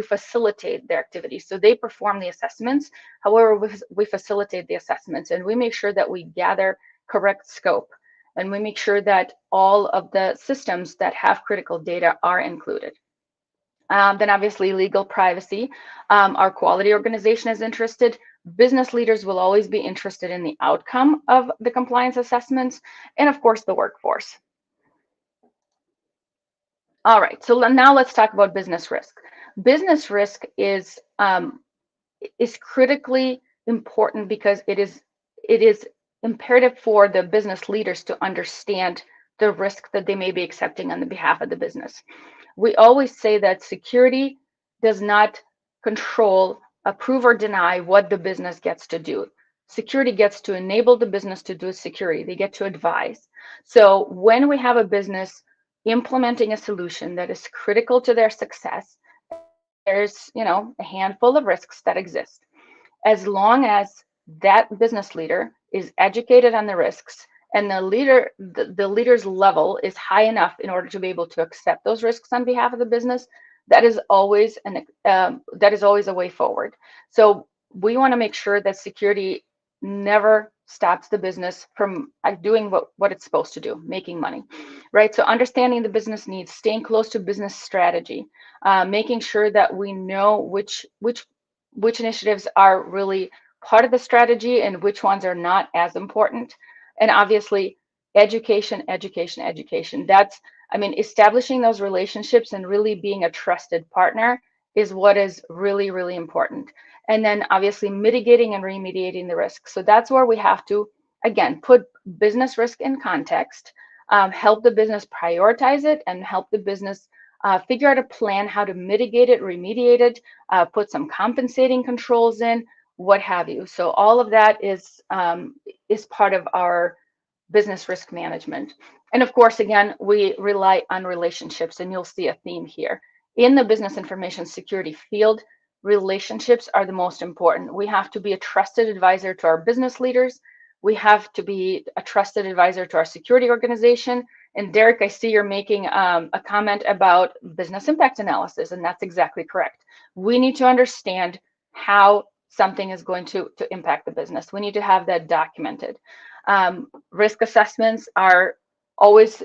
facilitate their activities. So they perform the assessments. However, we facilitate the assessments, and we make sure that we gather correct scope. And we make sure that all of the systems that have critical data are included. Then obviously legal privacy. Our quality organization is interested. Business leaders will always be interested in the outcome of the compliance assessments, and of course the workforce. All right, so now let's talk about business risk. Business risk is critically important because it is imperative for the business leaders to understand the risk that they may be accepting on the behalf of the business. We always say that security does not control, approve, or deny what the business gets to do. Security gets to enable the business to do security. They get to advise. So when we have a business implementing a solution that is critical to their success, there's a handful of risks that exist. As long as that business leader is educated on the risks and the leader's level is high enough in order to be able to accept those risks on behalf of the business, that is always a way forward. So we want to make sure that security never stops the business from doing what it's supposed to do, making money, right? So understanding the business needs, staying close to business strategy, making sure that we know which initiatives are really part of the strategy and which ones are not as important. And obviously education. That's, establishing those relationships and really being a trusted partner is what is really, really important. And then obviously mitigating and remediating the risk. So that's where we have to, again, put business risk in context, help the business prioritize it, and help the business figure out a plan how to mitigate it, remediate it, put some compensating controls in, what have you. So all of that is part of our business risk management. And of course, again, we rely on relationships, and you'll see a theme here. In the business information security field, relationships are the most important. We have to be a trusted advisor to our business leaders. We have to be a trusted advisor to our security organization. And Derek, I see you're making a comment about business impact analysis, and that's exactly correct. We need to understand how something is going to impact the business. We need to have that documented. Risk assessments are always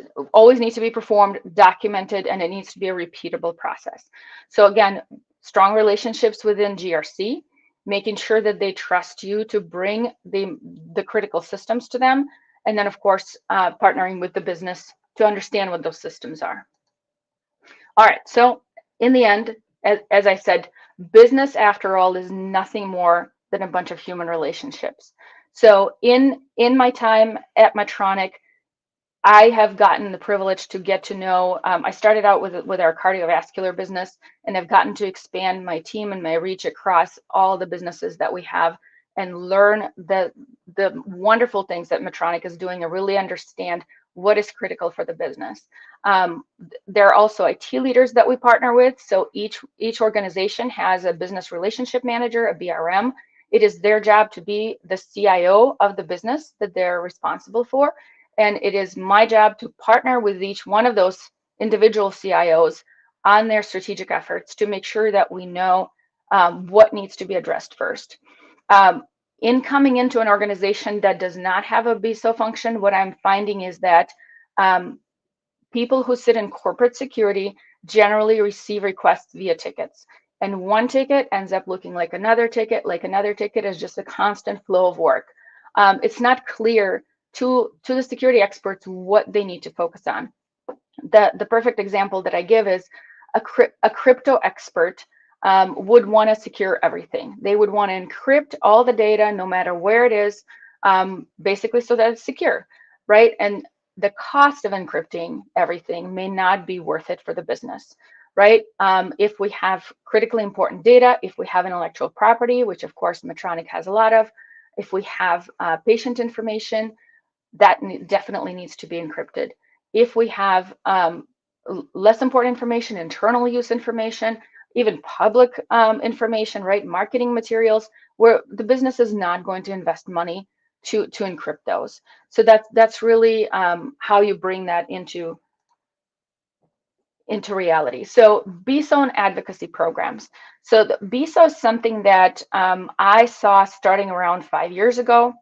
need to be performed, documented, and it needs to be a repeatable process. So again, strong relationships within GRC, making sure that they trust you to bring the critical systems to them, and then of course partnering with the business to understand what those systems are. All right, so in the end, as I said, business after all is nothing more than a bunch of human relationships. So in my time at Medtronic, I have gotten the privilege to get to know, I started out with our cardiovascular business, and I've gotten to expand my team and my reach across all the businesses that we have and learn the wonderful things that Medtronic is doing and really understand what is critical for the business. There are also IT leaders that we partner with. So each organization has a business relationship manager, a BRM. It is their job to be the CIO of the business that they're responsible for. And it is my job to partner with each one of those individual CIOs on their strategic efforts to make sure that we know what needs to be addressed first. In coming into an organization that does not have a BISO function, what I'm finding is that people who sit in corporate security generally receive requests via tickets. And one ticket ends up looking like another ticket is just a constant flow of work. It's not clear to the security experts what they need to focus on. The perfect example that I give is a crypto expert would want to secure everything. They would want to encrypt all the data, no matter where it is, basically so that it's secure, right? And the cost of encrypting everything may not be worth it for the business, right? If we have critically important data, if we have intellectual property, which of course Medtronic has a lot of, if we have patient information, that definitely needs to be encrypted. If we have less important information, internal use information, even public information, right? Marketing materials, where the business is not going to invest money to encrypt those. So that's really how you bring that into reality. So BISO and advocacy programs. So the BISO is something that I saw starting around 5 years ago.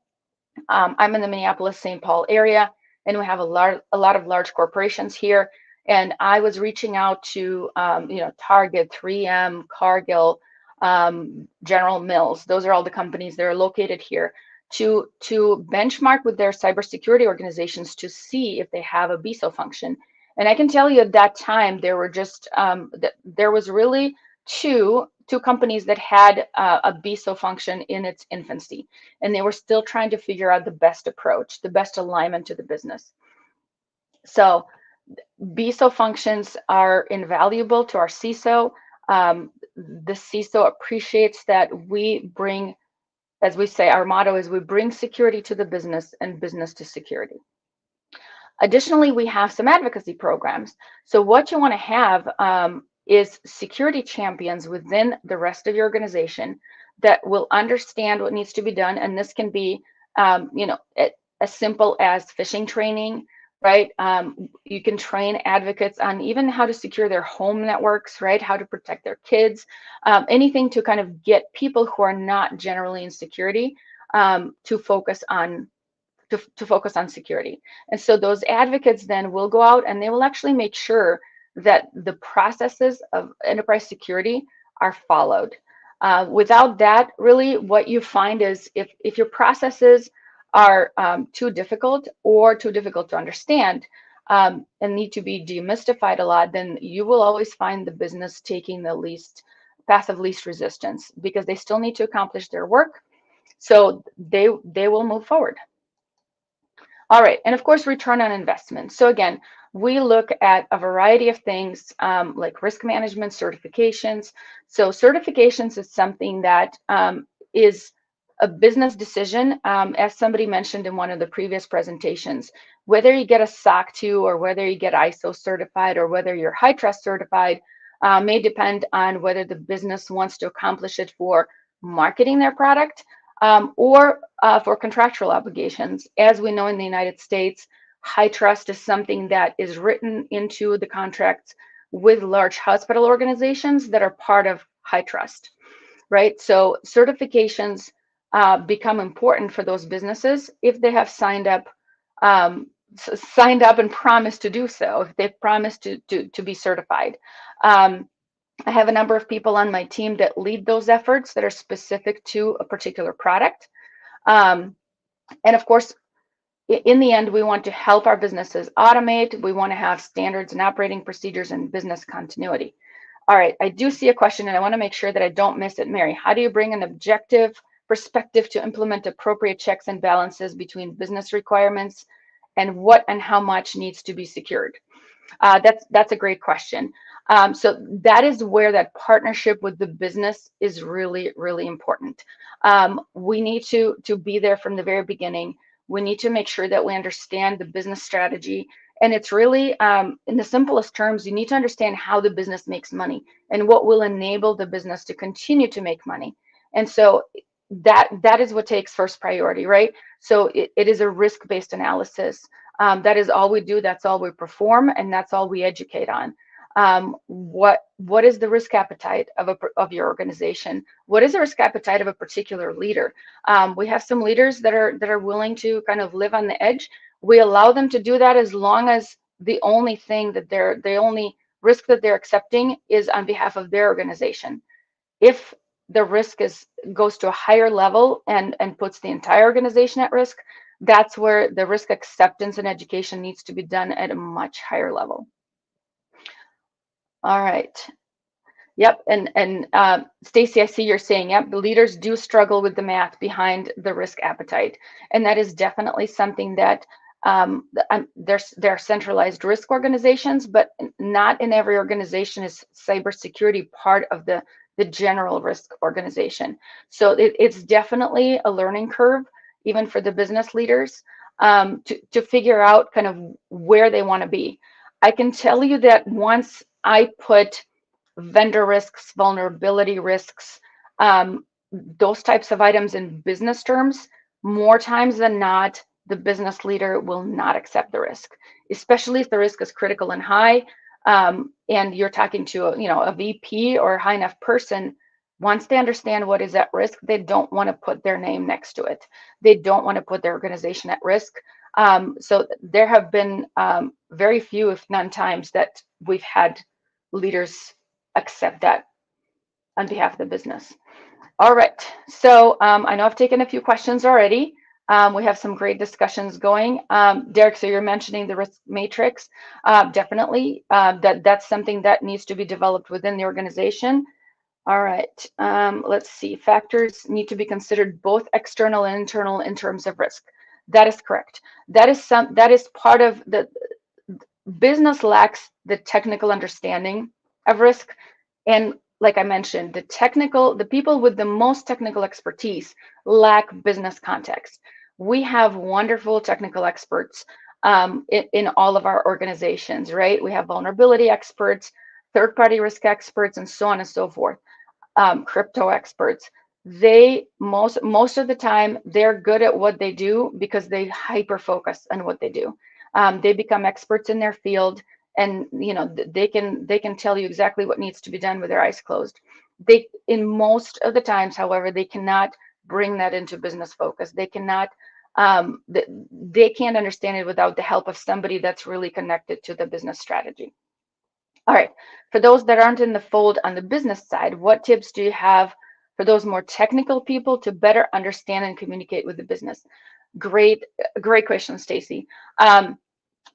I'm in the Minneapolis-St. Paul area, and we have a lot of large corporations here. And I was reaching out to, Target, 3M, Cargill, General Mills. Those are all the companies that are located here to benchmark with their cybersecurity organizations to see if they have a BISO function. And I can tell you at that time, there were just, there was really two companies that had a BISO function in its infancy, and they were still trying to figure out the best approach, the best alignment to the business. So BISO functions are invaluable to our CISO. The CISO appreciates that we bring, as we say, our motto is we bring security to the business and business to security. Additionally, we have some advocacy programs. So what you want to have is security champions within the rest of your organization that will understand what needs to be done. And this can be, as simple as phishing training, right? You can train advocates on even how to secure their home networks, right? How to protect their kids, anything to kind of get people who are not generally in security to focus on security. And so those advocates then will go out and they will actually make sure that the processes of enterprise security are followed. Without that, really what you find is if your processes are too difficult or too difficult to understand and need to be demystified a lot, then you will always find the business taking the path of least resistance because they still need to accomplish their work. So they will move forward. All right, and of course, return on investment. So again, we look at a variety of things like risk management, certifications. So certifications is something that is a business decision, as somebody mentioned in one of the previous presentations. Whether you get a SOC 2 or whether you get ISO certified or whether you're HITRUST certified may depend on whether the business wants to accomplish it for marketing their product or for contractual obligations. As we know in the United States, HITRUST is something that is written into the contracts with large hospital organizations that are part of HITRUST, right? So certifications become important for those businesses if they have signed up and promised to do so, if they've promised to be certified. I have a number of people on my team that lead those efforts that are specific to a particular product. And of course, in the end, we want to help our businesses automate. We want to have standards and operating procedures and business continuity. All right, I do see a question and I want to make sure that I don't miss it. Mary, how do you bring an objective perspective to implement appropriate checks and balances between business requirements and what and how much needs to be secured? That's a great question. So that is where that partnership with the business is really, really important. We need to be there from the very beginning. We need to make sure that we understand the business strategy. And it's really, in the simplest terms, you need to understand how the business makes money and what will enable the business to continue to make money. And so that is what takes first priority, right? So it is a risk-based analysis. That is all we do, that's all we perform, and that's all we educate on. What is the risk appetite of your organization? What is the risk appetite of a particular leader? We have some leaders that are willing to kind of live on the edge. We allow them to do that as long as the only risk that they're accepting is on behalf of their organization. If the risk goes to a higher level and puts the entire organization at risk, that's where the risk acceptance and education needs to be done at a much higher level. All right. Yep. And Stacy, I see you're saying, yep, the leaders do struggle with the math behind the risk appetite. And that is definitely something that there are centralized risk organizations, but not in every organization is cybersecurity part of the general risk organization. So it's definitely a learning curve, even for the business leaders, to figure out kind of where they want to be. I can tell you that once I put vendor risks, vulnerability risks, those types of items in business terms, more times than not, the business leader will not accept the risk, especially if the risk is critical and high. And you're talking to a VP or a high enough person. Once they understand what is at risk, they don't want to put their name next to it. They don't want to put their organization at risk. So there have been very few, if none, times that we've had leaders accept that on behalf of the business. All right, so I know I've taken a few questions already. We have some great discussions going. Derek, so you're mentioning the risk matrix. Definitely, that's something that needs to be developed within the organization. All right, let's see. Factors need to be considered both external and internal in terms of risk. That is correct. That is part of the business lacks the technical understanding of risk. And like I mentioned, the people with the most technical expertise lack business context. We have wonderful technical experts in all of our organizations, right? We have vulnerability experts, third-party risk experts, and so on and so forth. Crypto experts. They most of the time they're good at what they do because they hyper focus on what they do. They become experts in their field, and they can tell you exactly what needs to be done with their eyes closed. In most of the times, however, they cannot bring that into business focus. They cannot. They can't understand it without the help of somebody that's really connected to the business strategy. All right, for those that aren't in the fold on the business side, what tips do you have for those more technical people to better understand and communicate with the business? Great question, Stacy.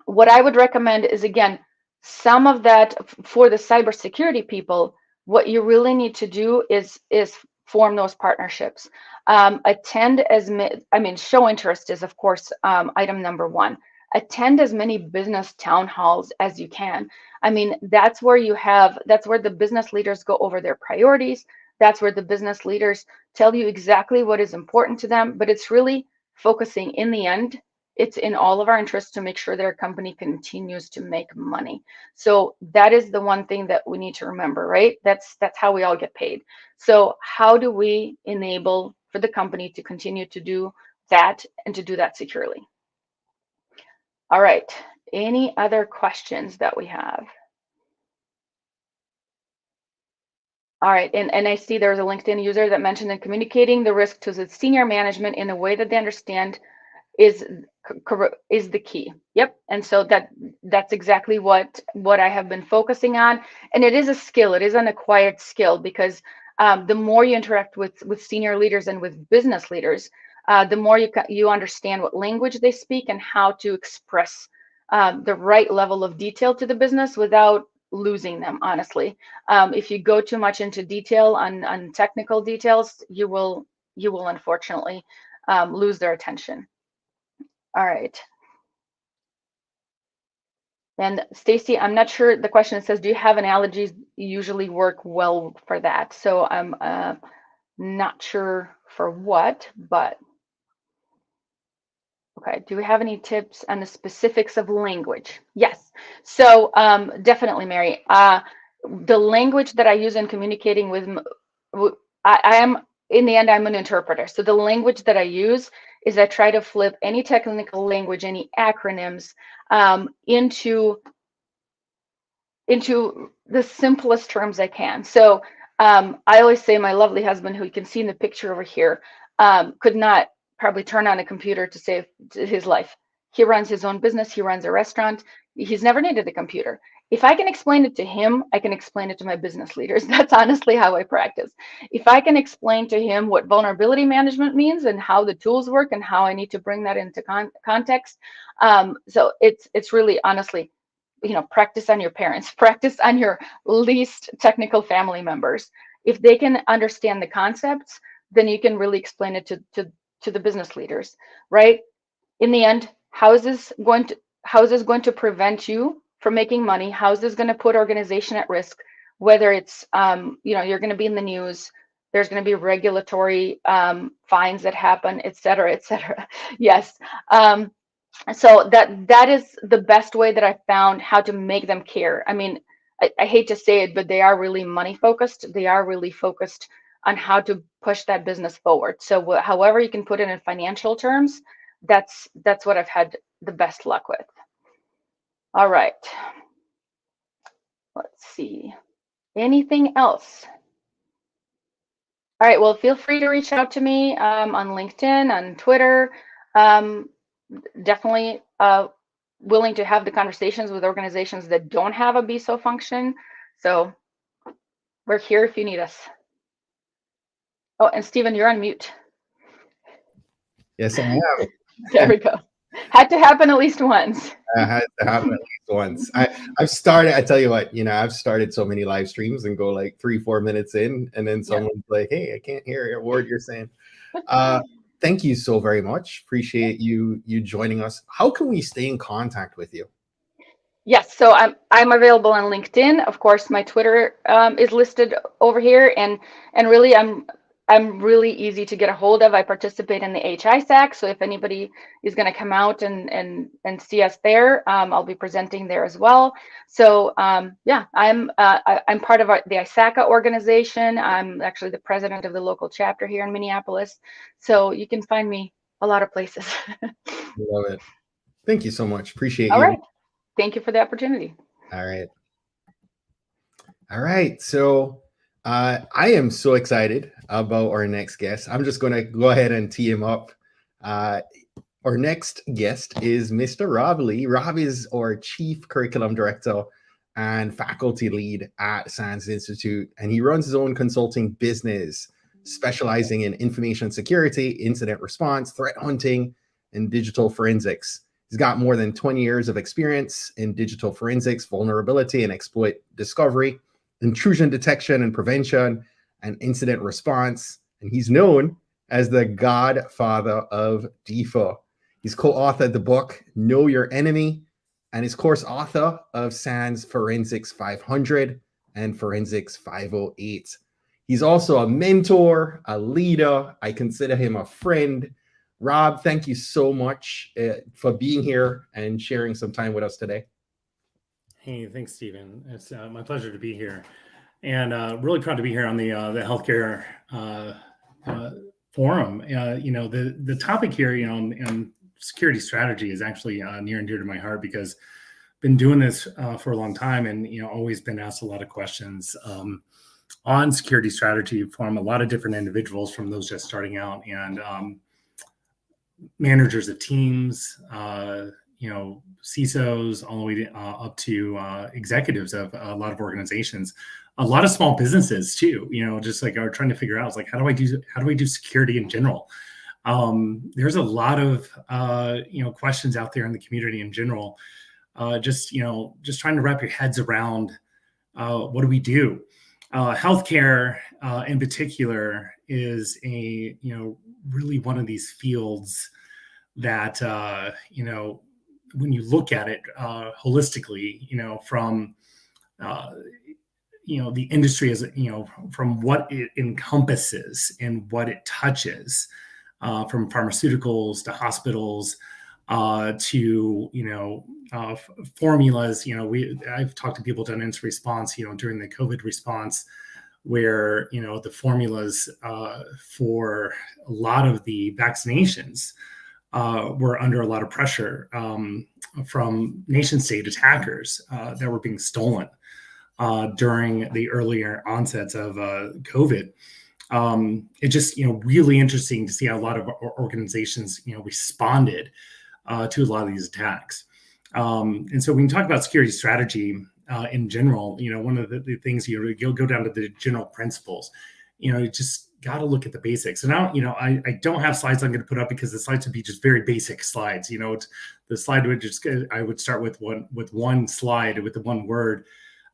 What I would recommend is, again, some of that for the cybersecurity people. What you really need to do is form those partnerships. Show interest is, of course, item number one. Attend as many business town halls as you can. That's where the business leaders go over their priorities. That's where the business leaders tell you exactly what is important to them, but it's really focusing. In the end, it's in all of our interests to make sure their company continues to make money. So that is the one thing that we need to remember, right? That's how we all get paid. So how do we enable for the company to continue to do that and to do that securely? All right, any other questions that we have? All right, and I see there's a LinkedIn user that mentioned that communicating the risk to the senior management in a way that they understand is the key. Yep, and so that's exactly what I have been focusing on, and it is a skill. It is an acquired skill, because the more you interact with senior leaders and with business leaders, the more you understand what language they speak and how to express the right level of detail to the business without losing them, honestly. If you go too much into detail on technical details, you will unfortunately lose their attention. All right. And Stacy, I'm not sure, the question says, do you have analogies usually work well for that? So I'm not sure for what, but okay. Do we have any tips on the specifics of language? Yes. So definitely, Mary. The language that I use in communicating with, I am, in the end, I'm an interpreter. So the language that I use is I try to flip any technical language, any acronyms into the simplest terms I can. So I always say my lovely husband, who you can see in the picture over here, could not probably turn on a computer to save his life. He runs his own business. He runs a restaurant. He's never needed a computer. If I can explain it to him, I can explain it to my business leaders. That's honestly how I practice. If I can explain to him what vulnerability management means and how the tools work and how I need to bring that into context, so it's really, honestly, practice on your parents, practice on your least technical family members. If they can understand the concepts, then you can really explain it to the business leaders, right? In the end, how is this going to prevent you from making money? How is this going to put organization at risk? Whether it's you're going to be in the news, there's going to be regulatory fines that happen, et cetera, et cetera. Yes. So that is the best way that I found how to make them care. I mean, I hate to say it, but they are really money focused. They are really focused on how to push that business forward. So however you can put it in financial terms, that's what I've had the best luck with. All right. Let's see. Anything else? All right. Well, feel free to reach out to me on LinkedIn, on Twitter. Definitely willing to have the conversations with organizations that don't have a BSO function. So we're here if you need us. Oh, and Stephen, you're on mute. Yes, I am. There we go. Had to happen at least once. Had to happen at least once. I've started, I tell you what, I've started so many live streams and go like 3-4 minutes in, and then someone's like, hey, I can't hear a word you're saying. Thank you so very much. Appreciate you joining us. How can we stay in contact with you? Yes, so I'm available on LinkedIn. Of course, my Twitter is listed over here, and really I'm really easy to get a hold of. I participate in the HISAC, so if anybody is going to come out and see us there, I'll be presenting there as well. So yeah, I'm part of the ISACA organization. I'm actually the president of the local chapter here in Minneapolis. So you can find me a lot of places. Love it. Thank you so much. Appreciate All you. right. Thank you for the opportunity. All right. So I am so excited about our next guest. I'm just going to go ahead and tee him up. Our next guest is Mr. Rob Lee. Rob is our Chief Curriculum Director and Faculty Lead at SANS Institute, and he runs his own consulting business specializing in information security, incident response, threat hunting, and digital forensics. He's got more than 20 years of experience in digital forensics, vulnerability and exploit discovery, intrusion detection and prevention, and incident response. And he's known as the godfather of DEFA. He's co-authored the book, Know Your Enemy, and is course author of SANS Forensics 500 and Forensics 508. He's also a mentor, a leader. I consider him a friend. Rob, thank you so much for being here and sharing some time with us today. Hey, thanks, Stephen. It's my pleasure to be here, and really proud to be here on the healthcare forum. The topic here, and security strategy is actually near and dear to my heart because I've been doing this for a long time, and always been asked a lot of questions on security strategy from a lot of different individuals, from those just starting out and managers of teams, CISOs, all the way up to executives of a lot of organizations, a lot of small businesses too. Just like are trying to figure out, like, how do I do security in general? There's a lot of questions out there in the community in general. Just trying to wrap your heads around what do we do? Healthcare in particular is really one of these fields that when you look at it holistically, from the industry as from what it encompasses and what it touches, from pharmaceuticals to hospitals, to formulas. I've talked to people done incident response during the COVID response, where the formulas for a lot of the vaccinations were under a lot of pressure from nation state attackers that were being stolen during the earlier onsets of COVID. It's just really interesting to see how a lot of organizations responded to a lot of these attacks. And so when you talk about security strategy in general, one of the things you'll go down to the general principles. You just got to look at the basics. And I don't have slides I'm going to put up, because the slides would be just very basic slides. The slide would I would start with one slide with the one word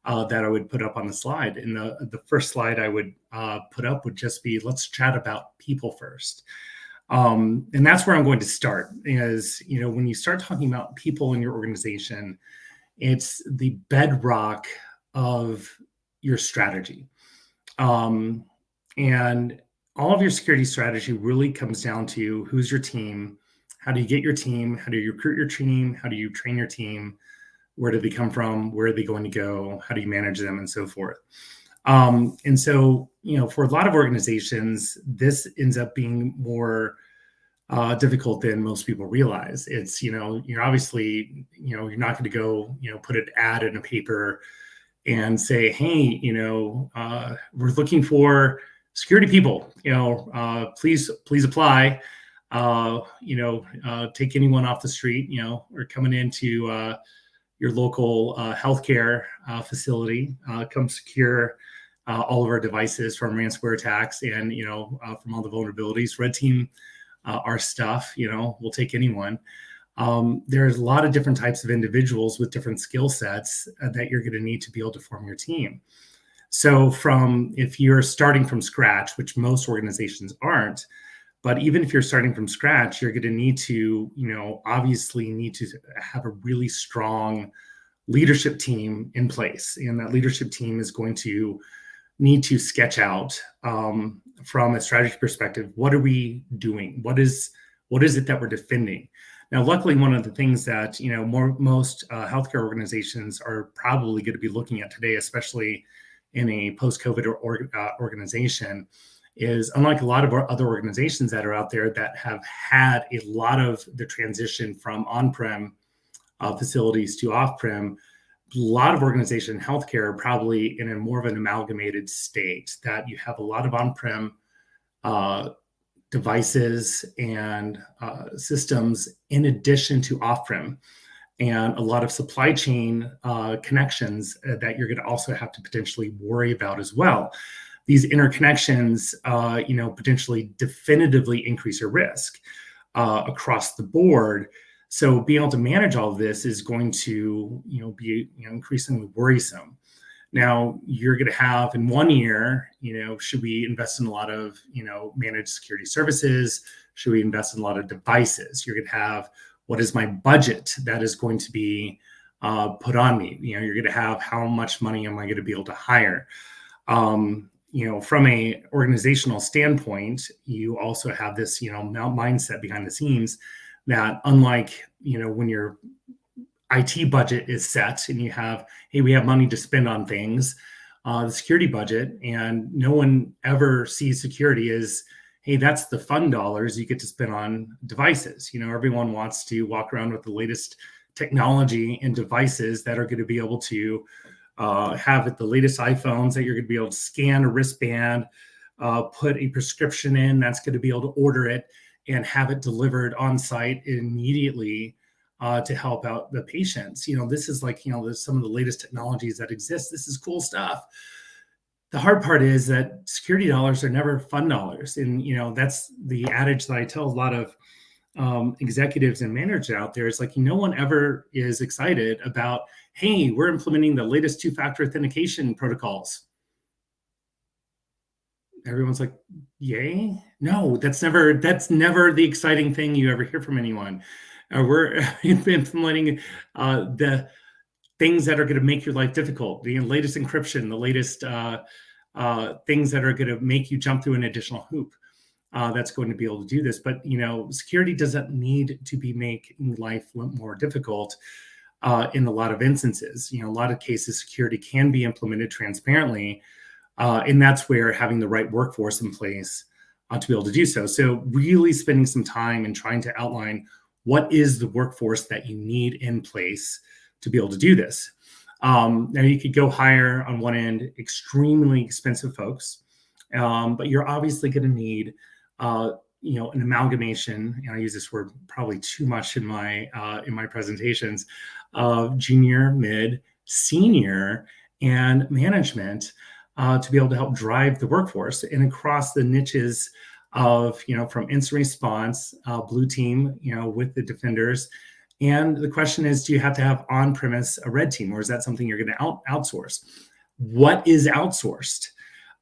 that I would put up on the slide. And the first slide I would put up would just be, let's chat about people first. And that's where I'm going to start, is, when you start talking about people in your organization, it's the bedrock of your strategy. And all of your security strategy really comes down to who's your team, how do you get your team, how do you recruit your team, how do you train your team, where do they come from, where are they going to go, how do you manage them, and so forth. And so, for a lot of organizations, this ends up being more difficult than most people realize. It's, you're obviously, you're not going to go, put an ad in a paper and say, hey, we're looking for security people, please apply, take anyone off the street, we're coming into your local healthcare facility, come secure all of our devices from ransomware attacks and, from all the vulnerabilities. Red team our stuff, we'll take anyone. There's a lot of different types of individuals with different skill sets that you're going to need to be able to form your team. So if you're starting from scratch, which most organizations aren't, but even if you're starting from scratch, you're going to need to, obviously need to have a really strong leadership team in place. And that leadership team is going to need to sketch out from a strategy perspective, what are we doing? What is it that we're defending? Now, luckily, one of the things that most healthcare organizations are probably going to be looking at today, especially in a post-COVID organization, is, unlike a lot of our other organizations that are out there that have had a lot of the transition from on-prem facilities to off-prem, a lot of organizations in healthcare are probably in a more of an amalgamated state, that you have a lot of on-prem devices and systems in addition to off-prem, and a lot of supply chain connections that you're going to also have to potentially worry about as well. These interconnections, potentially definitively increase your risk across the board. So being able to manage all of this is going to, be increasingly worrisome. Now, you're going to have in 1 year, should we invest in a lot of, managed security services? Should we invest in a lot of devices? You're going to have, what is my budget that is going to be put on me? You're going to have, how much money am I going to be able to hire? From a organizational standpoint, you also have this, mindset behind the scenes that, unlike, when your IT budget is set and you have, hey, we have money to spend on things, the security budget, and no one ever sees security as, hey, that's the fun dollars you get to spend on devices. Everyone wants to walk around with the latest technology and devices that are going to be able to have the latest iPhones, that you're going to be able to scan a wristband, put a prescription in, that's going to be able to order it and have it delivered on site immediately to help out the patients. This is like, there's some of the latest technologies that exist. This is cool stuff. The hard part is that security dollars are never fun dollars. And, that's the adage that I tell a lot of executives and managers out there. It's like, no one ever is excited about, hey, we're implementing the latest two-factor authentication protocols. Everyone's like, yay? No, that's never the exciting thing you ever hear from anyone. We're implementing the things that are going to make your life difficult, the latest encryption, the latest things that are going to make you jump through an additional hoop. That's going to be able to do this. But, security doesn't need to be making life more difficult in a lot of instances. A lot of cases, security can be implemented transparently. And that's where having the right workforce in place to be able to do so. So really spending some time and trying to outline what is the workforce that you need in place to be able to do this. Now you could go hire on one end extremely expensive folks, but you're obviously going to need an amalgamation, and I use this word probably too much in my presentations, of junior, mid, senior, and management to be able to help drive the workforce and across the niches of, from incident response, blue team, with the defenders. And the question is, do you have to have on-premise a red team, or is that something you're going to outsource? What is outsourced?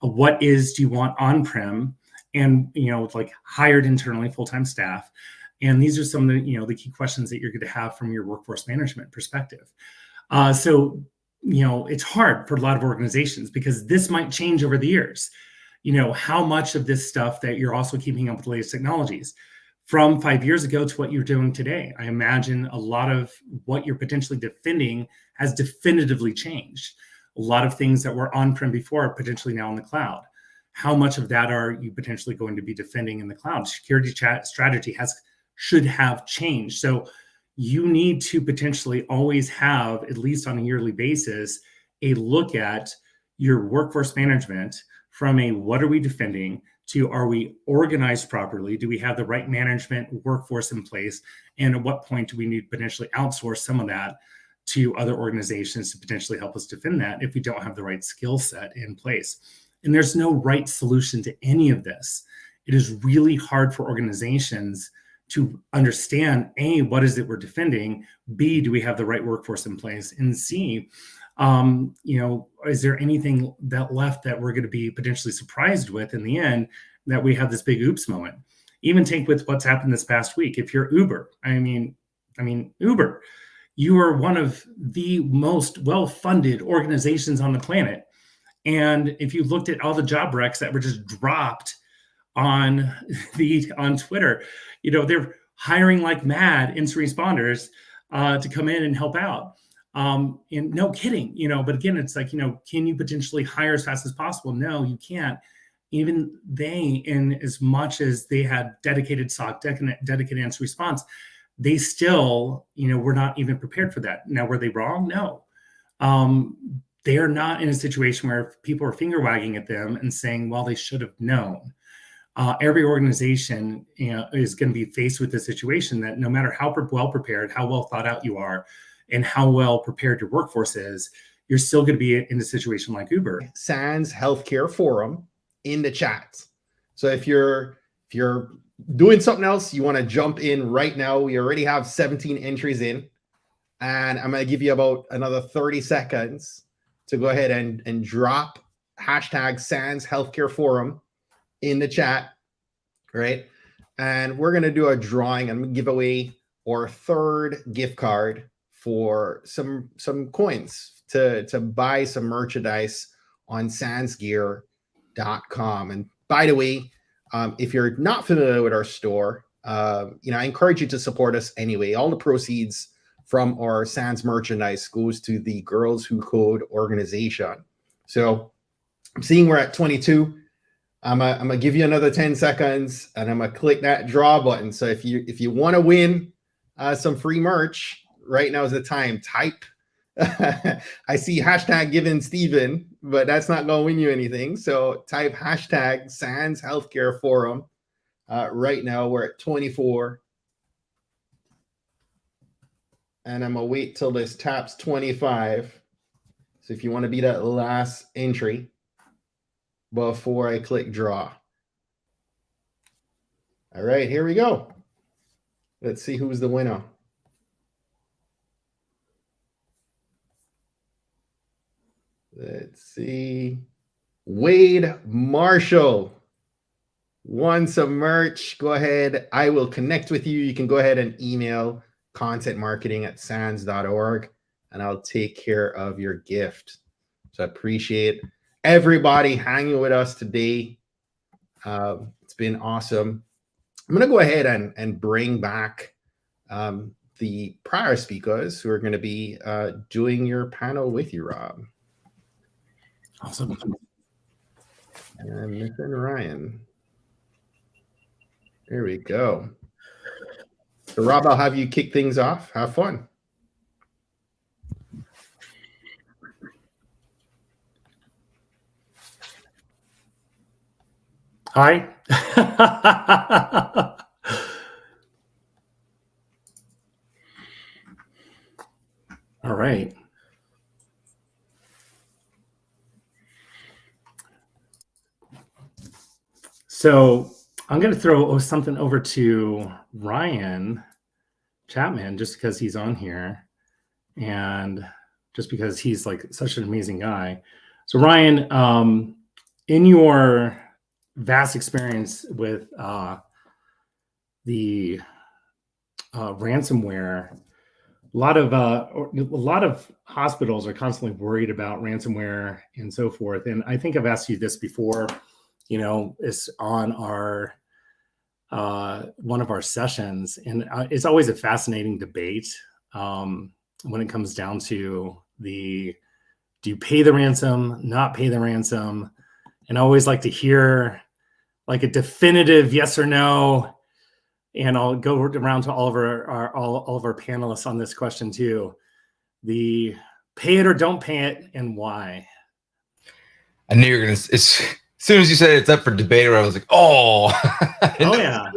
Do you want on-prem? And, like hired internally full-time staff. And these are some of the, the key questions that you're going to have from your workforce management perspective. So it's hard for a lot of organizations because this might change over the years. How much of this stuff that you're also keeping up with the latest technologies from 5 years ago to what you're doing today. I imagine a lot of what you're potentially defending has definitively changed. A lot of things that were on-prem before are potentially now in the cloud. How much of that are you potentially going to be defending in the cloud? Security strategy should have changed. So you need to potentially always have, at least on a yearly basis, a look at your workforce management from a what are we defending to are we organized properly? Do we have the right management workforce in place? And at what point do we need to potentially outsource some of that to other organizations to potentially help us defend that if we don't have the right skill set in place? And there's no right solution to any of this. It is really hard for organizations to understand, A, what is it we're defending? B, do we have the right workforce in place? And C, is there anything that left that we're going to be potentially surprised with in the end that we have this big oops moment? Even take with what's happened this past week. If you're Uber, Uber, you are one of the most well-funded organizations on the planet. And if you looked at all the job recs that were just dropped on Twitter, they're hiring like mad incident responders to come in and help out. And no kidding, but again, it's like, can you potentially hire as fast as possible? No, you can't. Even they, in as much as they had dedicated SOC, dedicated incident response, they still, were not even prepared for that. Now, were they wrong? No. They are not in a situation where people are finger wagging at them and saying, well, they should have known. Every organization is going to be faced with this situation that no matter how well prepared, how well thought out you are, and how well prepared your workforce is, you're still going to be in a situation like Uber. SANS Healthcare Forum in the chat. So if you're doing something else, you want to jump in right now. We already have 17 entries in, and I'm going to give you about another 30 seconds to go ahead and drop hashtag SANS Healthcare Forum in the chat, right? And we're going to do a drawing and give away our third gift card for some coins to buy some merchandise on sansgear.com. And by the way, if you're not familiar with our store, I encourage you to support us anyway. All the proceeds from our SANS merchandise goes to the Girls Who Code organization. So I'm seeing we're at 22. I'm gonna give you another 10 seconds, and I'm gonna click that draw button. So if you want to win some free merch, right now is the time. Type. I see hashtag given Steven, but that's not gonna win you anything. So type hashtag SANS Healthcare Forum. Right now we're at 24. And I'm gonna wait till this taps 25. So if you want to be that last entry before I click draw. All right, here we go. Let's see who's the winner. Let's see. Wade Marshall won some merch. Go ahead. I will connect with you. You can go ahead and email contentmarketing@sans.org, and I'll take care of your gift. So I appreciate everybody hanging with us today. It's been awesome. I'm going to go ahead and bring back the prior speakers who are going to be doing your panel with you, Rob. Awesome. And Miss and Ryan. There we go. So Rob, I'll have you kick things off. Have fun. Hi. All right. So I'm going to throw something over to Ryan Chapman just because he's on here and just because he's like such an amazing guy. So Ryan, in your vast experience with the ransomware, a lot of hospitals are constantly worried about ransomware and so forth. And I think I've asked you this before. You know, it's on our one of our sessions, and it's always a fascinating debate when it comes down to do you pay the ransom, not pay the ransom? And I always like to hear like a definitive yes or no. And I'll go around to all of our panelists on this question too. The pay it or don't pay it, and why? I knew you were gonna. As soon as you said it's up for debate, I was like, oh, yeah.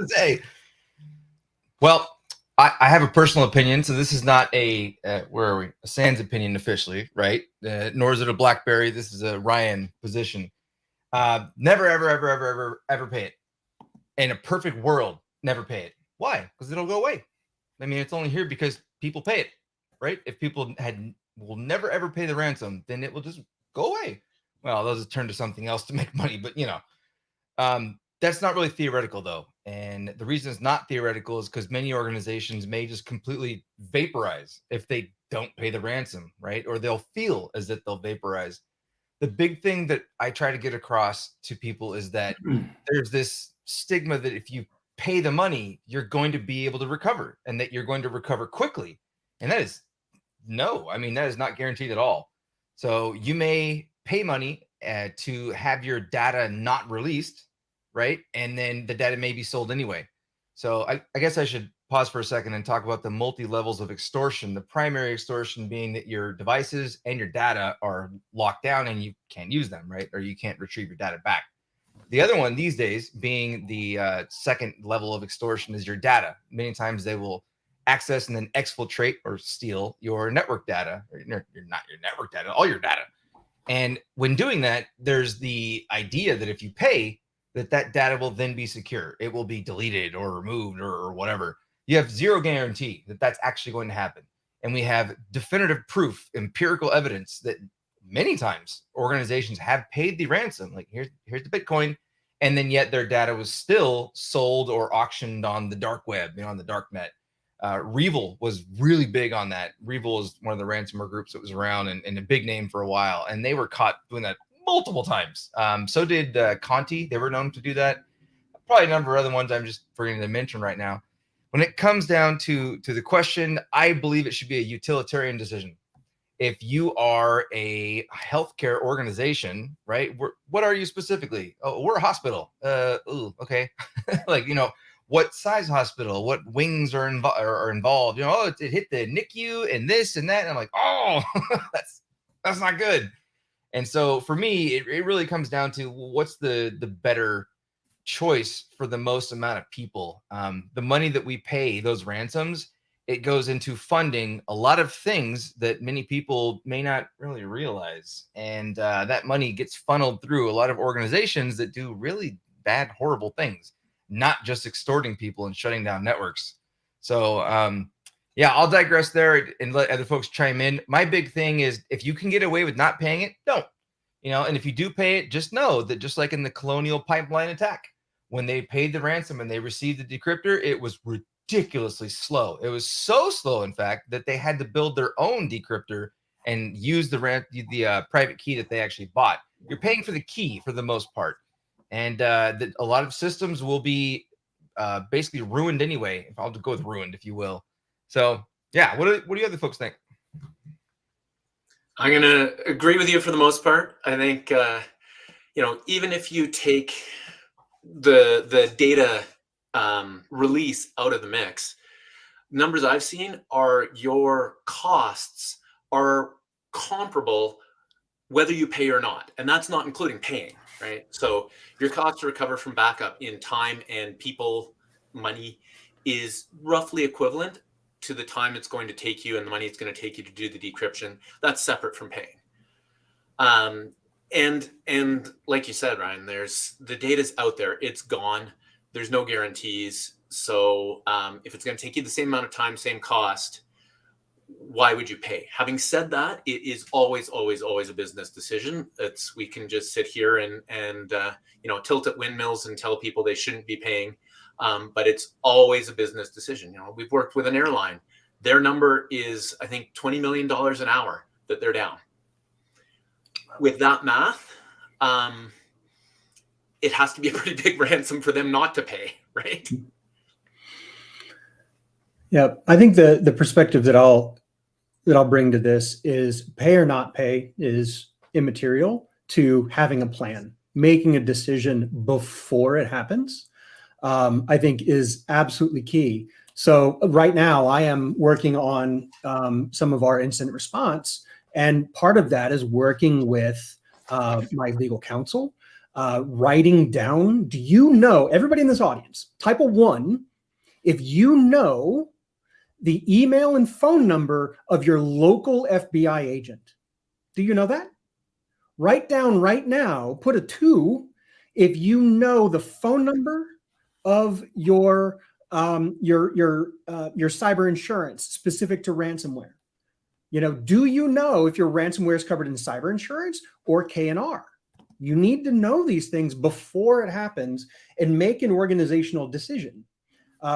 Well, I have a personal opinion, so this is not a where are we? A SANS opinion officially, right? Nor is it a BlackBerry. This is a Ryan position. Never, ever pay it. In a perfect world, never pay it. Why? Because it'll go away. I mean, it's only here because people pay it, right? If people will never ever pay the ransom, then it will just go away. Well, they'll just turn to something else to make money. But that's not really theoretical though. And the reason it's not theoretical is because many organizations may just completely vaporize if they don't pay the ransom, right? Or they'll feel as if they'll vaporize. The big thing that I try to get across to people is that there's this stigma that if you pay the money, you're going to be able to recover and that you're going to recover quickly. And that is no, I mean, that is not guaranteed at all. So you may pay money to have your data not released, right? And then the data may be sold anyway. So I guess I should pause for a second and talk about the multi-levels of extortion. The primary extortion being that your devices and your data are locked down and you can't use them, right? Or you can't retrieve your data back. The other one these days being the second level of extortion is your data. Many times they will access and then exfiltrate or steal your network data, or not your network data, all your data. And when doing that, there's the idea that if you pay, that data will then be secure. It will be deleted or removed or whatever. You have zero guarantee that that's actually going to happen. And we have definitive proof, empirical evidence that many times organizations have paid the ransom. Like here's the Bitcoin. And then yet their data was still sold or auctioned on the dark web, on the dark net. Revil was really big on that. Revil is one of the ransomware groups that was around and a big name for a while. And they were caught doing that multiple times. So did Conti. They were known to do that. Probably a number of other ones I'm just forgetting to mention right now. When it comes down to the question, I believe it should be a utilitarian decision. If you are a healthcare organization, right? What are you specifically? Oh, we're a hospital. Okay. Like, what size hospital? What wings are involved? It hit the NICU and this and that. And I'm like, oh, that's not good. And so for me, it really comes down to what's the better choice for the most amount of people. The money that we pay those ransoms, it goes into funding a lot of things that many people may not really realize. And that money gets funneled through a lot of organizations that do really bad, horrible things, not just extorting people and shutting down networks. So yeah, I'll digress there and let other folks chime in. My big thing is if you can get away with not paying it, don't. And if you do pay it, just know that just like in the Colonial Pipeline attack, when they paid the ransom and they received the decryptor, it was ridiculously slow. It was so slow, in fact, that they had to build their own decryptor and use the private key that they actually bought. You're paying for the key for the most part, and a lot of systems will be basically ruined anyway. I'll go with ruined, if you will. So yeah, what do you other folks think? I'm going to agree with you for the most part. I think, even if you take the data release out of the mix, numbers I've seen are your costs are comparable whether you pay or not. And that's not including paying, right? So your cost to recover from backup in time and people, money, is roughly equivalent to the time it's going to take you and the money it's going to take you to do the decryption. That's separate from paying. And like you said, Ryan, the data's out there, it's gone. There's no guarantees. So if it's going to take you the same amount of time, same cost, why would you pay? Having said that, it is always a business decision. We can just sit here and tilt at windmills and tell people they shouldn't be paying. But it's always a business decision. We've worked with an airline. Their number is, I think, $20 million an hour that they're down. With that math, it has to be a pretty big ransom for them not to pay, right? Yeah, I think the perspective that I'll bring to this is pay or not pay is immaterial to having a plan. Making a decision before it happens, I think, is absolutely key. So right now I am working on some of our incident response, and part of that is working with my legal counsel, writing down, do you know, everybody in this audience, type of 1, if you know the email and phone number of your local FBI agent. Do you know that? Write down right now, put a 2 if you know the phone number of your cyber insurance specific to ransomware. Do you know if your ransomware is covered in cyber insurance or K&R? You need to know these things before it happens and make an organizational decision.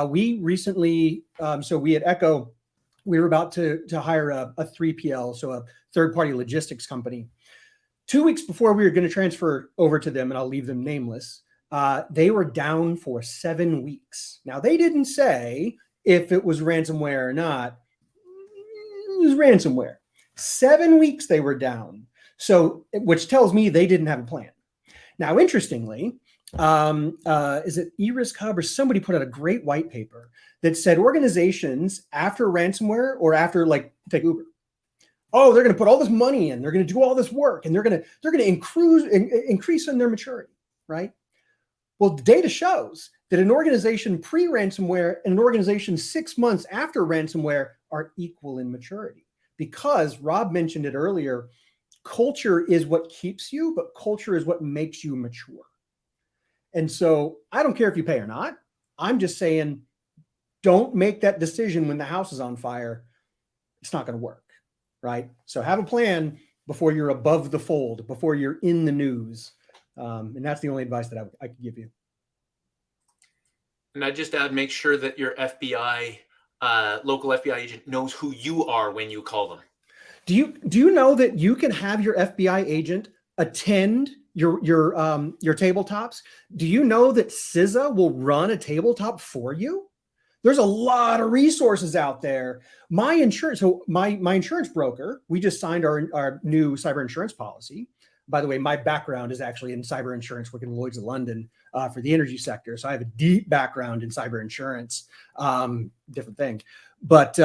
We recently, so we at Echo, we were about to hire a 3PL, so a third-party logistics company. 2 weeks before we were going to transfer over to them, and I'll leave them nameless, they were down for 7 weeks. Now, they didn't say if it was ransomware or not. It was ransomware. 7 weeks they were down, so which tells me they didn't have a plan. Now, interestingly, is it eRisk Hub or somebody put out a great white paper that said organizations after ransomware or after, like, take Uber, oh, they're going to put all this money in, they're going to do all this work, and they're going to increase in their maturity, right? Well, the data shows that an organization pre-ransomware and an organization 6 months after ransomware are equal in maturity, because Rob mentioned it earlier. Culture is what keeps you, but culture is what makes you mature. And so I don't care if you pay or not. I'm just saying, don't make that decision when the house is on fire. It's not going to work, right? So have a plan before you're above the fold, before you're in the news. And that's the only advice that I could give you. And I'd just add, make sure that your FBI, local FBI agent knows who you are when you call them. Do you know that you can have your FBI agent attend your tabletops? Do you know that CISA will run a tabletop for you? There's a lot of resources out there. My insurance broker, we just signed our new cyber insurance policy. By the way, my background is actually in cyber insurance, working in Lloyd's of London for the energy sector. So I have a deep background in cyber insurance, different thing. But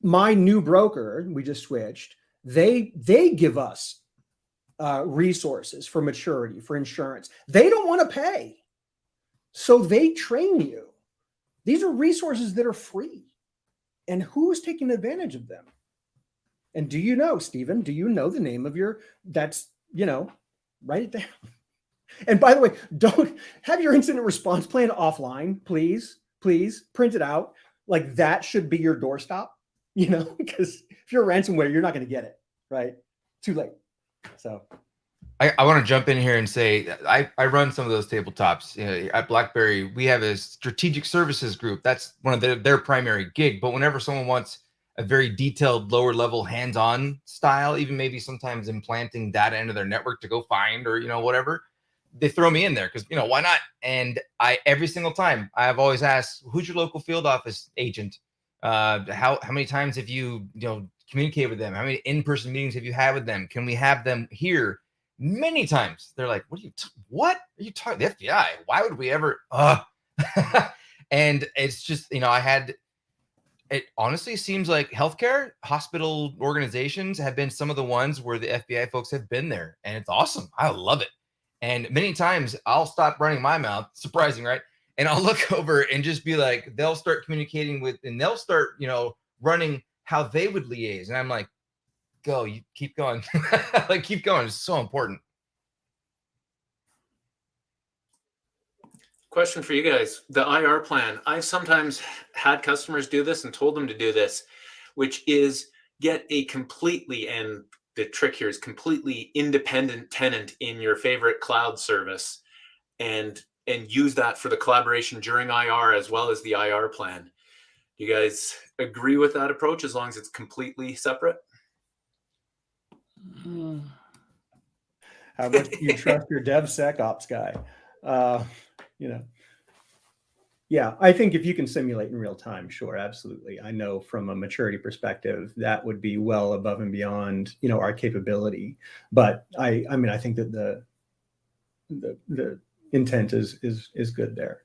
my new broker, we just switched, they give us resources for maturity, for insurance. They don't want to pay, so they train you. These are resources that are free. And who's taking advantage of them? And do you know, Stephen, do you know the name of write it down. And by the way, don't have your incident response plan offline, please, print it out. Like, that should be your doorstop, because if you're a ransomware, you're not going to get it, right? Too late. So I want to jump in here and say I run some of those tabletops. You know, at BlackBerry. We have a strategic services group. That's one of their primary gig. But whenever someone wants a very detailed, lower level, hands-on style, even maybe sometimes implanting data into their network to go find or whatever, they throw me in there because why not? And every single time I've always asked, who's your local field office agent? How many times have you communicated with them? How many in-person meetings have you had with them? Can we have them here? Many times they're like, what are you talking? The FBI? Why would we ever? And it's just, it honestly seems like healthcare, hospital organizations have been some of the ones where the FBI folks have been there. And it's awesome. I love it. And many times I'll stop running my mouth, surprising, right? And I'll look over and just be like, they'll start communicating with, and they'll start, running how they would liaise. And I'm like, go, you keep going. Like, keep going. It's so important. Question for you guys. The IR plan. I've sometimes had customers do this and told them to do this, which is get a completely, and the trick here is completely independent tenant in your favorite cloud service and use that for the collaboration during IR as well as the IR plan. Do you guys agree with that approach as long as it's completely separate? How much do you trust your DevSecOps guy? Yeah, I think if you can simulate in real time, sure, absolutely. I know from a maturity perspective, that would be well above and beyond, our capability. But I think that the intent is good there.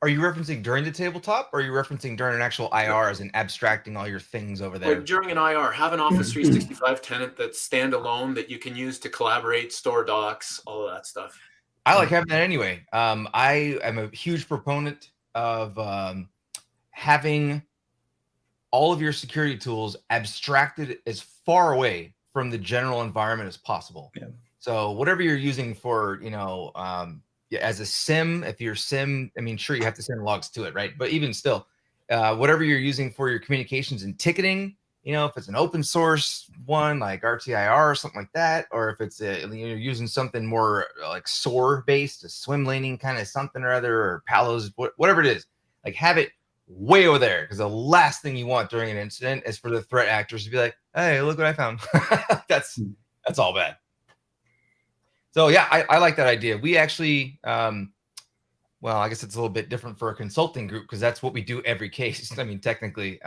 Are you referencing during the tabletop, or are you referencing during an actual IR as in abstracting all your things over there? Like during an IR, have an Office 365 tenant that's standalone that you can use to collaborate, store docs, all of that stuff. I like having that anyway. I am a huge proponent of having all of your security tools abstracted as far away from the general environment as possible. Yeah. So whatever you're using for, as a SIM, if you're SIM, sure, you have to send logs to it, right? But even still, whatever you're using for your communications and ticketing, if it's an open source one like RTIR or something like that, or if it's you're using something more like SOAR based, a swim laning kind of something or other, or Palos, whatever it is, like have it way over there, because the last thing you want during an incident is for the threat actors to be like, hey, look what I found. That's all bad. So yeah, I like that idea. We actually, well, I guess it's a little bit different for a consulting group because that's what we do every case. Technically,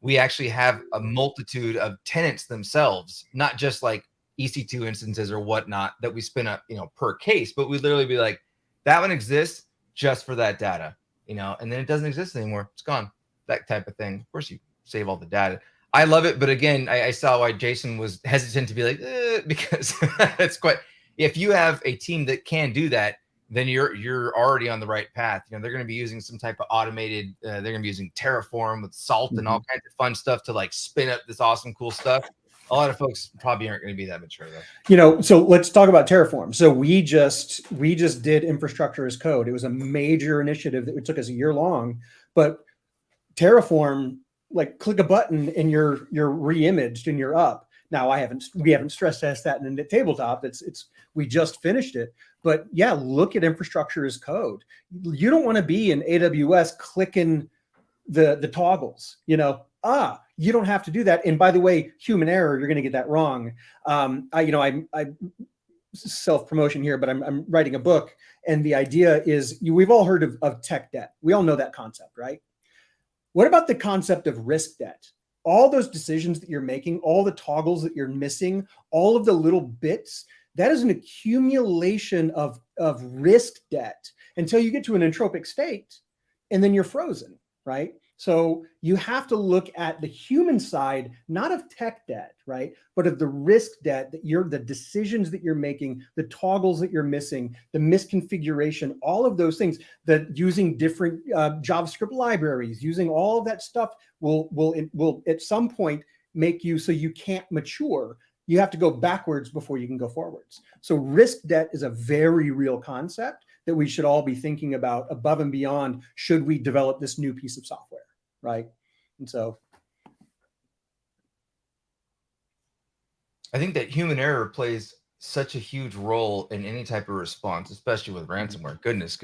we actually have a multitude of tenants themselves, not just like EC2 instances or whatnot that we spin up, per case, but we literally be like, that one exists just for that data, and then it doesn't exist anymore. It's gone, that type of thing. Of course, you save all the data. I love it. But again, I saw why Jason was hesitant to be like, because it's quite, if you have a team that can do that, then you're already on the right path. They're going to be using some type of automated, they're going to be using Terraform with Salt and all kinds of fun stuff to like spin up this awesome, cool stuff. A lot of folks probably aren't going to be that mature though. So let's talk about Terraform. So we just did infrastructure as code. It was a major initiative that took us a year long, but Terraform, like click a button and you're re-imaged and you're up. Now we haven't stress tested that in the tabletop. We just finished it, but yeah, look at infrastructure as code. You don't want to be in AWS clicking the toggles, you don't have to do that. And by the way, human error, you're going to get that wrong. I self-promotion here, but I'm writing a book, and the idea is we've all heard of tech debt. We all know that concept, right? What about the concept of risk debt? All those decisions that you're making, all the toggles that you're missing, all of the little bits, that is an accumulation of risk debt until you get to an entropic state, and then you're frozen, right? So you have to look at the human side, not of tech debt, right? But of the risk debt that the decisions that you're making, the toggles that you're missing, the misconfiguration, all of those things, that using different JavaScript libraries, using all of that stuff will at some point make you so you can't mature. You have to go backwards before you can go forwards. So risk debt is a very real concept that we should all be thinking about above and beyond, should we develop this new piece of software, right? And so I think that human error plays such a huge role in any type of response, especially with ransomware. Goodness,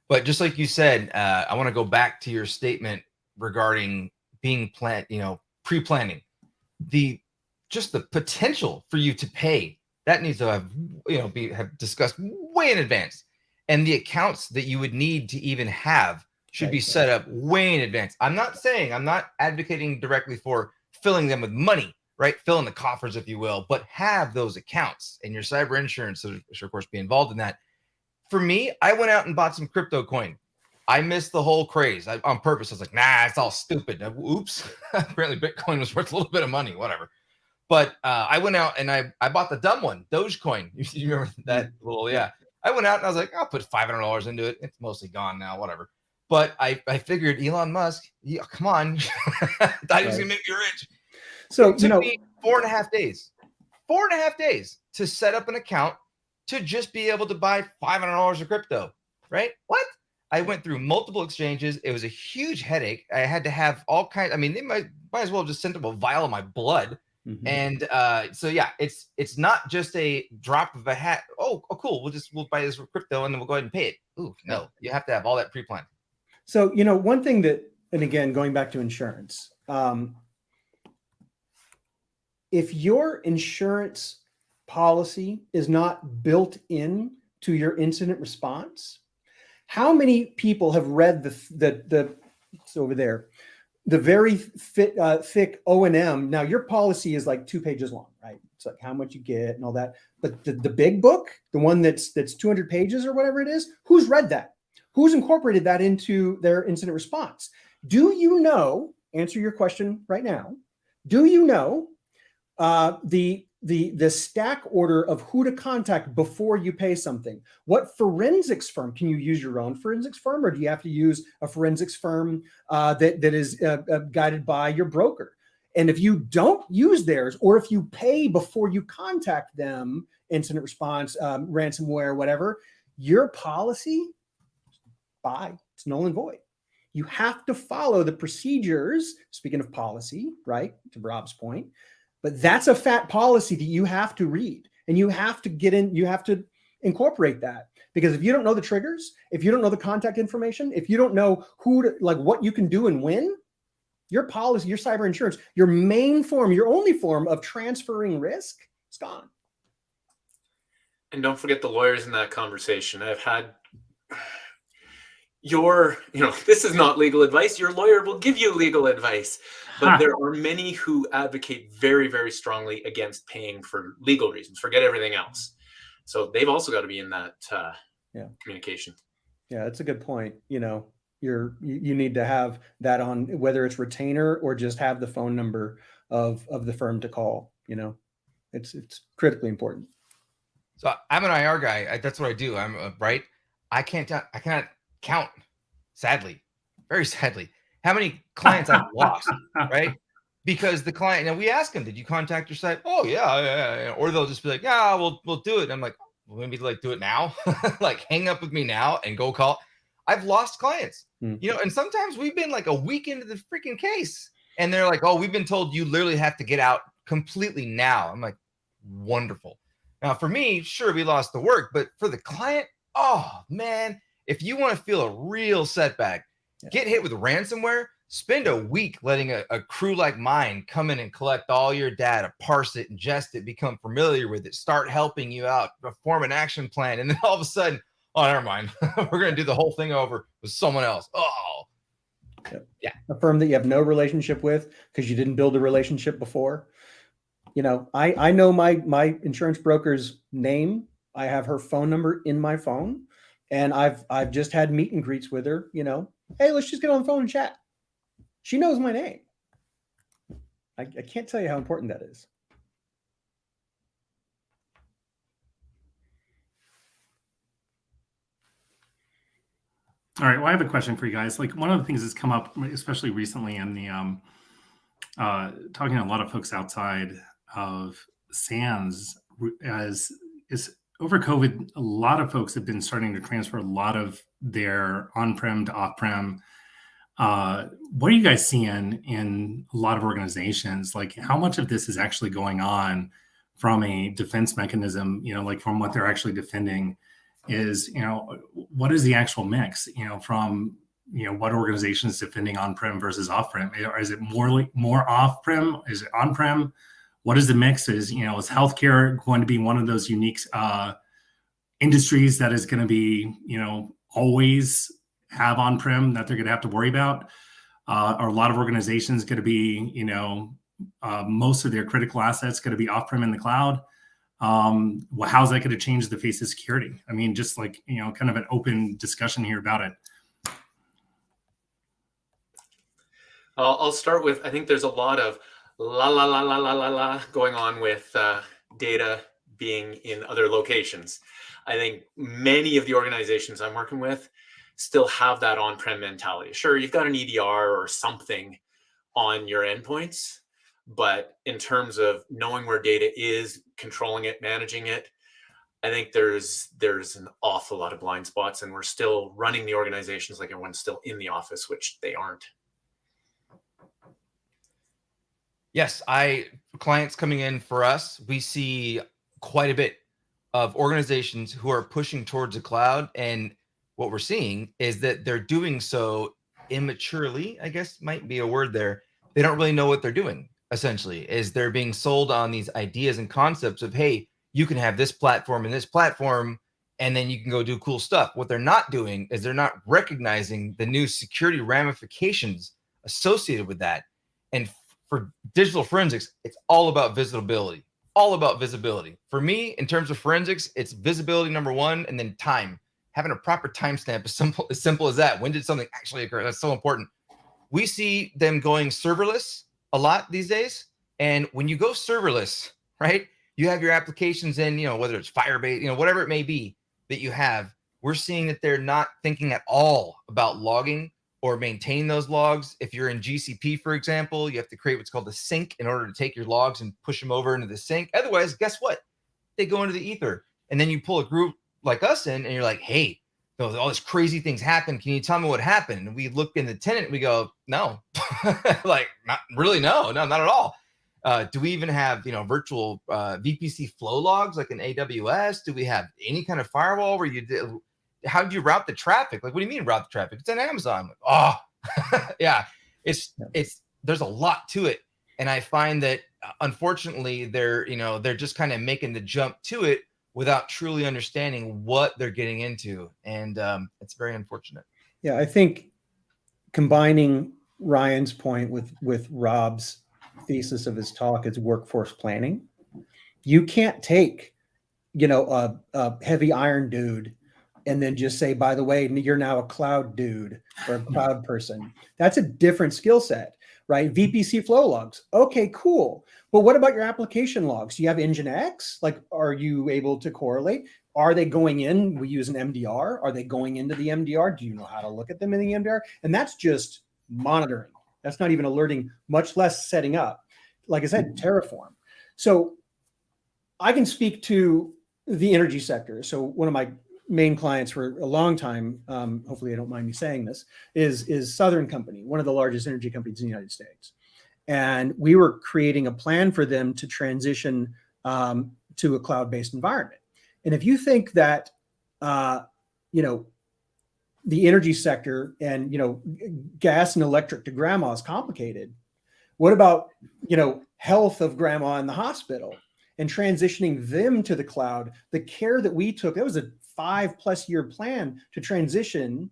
but just like you said, I want to go back to your statement regarding being pre-planning. Just the potential for you to pay that needs to have have discussed way in advance, and the accounts that you would need to even have should be set up way in advance. I'm not advocating directly for filling them with money, right? Fill in the coffers, if you will, but have those accounts, and your cyber insurance should, of course, be involved in that. For me, I went out and bought some crypto coin. I missed the whole craze on purpose. I was like, nah, it's all stupid. Oops. Apparently Bitcoin was worth a little bit of money, whatever. But I went out and I bought the dumb one, Dogecoin. You remember that little, yeah. I went out and I was like, I'll put $500 into it. It's mostly gone now, whatever. But I figured Elon Musk, come on. I thought he was going to make me rich. So, it took me 4.5 days. 4.5 days to set up an account to just be able to buy $500 of crypto, right? What? I went through multiple exchanges. It was a huge headache. I had to have all kinds. I mean, they might as well just send them a vial of my blood. Mm-hmm. And so, yeah, it's not just a drop of a hat. Oh, cool. We'll buy this crypto and then we'll go ahead and pay it. Ooh, no, you have to have all that pre-planned. So, one thing that, and again, going back to insurance, if your insurance policy is not built in to your incident response, how many people have read it's over there, the very thick O&M? Now, your policy is like 2 pages long, right? It's like how much you get and all that. But the big book, the one that's 200 pages or whatever it is, who's read that? Who's incorporated that into their incident response? Do you know, answer your question right now, do you know the stack order of who to contact before you pay something? What forensics firm? Can you use your own forensics firm, or do you have to use a forensics firm that is guided by your broker? And if you don't use theirs, or if you pay before you contact them, incident response, ransomware, whatever, your policy, it's null and void. You have to follow the procedures. Speaking of policy, right, to Rob's point, but that's a fat policy that you have to read, and you have to get in, you have to incorporate that, because if you don't know the triggers, if you don't know the contact information, if you don't know what you can do and when, your policy, your cyber insurance, your main form, your only form of transferring risk, it's gone. And don't forget the lawyers in that conversation. I've had this is not legal advice. Your lawyer will give you legal advice, but there are many who advocate very, very strongly against paying for legal reasons. Forget everything else. So they've also got to be in that communication. Yeah, that's a good point. You need to have that on, whether it's retainer or just have the phone number of the firm to call. It's critically important. So I'm an IR guy. That's what I do. I'm right. I cannot count, sadly, very sadly, how many clients I've lost, right? Because the client, and we ask them, did you contact your site? Oh, yeah. Or they'll just be like, yeah, we'll do it. And I'm like, well, maybe do it now. Like, hang up with me now and go call. I've lost clients, and sometimes we've been like a week into the freaking case, and they're like, oh, we've been told you literally have to get out completely now. I'm like, wonderful. Now, for me, sure, we lost the work, but for the client, oh, man, if you want to feel a real setback, get hit with ransomware, spend a week letting a crew like mine come in and collect all your data, parse it, ingest it, become familiar with it, start helping you out, form an action plan. And then all of a sudden, oh, never mind. We're going to do the whole thing over with someone else. Oh, yeah. A firm that you have no relationship with because you didn't build a relationship before. I know my insurance broker's name. I have her phone number in my phone. And I've just had meet and greets with her, hey, let's just get on the phone and chat. She knows my name. I can't tell you how important that is. All right. Well, I have a question for you guys. Like, one of the things that's come up, especially recently in the talking to a lot of folks outside of SANS, is over COVID, a lot of folks have been starting to transfer a lot of their on-prem to off-prem. What are you guys seeing in a lot of organizations? Like, how much of this is actually going on from a defense mechanism, like from what they're actually defending is, what is the actual mix, from, what organization is defending on-prem versus off-prem? Is it more off-prem? Is it on-prem? What is the mix? Is healthcare going to be one of those unique industries that is going to be, always have on-prem that they're going to have to worry about? Are a lot of organizations going to be, most of their critical assets going to be off-prem in the cloud? How's that going to change the face of security? I mean, just like, kind of an open discussion here about it. I'll start with, I think there's a lot of la going on with data being in other locations. I think many of the organizations I'm working with still have that on-prem mentality. Sure, you've got an EDR or something on your endpoints, but in terms of knowing where data is, controlling it, managing it, I think there's an awful lot of blind spots, and we're still running the organizations like everyone's still in the office, which they aren't. Yes, clients coming in for us, we see quite a bit of organizations who are pushing towards the cloud, and what we're seeing is that they're doing so immaturely, I guess might be a word there. They don't really know what they're doing, essentially, is they're being sold on these ideas and concepts of, hey, you can have this platform and this platform, and then you can go do cool stuff. What they're not doing is they're not recognizing the new security ramifications associated with that. And for digital forensics, it's all about visibility, all about visibility. For me, in terms of forensics, it's visibility number one, and then time. Having a proper timestamp is simple as that. When did something actually occur? That's so important. We see them going serverless a lot these days. And when you go serverless, right, you have your applications in, whether it's Firebase, whatever it may be that you have, we're seeing that they're not thinking at all about logging or maintain those logs. If you're in GCP, for example, you have to create what's called a sink in order to take your logs and push them over into the sink. Otherwise, guess what? They go into the ether. And then you pull a group like us in, and you're like, hey, all these crazy things happen. Can you tell me what happened? And we look in the tenant, and we go, no, like, not really, no, not at all. Do we even have, virtual VPC flow logs like in AWS? Do we have any kind of firewall where how do you route the traffic? Like, what do you mean route the traffic? It's on Amazon. Like, yeah, there's a lot to it. And I find that unfortunately they're just kind of making the jump to it without truly understanding what they're getting into. And it's very unfortunate. Yeah, I think combining Ryan's point with Rob's thesis of his talk is workforce planning. You can't take, a heavy iron dude and then just say, by the way, you're now a cloud dude or a cloud person. That's a different skill set, right? VPC flow logs. Okay, cool. But what about your application logs? Do you have Nginx? Like, are you able to correlate? Are they going in? We use an MDR. Are they going into the MDR? Do you know how to look at them in the MDR? And that's just monitoring. That's not even alerting, much less setting up. Like I said, Terraform. So I can speak to the energy sector. So one of my main clients for a long time, hopefully they don't mind me saying this, is Southern Company, one of the largest energy companies in the United States. And we were creating a plan for them to transition to a cloud-based environment. And if you think that, the energy sector and, gas and electric to grandma is complicated, what about, health of grandma in the hospital and transitioning them to the cloud? The care that we took, that was a 5+ year plan to transition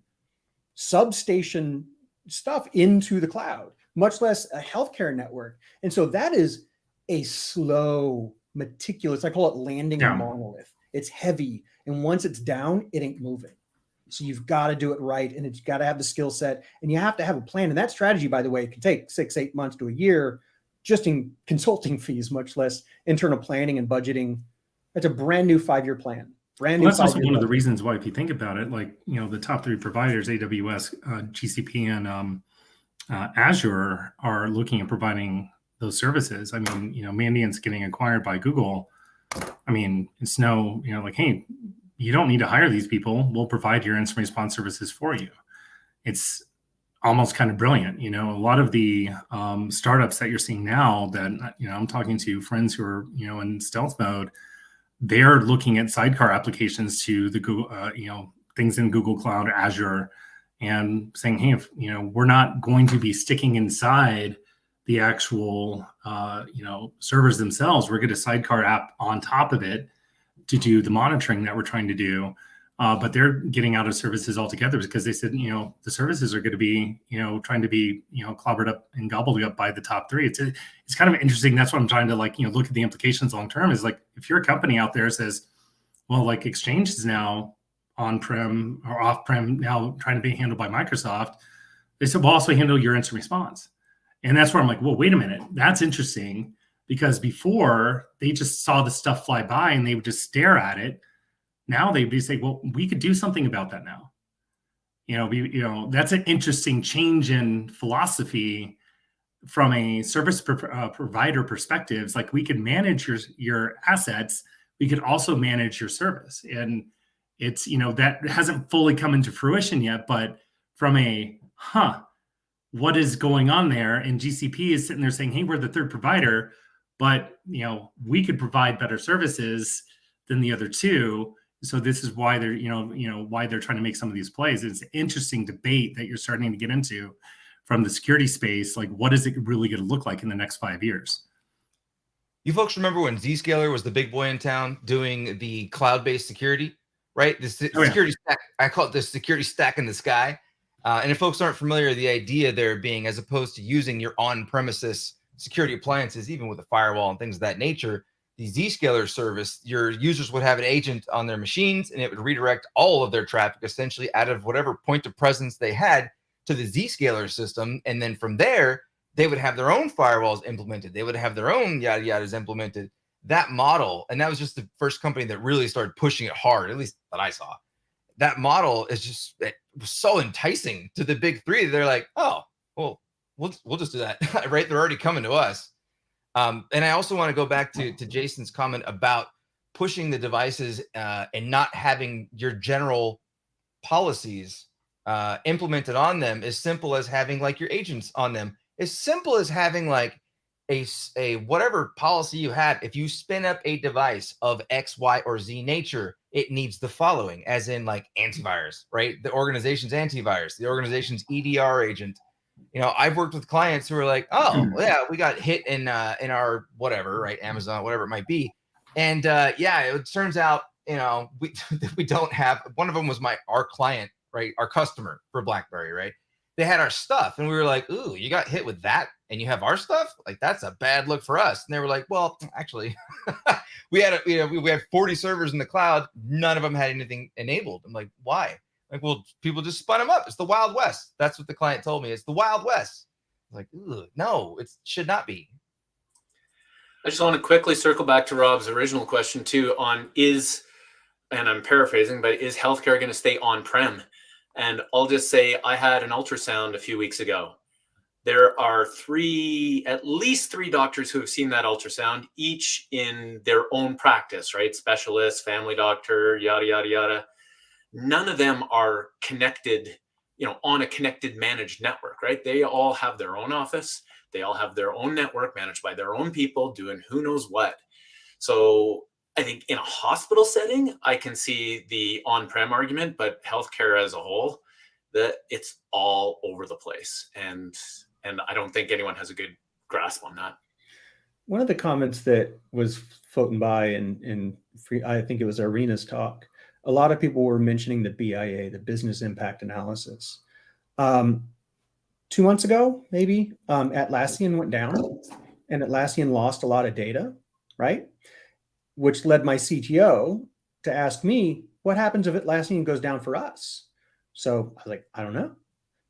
substation stuff into the cloud, much less a healthcare network. And so that is a slow, meticulous, I call it landing a monolith. It's heavy. And once it's down, it ain't moving. So you've got to do it right. And it's got to have the skill set, and you have to have a plan. And that strategy, by the way, can take 6-8 months to a year just in consulting fees, much less internal planning and budgeting. That's a brand new 5-year plan. That's also one of the reasons why, if you think about it, like, the top 3 providers, AWS, GCP, and Azure, are looking at providing those services. I mean, Mandiant's getting acquired by Google. I mean, it's like, hey, you don't need to hire these people. We'll provide your incident response services for you. It's almost kind of brilliant. You know, a lot of the startups that you're seeing now that, you know, I'm talking to friends who are, you know, in stealth mode, they're looking at sidecar applications to the Google, you know, things in Google Cloud, Azure, and saying, hey, if, you know, we're not going to be sticking inside the actual, you know, servers themselves. We're going to sidecar app on top of it to do the monitoring that we're trying to do. But they're getting out of services altogether because they said, you know, the services are going to be, you know, trying to be, you know, clobbered up and gobbled up by the top three. It's kind of interesting. That's what I'm trying to, like, you know, look at the implications long term is like, if you're a company out there says, well, like Exchange is now on-prem or off-prem now trying to be handled by Microsoft. They said, we'll also handle your instant response. And that's where I'm like, well, wait a minute. That's interesting because before they just saw the stuff fly by and they would just stare at it. Now they'd be saying, well, we could do something about that now. You know, that's an interesting change in philosophy from a service provider perspective. It's like we can manage your assets. We could also manage your service. And it's, you know, that hasn't fully come into fruition yet, but from a, what is going on there? And GCP is sitting there saying, hey, we're the third provider, but, you know, we could provide better services than the other two. So this is why they're, you know, why they're trying to make some of these plays. It's an interesting debate that you're starting to get into from the security space. Like, what is it really going to look like in the next 5 years? You folks remember when Zscaler was the big boy in town doing the cloud-based security, right? The security stack, I call it the security stack in the sky. And if folks aren't familiar, the idea there being, as opposed to using your on-premises security appliances, even with a firewall and things of that nature, the Zscaler service, your users would have an agent on their machines and it would redirect all of their traffic essentially out of whatever point of presence they had to the Zscaler system. And then from there, they would have their own firewalls implemented. They would have their own yada yadas implemented. That model, and that was just the first company that really started pushing it hard, at least that I saw. That model is just, it was so enticing to the big three. They're like, oh, well, we'll just do that, right? They're already coming to us. And I also want to go back to Jason's comment about pushing the devices and not having your general policies implemented on them, as simple as having like your agents on them, as simple as having like a whatever policy you have. If you spin up a device of X, Y, or Z nature, it needs the following, as in like antivirus, right? The organization's antivirus, the organization's EDR agent. You know, I've worked with clients who are like, oh, yeah, we got hit in our whatever, right? Amazon, whatever it might be. And yeah, it turns out, you know, we don't have, one of them was our client, right? Our customer for BlackBerry, right? They had our stuff and we were like, ooh, you got hit with that and you have our stuff? Like, that's a bad look for us. And they were like, well, actually, we had 40 servers in the cloud. None of them had anything enabled. I'm like, why? Like, well, people just spun them up. It's the Wild West. That's what the client told me. It's the Wild West. I'm like, no, it should not be. I just want to quickly circle back to Rob's original question too on and I'm paraphrasing, but is healthcare going to stay on-prem? And I'll just say I had an ultrasound a few weeks ago. There are at least three doctors who have seen that ultrasound, each in their own practice, right? Specialist, family doctor, yada, yada, yada. None of them are connected, you know, on a connected managed network, right? They all have their own office. They all have their own network managed by their own people doing who knows what. So I think in a hospital setting, I can see the on-prem argument, but healthcare as a whole, that it's all over the place. And I don't think anyone has a good grasp on that. One of the comments that was floating by in I think it was Irina's talk, a lot of people were mentioning the BIA, the business impact analysis. 2 months ago, maybe, Atlassian went down and Atlassian lost a lot of data, right? Which led my CTO to ask me, what happens if Atlassian goes down for us? So I was like, I don't know.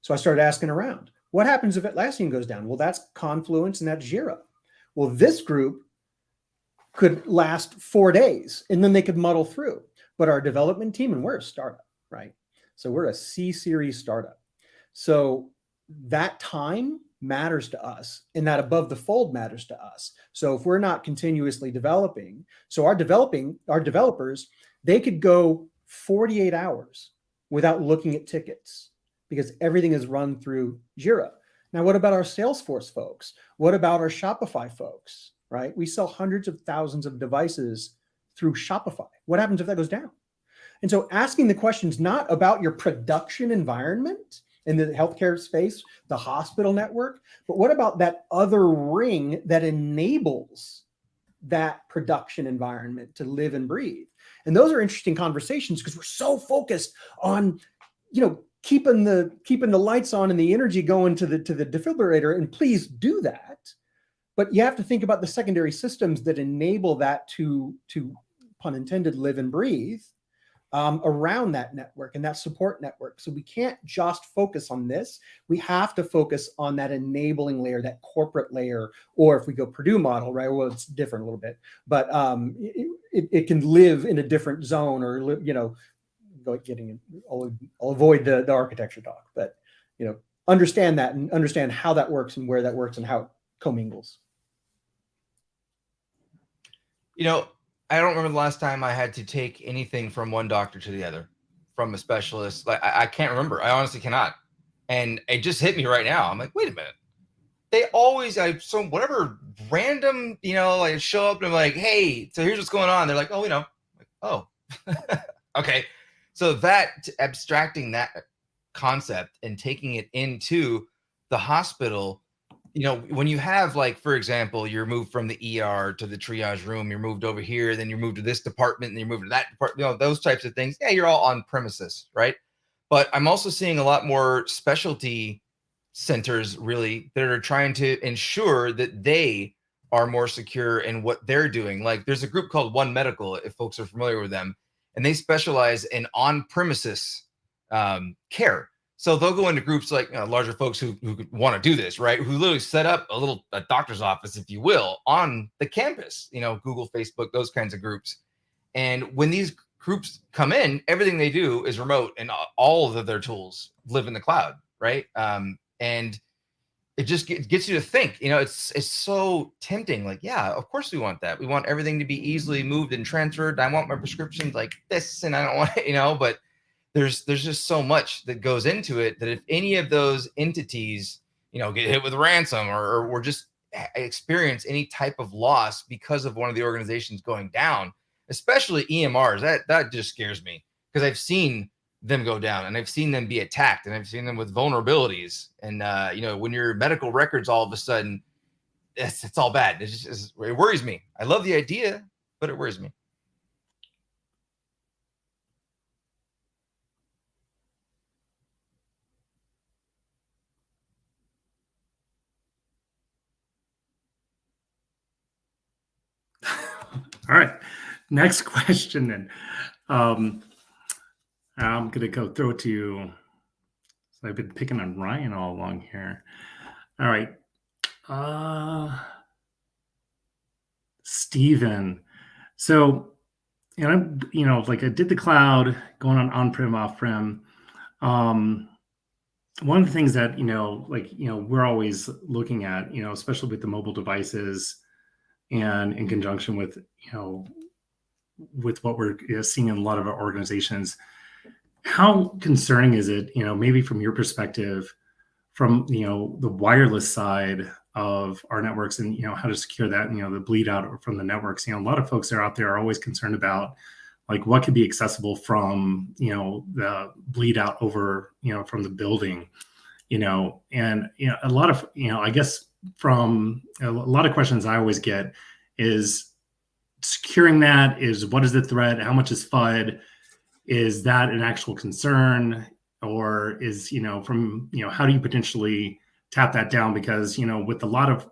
So I started asking around, what happens if Atlassian goes down? Well, that's Confluence and that's Jira. Well, this group could last 4 days and then they could muddle through. But our development team, and we're a startup, right? So we're a C-series startup. So that time matters to us and that above the fold matters to us. So if we're not continuously developing, so our developers, they could go 48 hours without looking at tickets because everything is run through Jira. Now, what about our Salesforce folks? What about our Shopify folks, right? We sell hundreds of thousands of devices through Shopify. What happens if that goes down? And so asking the questions not about your production environment in the healthcare space, the hospital network, but what about that other ring that enables that production environment to live and breathe? And those are interesting conversations because we're so focused on, keeping the lights on and the energy going to the defibrillator, and please do that. But you have to think about the secondary systems that enable that to pun intended, live and breathe around that network and that support network. So we can't just focus on this. We have to focus on that enabling layer, that corporate layer, or if we go Purdue model, right? Well, it's different a little bit, but it can live in a different zone, or I'll avoid the architecture talk, but understand that and understand how that works and where that works and how it commingles. I don't remember the last time I had to take anything from one doctor to the other, from a specialist. Like I can't remember. I honestly cannot. And it just hit me right now. I'm like, wait a minute. They always, so whatever random, like show up and I'm like, hey, so here's what's going on. They're like, oh, we know. Like, oh, okay. So that abstracting that concept and taking it into the hospital, when you have, like, for example, you're moved from the ER to the triage room, you're moved over here, then you're moved to this department, and you're moved to that department, those types of things. Yeah, you're all on premises, right? But I'm also seeing a lot more specialty centers really that are trying to ensure that they are more secure in what they're doing. Like there's a group called One Medical, if folks are familiar with them, and they specialize in on-premises care. So they'll go into groups like larger folks who want to do this, right? Who literally set up a doctor's office, if you will, on the campus, Google, Facebook, those kinds of groups. And when these groups come in, everything they do is remote and all of their tools live in the cloud, right? And it just gets you to think, it's so tempting. Like, yeah, of course we want that. We want everything to be easily moved and transferred. I want my prescriptions like this, and I don't want, but there's just so much that goes into it that if any of those entities, get hit with ransom or just experience any type of loss because of one of the organizations going down, especially EMRs, that just scares me because I've seen them go down and I've seen them be attacked and I've seen them with vulnerabilities. And, when your medical records all of a sudden, it's all bad. It worries me. I love the idea, but it worries me. All right, next question then. I'm gonna go throw it to you. So I've been picking on Ryan all along here. All right, Steven. So, like I did the cloud, going on-prem, off-prem. One of the things that we're always looking at, especially with the mobile devices, and in conjunction with with what we're seeing in a lot of our organizations, how concerning is it, maybe from your perspective, from the wireless side of our networks, and how to secure that, the bleed out from the networks. A lot of folks that are out there are always concerned about like what could be accessible from the bleed out over from the building, and a lot of I guess from a lot of questions I always get is securing that is, what is the threat? How much is FUD? Is that an actual concern? Or is, from, how do you potentially tap that down? Because, with a lot of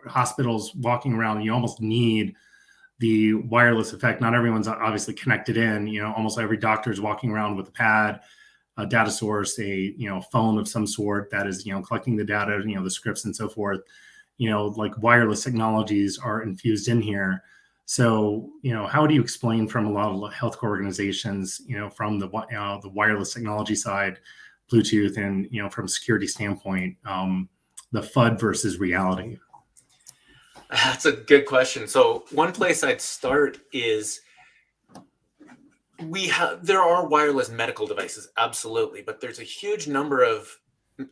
hospitals walking around, you almost need the wireless effect. Not everyone's obviously connected in, almost every doctor is walking around with a pad, a data source, a phone of some sort that is collecting the data, the scripts and so forth. Like wireless technologies are infused in here. So how do you explain from a lot of healthcare organizations, from the wireless technology side, Bluetooth, and from a security standpoint, the FUD versus reality? That's a good question. So one place I'd start is there are wireless medical devices, absolutely, but there's a huge number of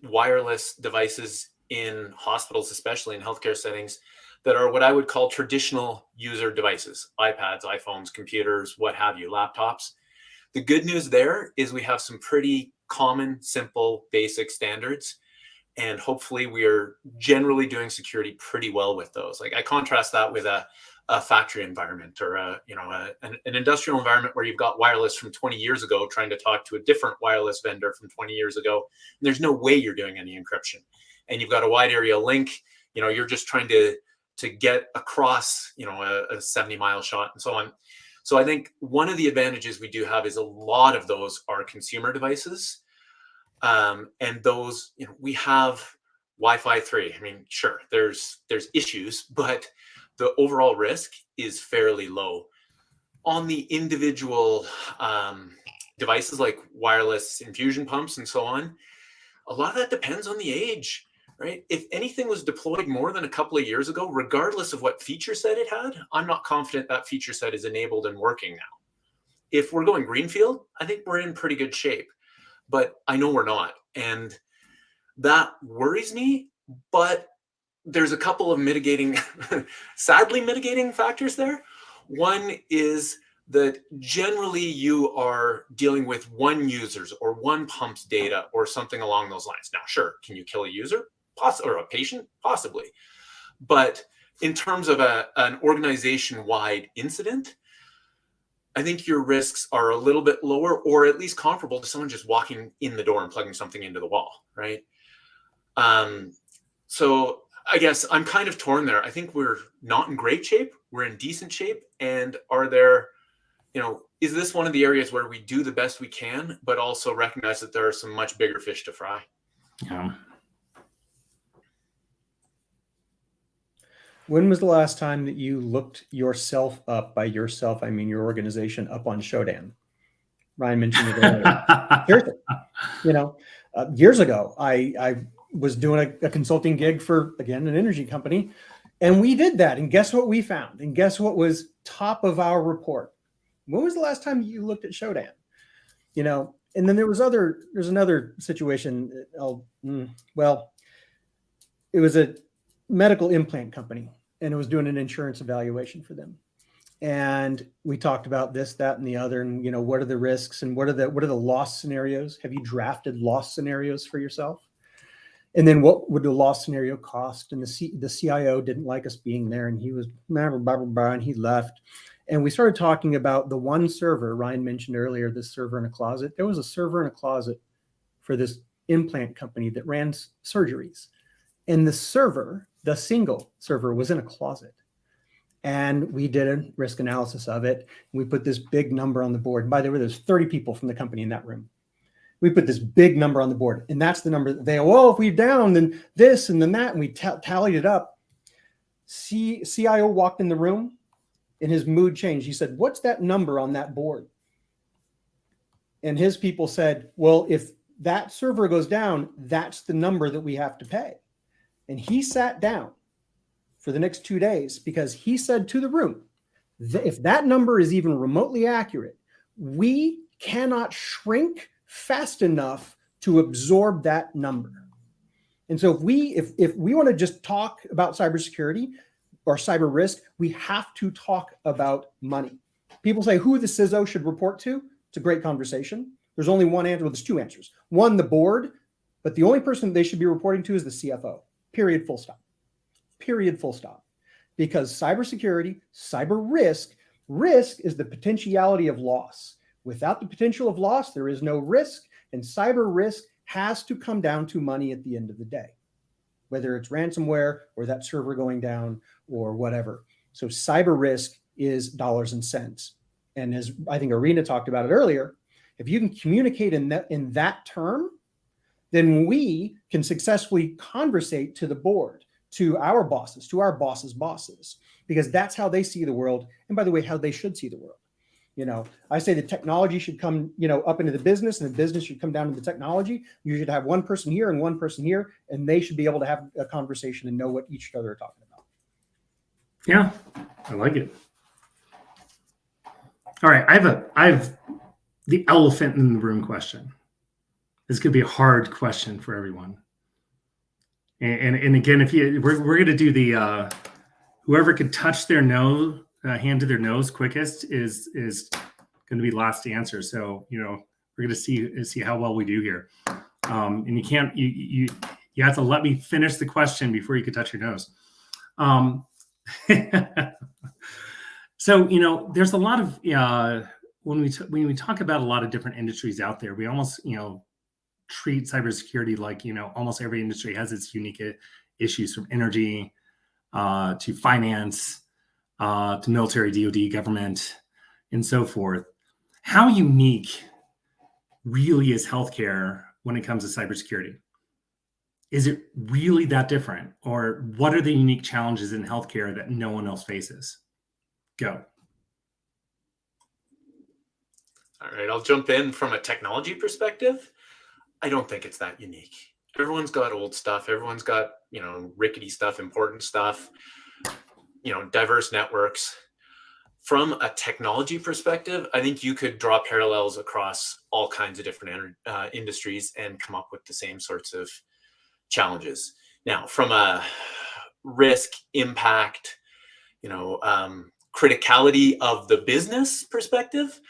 wireless devices in hospitals, especially in healthcare settings, that are what I would call traditional user devices: iPads, iPhones, computers, what have you, laptops. The good news there is we have some pretty common, simple, basic standards, and hopefully we are generally doing security pretty well with those. Like, I contrast that with a factory environment, or an industrial environment where you've got wireless from 20 years ago trying to talk to a different wireless vendor from 20 years ago. And there's no way you're doing any encryption. And you've got a wide area link, you're just trying to get across, a 70-mile shot and so on. So I think one of the advantages we do have is a lot of those are consumer devices. And those, we have Wi-Fi 3. I mean, sure, there's issues, but the overall risk is fairly low. On the individual devices like wireless infusion pumps and so on, a lot of that depends on the age, right? If anything was deployed more than a couple of years ago, regardless of what feature set it had, I'm not confident that feature set is enabled and working now. If we're going greenfield, I think we're in pretty good shape, but I know we're not. And that worries me, but there's a couple of sadly mitigating factors there. One is that generally you are dealing with one user's or one pump's data or something along those lines. Now, sure, can you kill a user? Or a patient? Possibly. But in terms of an organization-wide incident, I think your risks are a little bit lower, or at least comparable to someone just walking in the door and plugging something into the wall, right? So I guess I'm kind of torn there. I think we're not in great shape. We're in decent shape. And is this one of the areas where we do the best we can, but also recognize that there are some much bigger fish to fry? Yeah. When was the last time that you looked yourself up? By yourself, I mean your organization, up on Shodan? Ryan mentioned it earlier. Seriously, years ago, I was doing a consulting gig for, again, an energy company, and we did that. And guess what we found? And guess what was top of our report? When was the last time you looked at Shodan? And then there's another situation. It was a medical implant company, and it was doing an insurance evaluation for them. And we talked about this, that, and the other, and what are the risks and what are the loss scenarios? Have you drafted loss scenarios for yourself? And then what would the loss scenario cost? And the CIO didn't like us being there, and he was blah, blah, blah, blah, and he left. And we started talking about the one server Ryan mentioned earlier, this server in a closet. There was a server in a closet for this implant company that ran surgeries. And the single server was in a closet. And we did a risk analysis of it. We put this big number on the board. And by the way, there's 30 people from the company in that room. We put this big number on the board. And that's the number that they, if we're down, then this and then that. And we tallied it up. CIO walked in the room and his mood changed. He said, "What's that number on that board?" And his people said, "Well, if that server goes down, that's the number that we have to pay." And he sat down for the next 2 days because he said to the room, if that number is even remotely accurate, we cannot shrink fast enough to absorb that number. And so if we want to just talk about cybersecurity or cyber risk, we have to talk about money. People say who the CISO should report to. It's a great conversation. There's only one answer. Well, there's two answers. One, the board, but the only person they should be reporting to is the CFO. Period, full stop. Period, full stop. Because cybersecurity, cyber risk is the potentiality of loss. Without the potential of loss, there is no risk, and cyber risk has to come down to money at the end of the day, whether it's ransomware or that server going down or whatever. So cyber risk is dollars and cents. And as I think Irina talked about it earlier, if you can communicate in that term, then we can successfully conversate to the board, to our bosses, to our bosses' bosses, because that's how they see the world. And by the way, how they should see the world. I say the technology should come, up into the business, and the business should come down to the technology. You should have one person here and one person here, and they should be able to have a conversation and know what each other are talking about. Yeah, I like it. All right, I have the elephant in the room question. This could be a hard question for everyone. And again, if you we're going to do the whoever could touch their nose, hand to their nose quickest is going to be last to answer. So we're going to see how well we do here. And you can't you have to let me finish the question before you can touch your nose. So there's a lot of when we talk about a lot of different industries out there, we almost treat cybersecurity like almost every industry has its unique issues, from energy to finance to military, DoD, government, and so forth. How unique really is healthcare when it comes to cybersecurity? Is it really that different, or what are the unique challenges in healthcare that no one else faces? Go. All right, I'll jump in from a technology perspective. I don't think it's that unique. Everyone's got old stuff. Everyone's got, rickety stuff, important stuff, diverse networks. From a technology perspective, I think you could draw parallels across all kinds of different industries and come up with the same sorts of challenges. Now, from a risk, impact, criticality of the business perspective,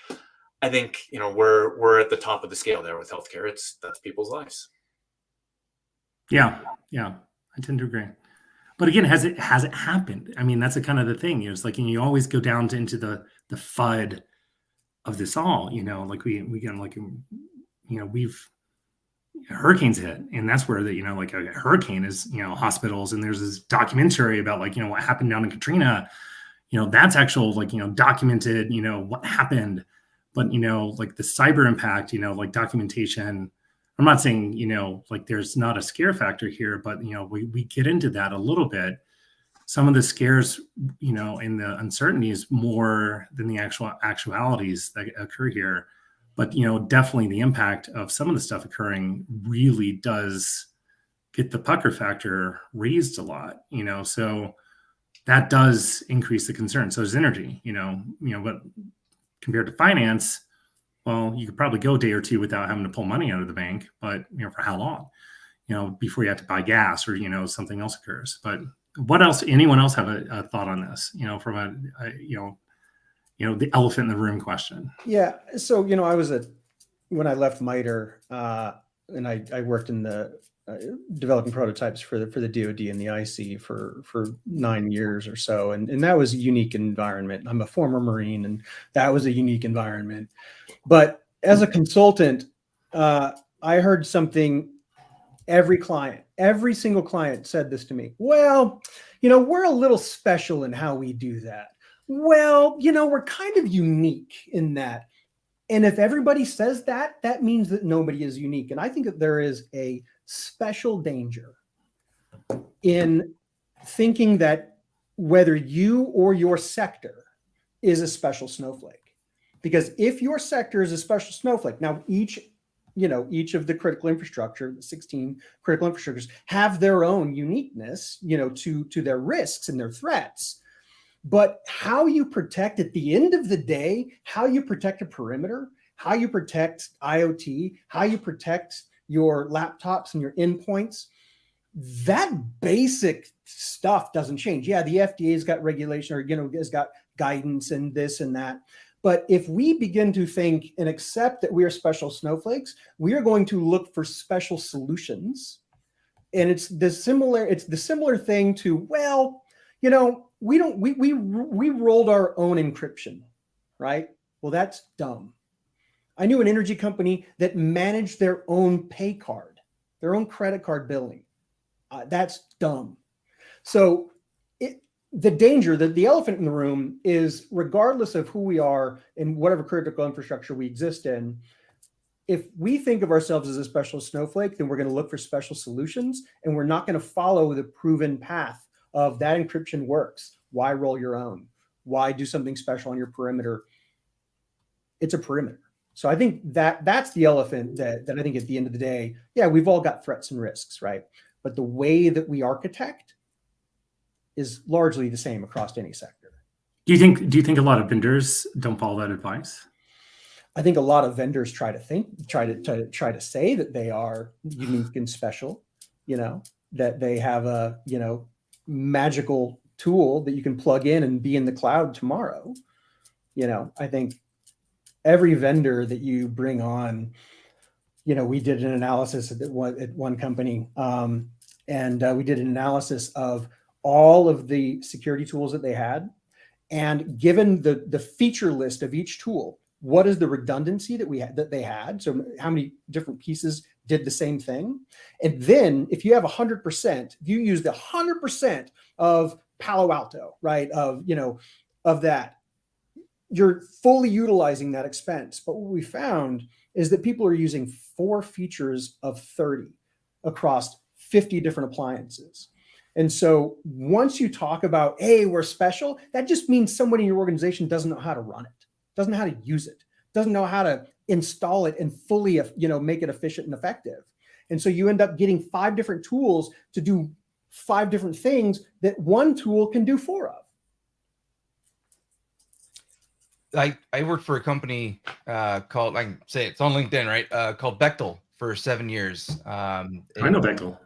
I think we're at the top of the scale there with healthcare. That's people's lives. Yeah, I tend to agree. But again, has it happened? I mean, that's a kind of the thing. It's like you always go down into the FUD of this all. Like we've hurricanes hit, and that's where like a hurricane is hospitals, and there's this documentary about what happened down in Katrina. That's actual documented. What happened. But like the cyber impact, like documentation. I'm not saying like there's not a scare factor here, but we get into that a little bit. Some of the scares, and the uncertainties more than the actualities that occur here. But definitely the impact of some of the stuff occurring really does get the pucker factor raised a lot. So that does increase the concern. So is energy. But compared to finance, well, you could probably go a day or two without having to pull money out of the bank, but for how long? Before you have to buy gas or something else occurs. But what else? Anyone else have a thought on this? From the elephant in the room question. Yeah. So I was when I left MITRE, and I worked in the developing prototypes for the DoD and the IC for 9 years or so, and that was a unique environment. I'm a former Marine, and that was a unique environment. But as a consultant, I heard something. Every single client said this to me. Well, we're a little special in how we do that. Well, we're kind of unique in that. And if everybody says that, that means that nobody is unique. And I think that there is a special danger in thinking that whether you or your sector is a special snowflake. Because if your sector is a special snowflake, now each of the critical infrastructure, the 16 critical infrastructures, have their own uniqueness, to their risks and their threats. But how you protect at the end of the day, how you protect a perimeter, how you protect IoT, how you protect your laptops and your endpoints, that basic stuff doesn't change. Yeah, the FDA's got regulation or, has got guidance and this and that. But if we begin to think and accept that we are special snowflakes, we are going to look for special solutions. And it's the similar thing to, well, we rolled our own encryption, right? Well, that's dumb. I knew an energy company that managed their own pay card, their own credit card billing. That's dumb. So the danger, the elephant in the room is, regardless of who we are and whatever critical infrastructure we exist in, if we think of ourselves as a special snowflake, then we're going to look for special solutions, and we're not going to follow the proven path of that encryption works. Why roll your own? Why do something special on your perimeter? It's a perimeter. So I think that's the elephant that I think at the end of the day, yeah, we've all got threats and risks, right? But the way that we architect is largely the same across any sector. Do you think a lot of vendors don't follow that advice? I think a lot of vendors try to say that they are unique and special, that they have a, magical tool that you can plug in and be in the cloud tomorrow. I think every vendor that you bring on, we did an analysis at one company, and we did an analysis of all of the security tools that they had. And given the feature list of each tool, what is the redundancy that they had? So how many different pieces did the same thing? And then if you have 100%, you use the 100% of Palo Alto, right? Of that, you're fully utilizing that expense. But what we found is that people are using 4 features of 30 across 50 different appliances. And so once you talk about, hey, we're special, that just means somebody in your organization doesn't know how to run it, doesn't know how to use it, doesn't know how to install it and fully, make it efficient and effective. And so you end up getting 5 different tools to do 5 different things that one tool can do 4 of. I worked for a company called, I can say it's on LinkedIn, right? Called Bechtel for 7 years. I know Bechtel.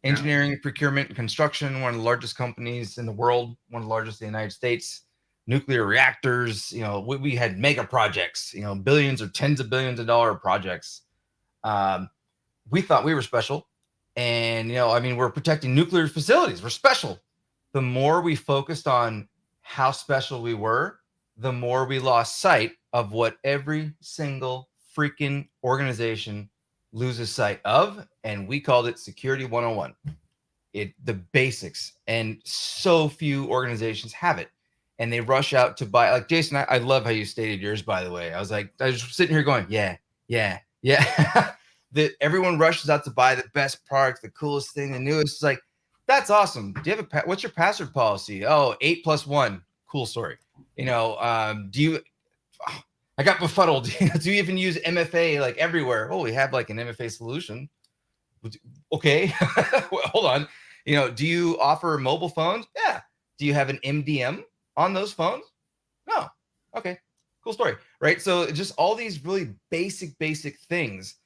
Engineering, procurement, and construction, one of the largest companies in the world, one of the largest in the United States. Nuclear reactors, we had mega projects, billions or tens of billions of dollar projects. We thought we were special. And, we're protecting nuclear facilities. We're special. The more we focused on how special we were, the more we lost sight of what every single freaking organization loses sight of, and we called it Security 101. The basics, and so few organizations have it, and they rush out to buy. Like Jason, I love how you stated yours, by the way. I was sitting here going, yeah. That everyone rushes out to buy the best product, the coolest thing, the newest. It's like, that's awesome. Do you have what's your password policy? Oh, 8+1. Cool story. I got befuddled. Do you even use MFA like everywhere? Oh, we have like an MFA solution. Okay. Well, hold on. Do you offer mobile phones? Yeah. Do you have an MDM on those phones? No. Okay. Cool story. Right. So just all these really basic things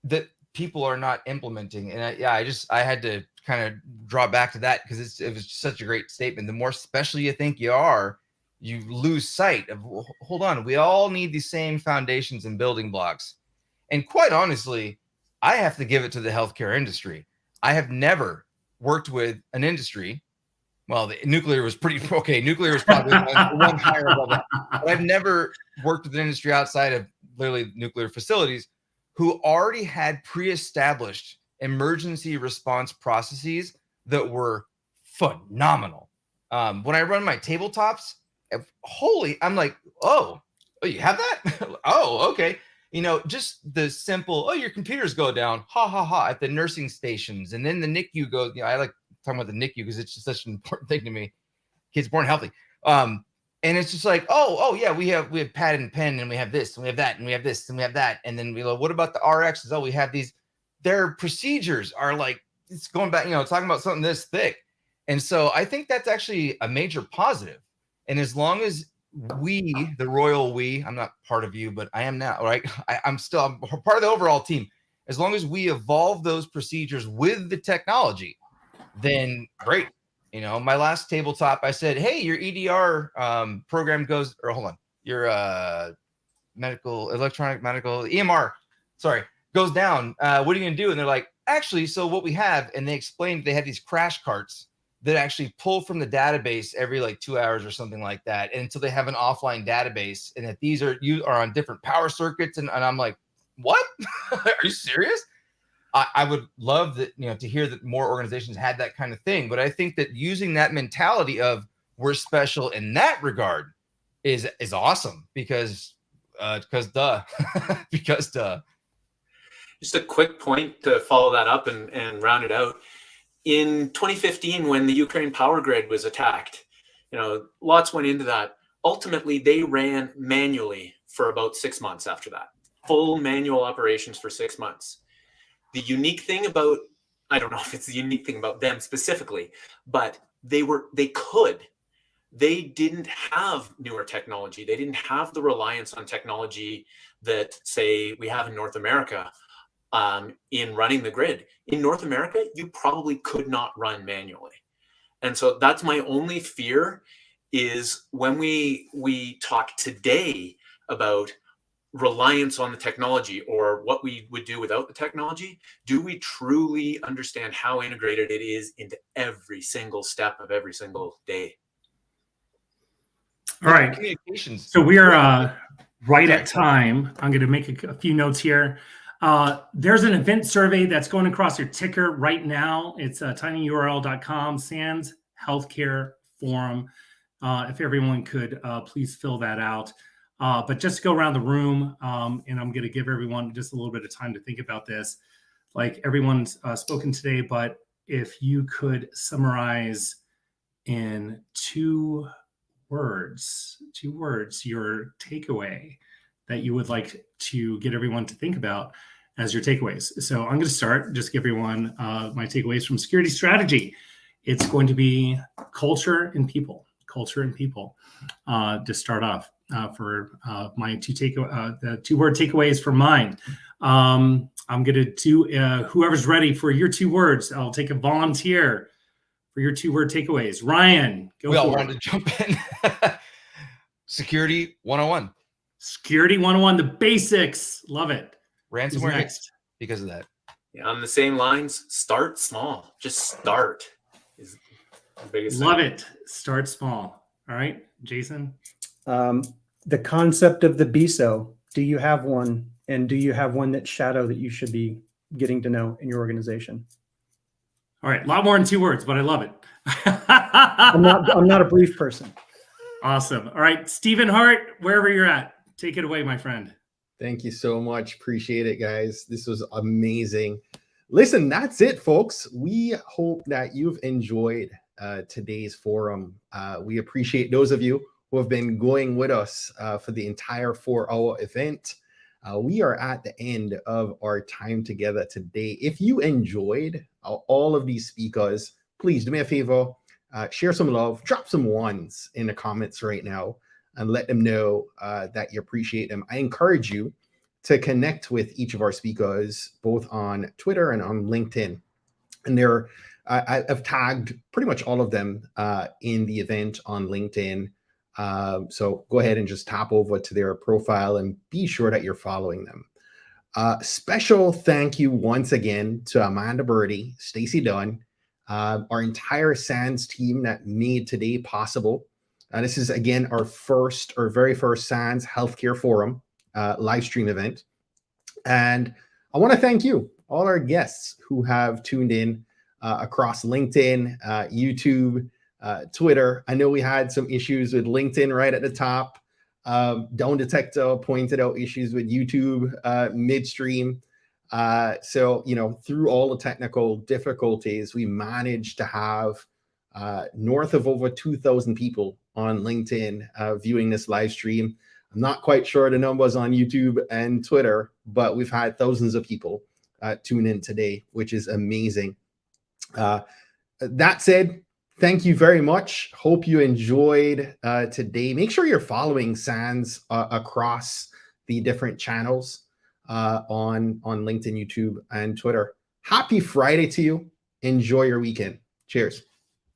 that people are not implementing. And I had to kind of draw back to that because it was such a great statement. The more special you think you are, you lose sight of, hold on, we all need the same foundations and building blocks. And quite honestly, I have to give it to the healthcare industry. I have never worked with an industry. Well, the nuclear was pretty okay. Nuclear is probably one higher above that. But I've never worked with an industry outside of literally nuclear facilities who already had pre-established emergency response processes that were phenomenal. When I run my tabletops, I'm like, oh, you have that? Oh, okay. Just the simple, your computers go down, at the nursing stations. And then the NICU goes, I like talking about the NICU because it's just such an important thing to me. Kids born healthy. And it's just like, yeah, we have pad and pen, and we have this, and we have that, and we have this, and we have that. And then what about the RXs? Oh, we have these. Their procedures are like, it's going back, talking about something this thick. And so I think that's actually a major positive. And as long as we, the royal we, I'm not part of you, but I am now, right? I'm part of the overall team. As long as we evolve those procedures with the technology, then great. My last tabletop, I said, hey, your EDR program goes, or hold on, your electronic medical EMR, goes down. What are you going to do? And they're like, actually, so what we have, and they explained they had these crash carts that actually pull from the database every like 2 hours or something like that. And until they have an offline database, and that you are on different power circuits. And I'm like, what? Are you serious? I would love that, to hear that more organizations had that kind of thing. But I think that using that mentality of we're special in that regard is awesome because duh. Because duh. Just a quick point to follow that up and round it out. In 2015, when the Ukraine power grid was attacked, lots went into that. Ultimately, they ran manually for about 6 months after that. Full manual operations for 6 months. The unique thing about, I don't know if it's the unique thing about them specifically, but they could they didn't have newer technology. They didn't have the reliance on technology that, say, we have in North America in running the grid. In North America, you probably could not run manually. And so that's my only fear, is when we talk today about reliance on the technology or what we would do without the technology, do we truly understand how integrated it is into every single step of every single day? All right. Communications. So we are right at time. I'm going to make a few notes here. There's an event survey that's going across your ticker right now. It's tinyurl.com, SANS Healthcare Forum. If everyone could please fill that out. But just go around the room, and I'm going to give everyone just a little bit of time to think about this. Like everyone's spoken today, but if you could summarize in two words, your takeaway that you would like to get everyone to think about as your takeaways. So I'm going to start, just give everyone my takeaways from security strategy. It's going to be culture and people to start off for my the 2-word takeaways from mine. I'm going to do, whoever's ready for your 2 words, I'll take a volunteer for your 2-word takeaways. Ryan, go We all for it. wanted to jump in. Security 101. Security 101, the basics. Love it. Ransomware hits because of that. Yeah, on the same lines, start small. Just start is the biggest Love thing. it. Start small. All right, Jason. The concept of the BISO. Do you have one? And do you have one that's shadow that you should be getting to know in your organization? All right, a lot more than 2 words, but I love it. I'm not a brief person. Awesome. All right, Stephen Hart, wherever you're at, take it away, my friend. Thank you so much. Appreciate it, guys. This was amazing. Listen, that's it, folks. We hope that you've enjoyed today's forum. We appreciate those of you who have been going with us for the entire 4-hour event. We are at the end of our time together today. If you enjoyed all of these speakers, please do me a favor, share some love, drop some ones in the comments right now, and let them know that you appreciate them. I encourage you to connect with each of our speakers, both on Twitter and on LinkedIn. And I've tagged pretty much all of them in the event on LinkedIn. So go ahead and just tap over to their profile and be sure that you're following them. Special thank you once again to Amanda Birdie, Stacy Dunn, our entire SANS team that made today possible. This is, again, our very first SANS Healthcare Forum live stream event. And I want to thank you, all our guests who have tuned in across LinkedIn, YouTube, Twitter. I know we had some issues with LinkedIn right at the top. Down Detector pointed out issues with YouTube midstream. So, through all the technical difficulties, we managed to have north of over 2,000 people on LinkedIn viewing this live stream. I'm not quite sure the numbers on YouTube and Twitter, but we've had thousands of people tune in today, which is amazing. That said, thank you very much. Hope you enjoyed today. Make sure you're following SANS across the different channels on LinkedIn, YouTube, and Twitter. Happy Friday to you. Enjoy your weekend. Cheers.